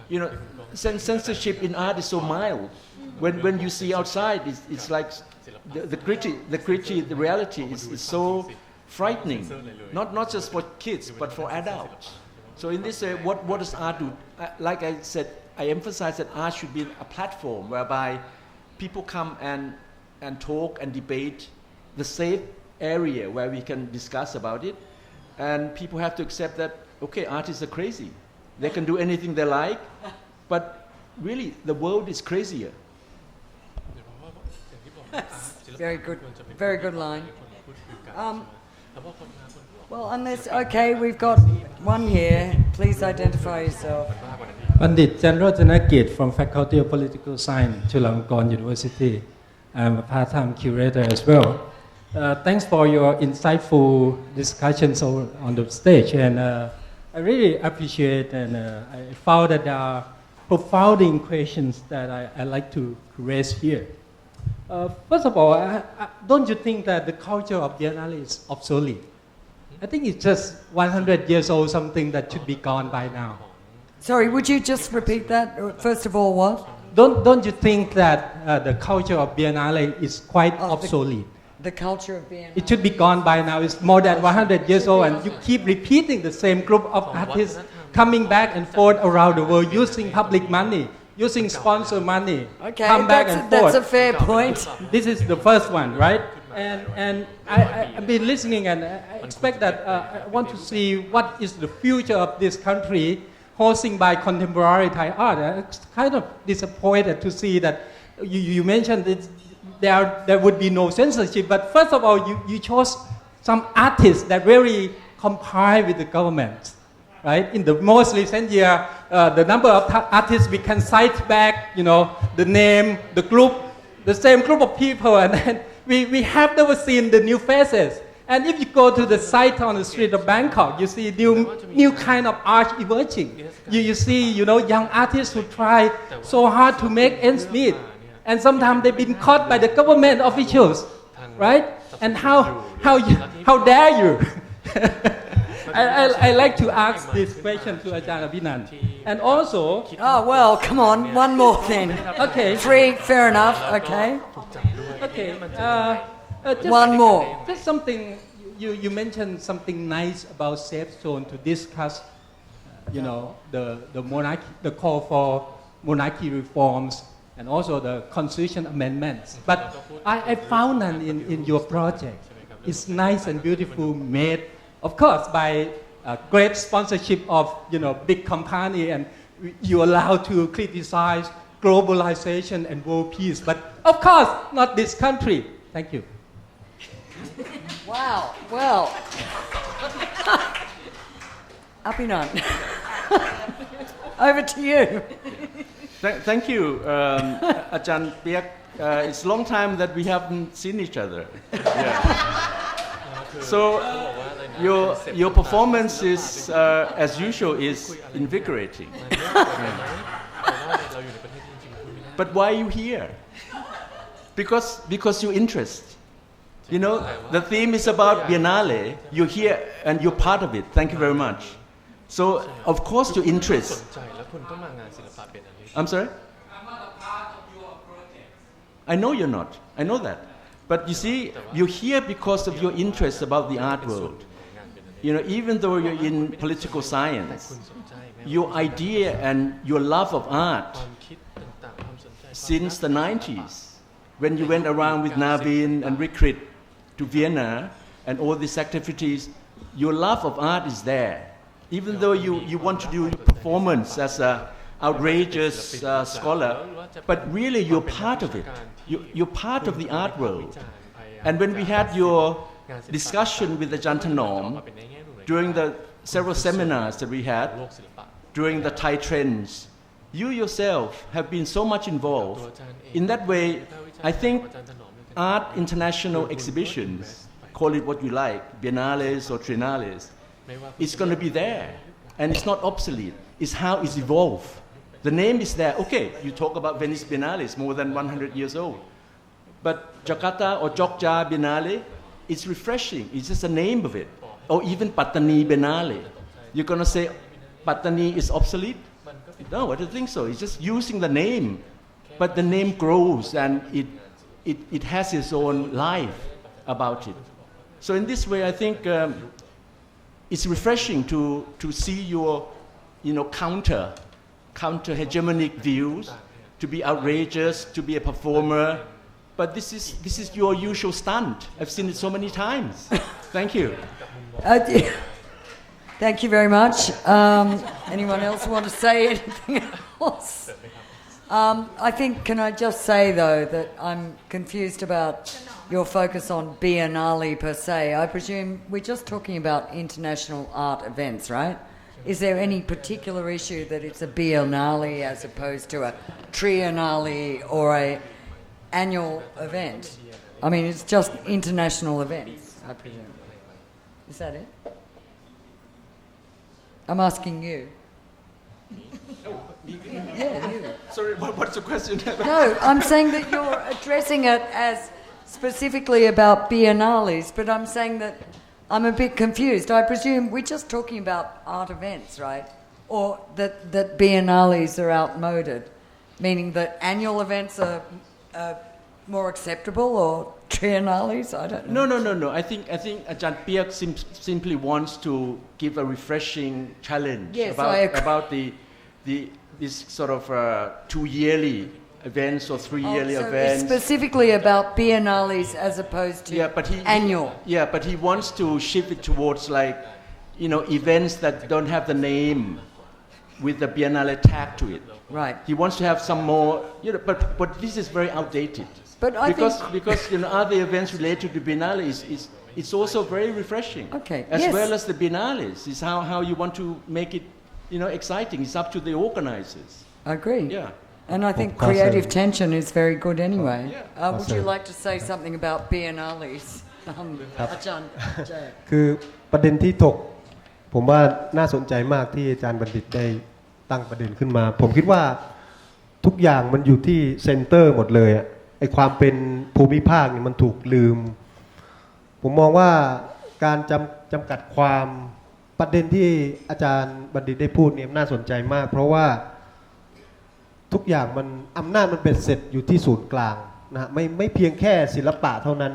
you know, censorship in art is so mild. When you see outside, it's like the reality is so frightening. Not just for kids, but for adults. So in this way, what does art do? Like I said, I emphasize that art should be a platform whereby people come and talk and debate, the safe area where we can discuss about it, and people have to accept that, okay, artists are crazy. They can do anything they like, but really the world is crazier. Very good line. Well, unless, okay, we've got one here. Please identify yourself. Pandit Chandra Janakit from Faculty of Political Science, Chulalongkorn University. I'm a part-time curator as well. Thanks for your insightful discussions on the stage, and I really appreciate, and I found that there are profounding questions that I like to raise here. First of all, don't you think that the culture of Biennale is obsolete? I think it's just 100 years old, something that should be gone by now. Sorry, would you just repeat that? First of all, what? Don't you think that the culture of Biennale is quite obsolete? The culture of Biennale? It should be gone by now. It's more than 100 years old, and you keep repeating the same group of artists coming back and forth around the world using public money, using sponsor money, okay, come back and forth. That's a fair point. This is the first one, right? And I've been listening, and I expect that I want to see what is the future of this country hosting by contemporary Thai art. I'm kind of disappointed to see that you mentioned there would be no censorship, but first of all, you chose some artists that really comply with the government. right? In the most recent year, the number of artists we can cite back, the name, the group, the same group of people, and then we have never seen the new faces. And if you go to the site on the street of Bangkok, you see new kind of art emerging. You see, young artists who try so hard to make ends meet. And sometimes they've been caught by the government officials, right? And how dare you? I like to ask this question to Ajahn Abhinan. And also... Oh, well, come on, one more then. Okay. 3, fair enough, okay. Okay. One more. Just something, you mentioned something nice about safe zone to discuss, the monarchy, the call for monarchy reforms, and also the constitution amendments. But I found that in your project, it's nice and beautiful, made, of course, by great sponsorship of big company, and you allow to criticize globalization and world peace. But of course, not this country. Thank you. Wow, well. Abhinan. Over to you. Thank you, Ajahn Piak. It's a long time that we haven't seen each other. Yeah. So your performance is, as usual, is invigorating. But why are you here? Because your interest. The theme is about Biennale. You're here and you're part of it. Thank you very much. So, of course, your interest. I'm sorry? I know you're not. I know that. But you see, you're here because of your interest about the art world. Even though you're in political science, your idea and your love of art since the 90s, when you went around with Navin and Rikrit to Vienna and all these activities, your love of art is there. Even though you want to do performance as an outrageous scholar, but really you're part of it. You're part of the art world. And when we had your discussion with the Ajahn Thanom during the several seminars that we had, during the Thai trends, you yourself have been so much involved. In that way, I think art international exhibitions, call it what you like, biennales or triennales, it's going to be there. And it's not obsolete. It's how it's evolved. The name is there. Okay, you talk about Venice Biennale, it's more than 100 years old. But Jakarta or Jogja Biennale, it's refreshing. It's just the name of it. Or even Pattani Biennale. You're going to say Pattani is obsolete? No, I don't think so. It's just using the name. But the name grows and it has its own life about it. So in this way, I think it's refreshing to see your counter hegemonic views, to be outrageous, to be a performer. But this is your usual stunt. I've seen it so many times. Thank you. Thank you very much. Anyone else want to say anything else? I think, can I just say, though, that I'm confused about your focus on Biennale per se. I presume we're just talking about international art events, right? Is there any particular issue that it's a Biennale as opposed to a Triennale or a annual event? I mean, it's just international events, I presume. Is that it? I'm asking you. Yeah, you. Sorry, what's the question? No, I'm saying that you're addressing it as specifically about biennales, but I'm saying that I'm a bit confused. I presume we're just talking about art events, right? Or that biennales are outmoded, meaning that annual events are more acceptable, or triennales? I don't know. No. I think Ajahn Piak simply wants to give a refreshing challenge about this sort of 2-yearly events or 3-yearly events. It's specifically about biennales as opposed to annual. But he wants to shift it towards events that don't have the name with the biennale tag to it. Right. He wants to have some more, but this is very outdated. But I because other events related to biennale it's also very refreshing. Okay. As Yes. well as the biennales, is how you want to make it, exciting. It's up to the organizers. I agree. Yeah. And I think Of course, creative tension is very good anyway. Would you Awesome. like to say something about biennales? อาจารย์แจก คือประเด็นที่ถกผมว่าน่าสนใจมากที่อาจารย์บัณฑิตได้ตั้งประเด็นขึ้นมา ผมคิดว่าทุกอย่างมันอยู่ที่เซ็นเตอร์หมดเลยอะไอความเป็นภูมิภาคเนี่ยมันถูกลืม ผมมองว่าการจำกัดความประเด็นที่อาจารย์บัณฑิตได้พูดเนี่ยน่าสนใจมาก เพราะว่าทุกอย่างมันอำนาจมันเป็นเสร็จอยู่ที่ศูนย์กลางนะไม่เพียงแค่ศิลปะเท่านั้น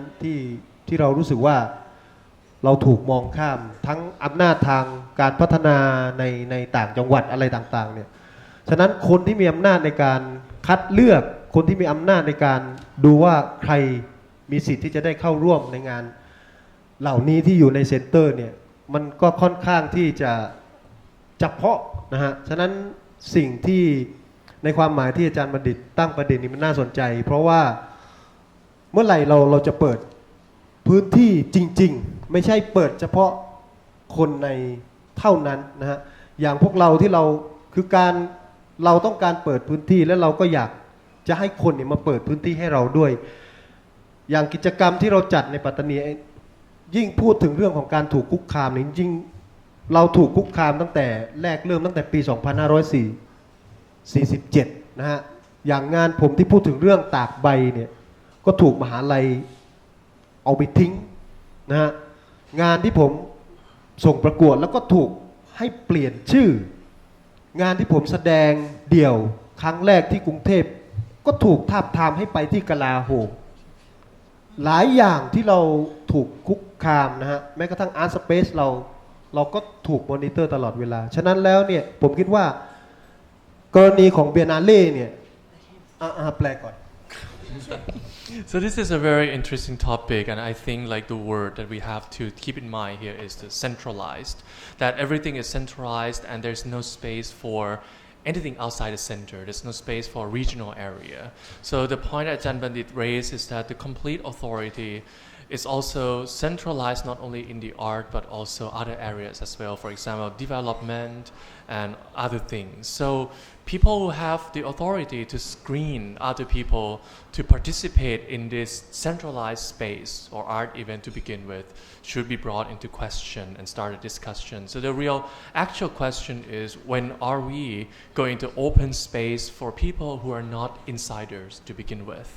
ที่เรารู้สึกว่าเราถูกมองข้ามทั้งอำนาจทางการพัฒนาในต่างจังหวัดอะไรต่างๆเนี่ยฉะนั้นคนที่มีอำนาจในการคัดเลือกคนที่มีอำนาจในการดูว่าใครมีสิทธิ์ที่จะได้เข้าร่วมในงานเหล่านี้ที่อยู่ในเซ็นเตอร์เนี่ยมันก็ค่อนข้างที่จะเฉพาะนะฮะฉะนั้นสิ่งที่ในความหมายที่อาจารย์บัณฑิตตั้งประเด็นนี้มันน่าสนใจเพราะว่าเมื่อไหร่เราจะเปิดพื้นที่จริงๆไม่ใช่เปิดเฉพาะคนในเท่านั้นนะฮะอย่างพวกเราที่เราคือเราต้องการเปิดพื้นที่และเราก็อยากจะให้คนเนี่ยมาเปิดพื้นที่ให้เราด้วยอย่างกิจกรรมที่เราจัดในปัตตานียิ่งพูดถึงเรื่องของการถูกคุกคามเนี่ยจริงเราถูกคุกคามตั้งแต่แรกเริ่มตั้งแต่ปี 2547 นะฮะอย่างงานผมที่พูดถึงเรื่องตากใบเนี่ยก็ถูกมหาลัยเอาไปทิ้งนะฮะงานที่ผมส่งประกวดแล้วก็ถูกให้เปลี่ยนชื่องานที่ผมแสดงเดี่ยวครั้งแรกที่กรุงเทพก็ถูกทาบทามให้ไปที่กลาโหมหลายอย่างที่เราถูกคุกคามนะฮะแม้กระทั่งอาร์ตสเปซเราก็ถูกมอนิเตอร์ตลอดเวลาฉะนั้นแล้วเนี่ยผมคิดว่ากรณีของเบียนาเล่เนี่ยแปลก่อน So this is a very interesting topic, and I think like the word that we have to keep in mind here is the centralized. That everything is centralized, and there's no space for anything outside the center. There's no space for a regional area. So the point that Jan Bandit raised is that the complete authority is also centralized not only in the art but also other areas as well. For example, development and other things. So people who have the authority to screen other people to participate in this centralized space or art event to begin with should be brought into question and start a discussion. So the real actual question is, when are we going to open space for people who are not insiders to begin with?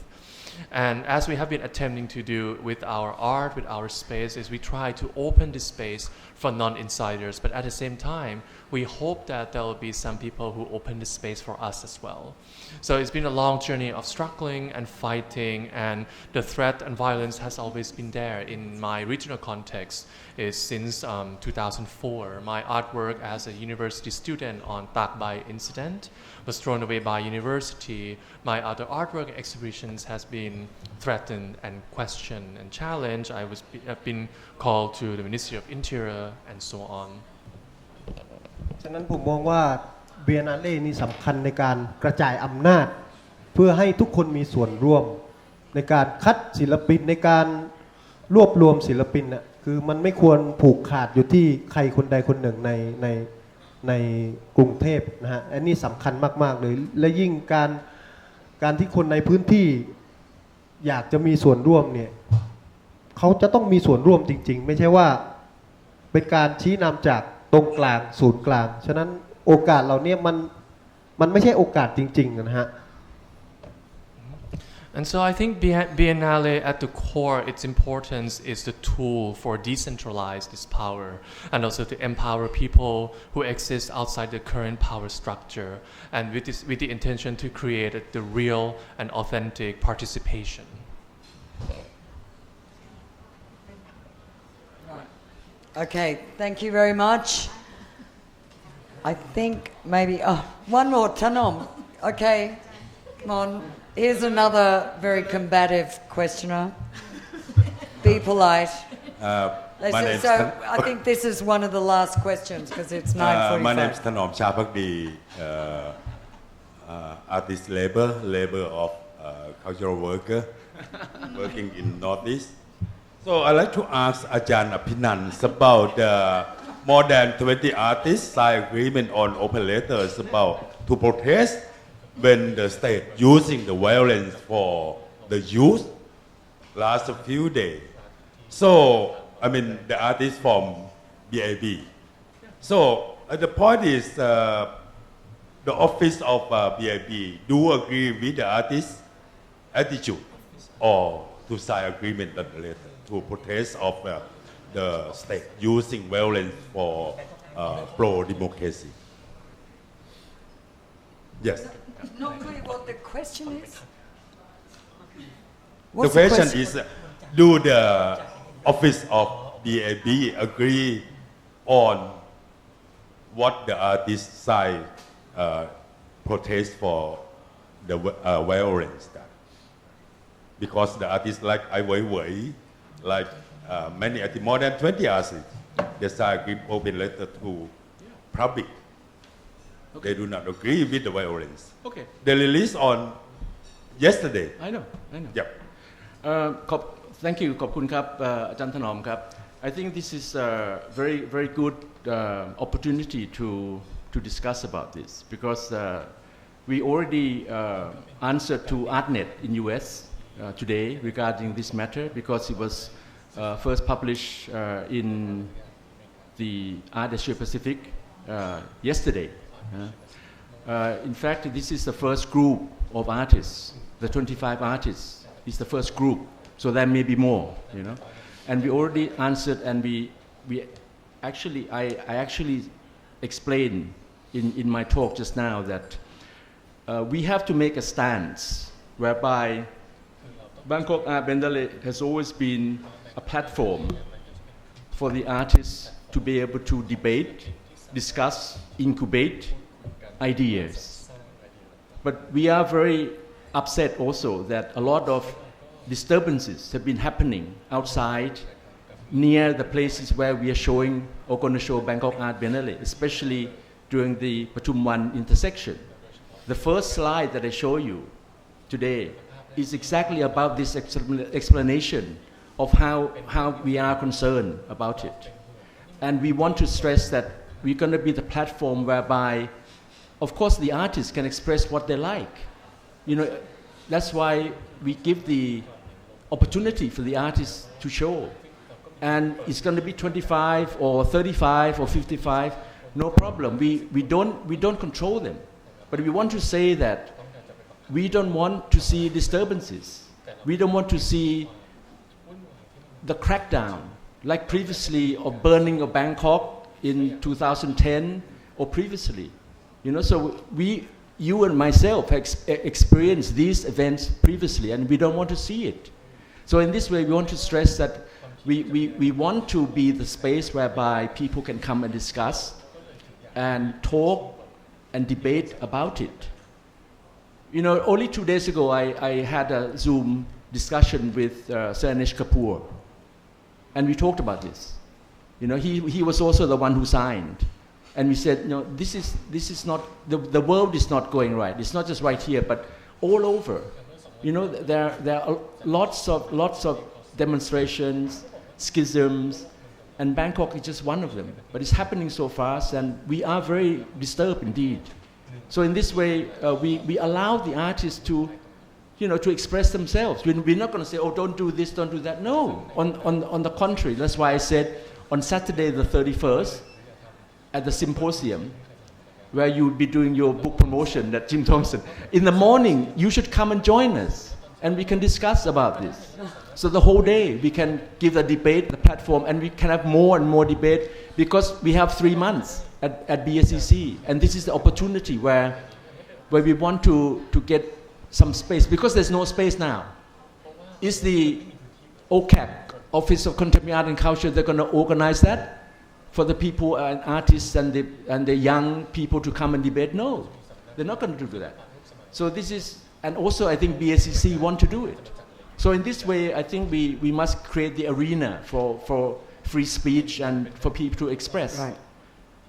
And as we have been attempting to do with our art, with our space, is we try to open the space for non-insiders, but at the same time, we hope that there will be some people who open the space for us as well. So it's been a long journey of struggling and fighting, and the threat and violence has always been there. In my regional context is since 2004. My artwork as a university student on Tak Bai incident was thrown away by university. My other artwork exhibitions has been threatened and questioned and challenged. I've been called to the Ministry of Interior and so on. ฉะนั้นผมมองว่าเบียนาเล่นี่สำคัญในการกระจายอำนาจเพื่อให้ทุกคนมีส่วนร่วมในการคัดศิลปินในการรวบรวมศิลปินน่ะคือมันไม่ควรผูกขาดอยู่ที่ใครคนใดคนหนึ่งในกรุงเทพนะฮะอันนี้สำคัญมากๆเลยและยิ่งการที่คนในพื้นที่อยากจะมีส่วนร่วมเนี่ยเขาจะต้องมีส่วนร่วมจริงๆไม่ใช่ว่าเป็นการชี้นำจากตรงกลางศูนย์กลางฉะนั้นโอกาสเหล่านี้มันไม่ใช่โอกาสจริงๆนะฮะ And so I think Biennale at the core, its importance is the tool for decentralize this power and also to empower people who exist outside the current power structure, and with the intention to create the real and authentic participation. Okay, thank you very much. I think maybe one more, Tanom. Okay, come on. Here's another very combative questioner. Be polite. So I think this is one of the last questions because it's 9:45. My name is Tanom Chapakdi, artist labor of cultural worker working in Northeast. So I'd like to ask Ajahn Aphinan about more than 20 artists signed agreement on open letters about to protest when the state using the violence for the youth last few days. So, I mean, the artists from BAB. So, the point is, the office of BAB do agree with the artist's attitude or to sign agreement on the letter to protest of the state using violence for pro-democracy. Yes. Not clear what the question is. The question is, do the office of BAB agree on what the artists sign protest for the violence? Because the artists like Ai Weiwei, like many artists, more than 20 artists, they sign open letter to public. Okay. They do not agree with the violence. Okay. They released on yesterday. I know. Yep. Thank you ขอบคุณครับอาจารย์ถนอมครับ I think this is a very very good opportunity to discuss about this because we already answered to ArtNet in US today regarding this matter because it was first published in the Art Asia Pacific yesterday. In fact, this is the first group of artists, the 25 artists is the first group, so there may be more, you know. And we already answered, and we actually, I actually explained in my talk just now that we have to make a stance whereby Bangkok Art Biennale has always been a platform for the artists to be able to debate, discuss, incubate ideas. But we are very upset also that a lot of disturbances have been happening outside near the places where we are showing or going to show Bangkok Art Biennale, especially during the Pathumwan intersection. The first slide that I show you today is exactly about this explanation of how we are concerned about it. And we want to stress that we're going to be the platform whereby, of course, the artists can express what they like. You know, that's why we give the opportunity for the artists to show. And it's going to be 25 or 35 or 55, no problem. We don't control them. But we want to say that we don't want to see disturbances. We don't want to see the crackdown, like previously of burning of Bangkok in 2010 or previously. You know, so you and myself have experienced these events previously, and we don't want to see it. So in this way, we want to stress that we want to be the space whereby people can come and discuss and talk and debate about it. You know, only 2 days ago, I had a Zoom discussion with Sir Anish Kapoor, and we talked about this. You know, he was also the one who signed. And we said, you know, this is not, the world is not going right. It's not just right here, but all over. You know, there are lots of demonstrations, schisms, and Bangkok is just one of them. But it's happening so fast, and we are very disturbed indeed. So in this way, we allow the artists to, you know, to express themselves. We're not going to say, oh, don't do this, don't do that. No, on the contrary. That's why I said on Saturday the 31st, at the symposium, where you would be doing your book promotion at Jim Thompson, in the morning, you should come and join us, and we can discuss about this. So the whole day, we can give the debate, the platform, and we can have more and more debate, because we have 3 months at BSCC, and this is the opportunity where we want to get some space, because there's no space now. Is the OCAC, Office of Contemporary Art and Culture, they're going to organize that for the people and artists and the young people to come and debate? No, they're not going to do that. So this is, and also I think BSCC want to do it. So in this way, I think we must create the arena for free speech and for people to express. Right.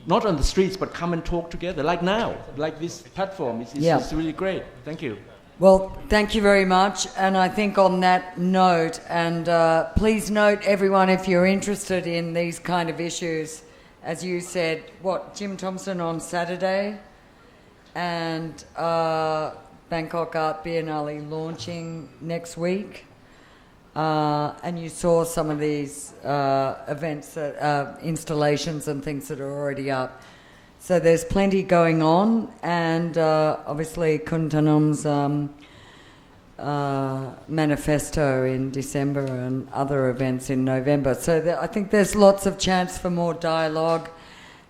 Not on the streets, but come and talk together, like now, like this platform. It's really great. Thank you. Well, thank you very much. And I think on that note, and please note everyone, if you're interested in these kind of issues, as you said, Jim Thompson on Saturday, and Bangkok Art Biennale launching next week. And you saw some of these events, installations and things that are already up. So there's plenty going on, and obviously Khonkhaen's manifesto in December and other events in November. So I think there's lots of chance for more dialogue,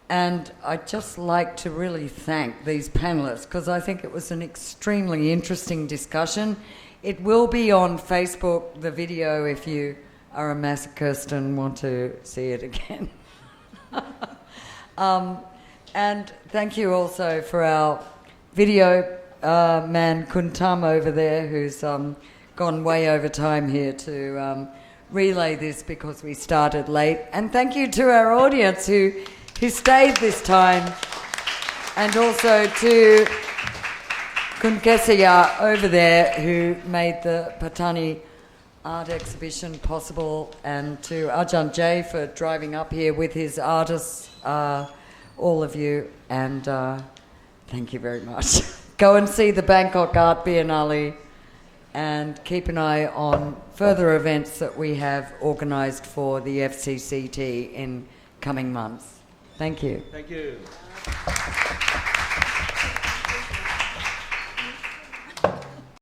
and I'd just like to really thank these panellists because I think it was an extremely interesting discussion. It will be on Facebook, the video, if you are a masochist and want to see it again. And thank you also for our video man Kuntam over there, who's gone way over time here to relay this because we started late. And thank you to our audience who stayed this time, and also to Kunkesaya over there who made the Patani art exhibition possible, and to Ajahn Jay for driving up here with his artists, all of you, and thank you very much. Go and see the Bangkok Art Biennale and keep an eye on further events that we have organised for the FCCT in coming months. Thank you. Thank you.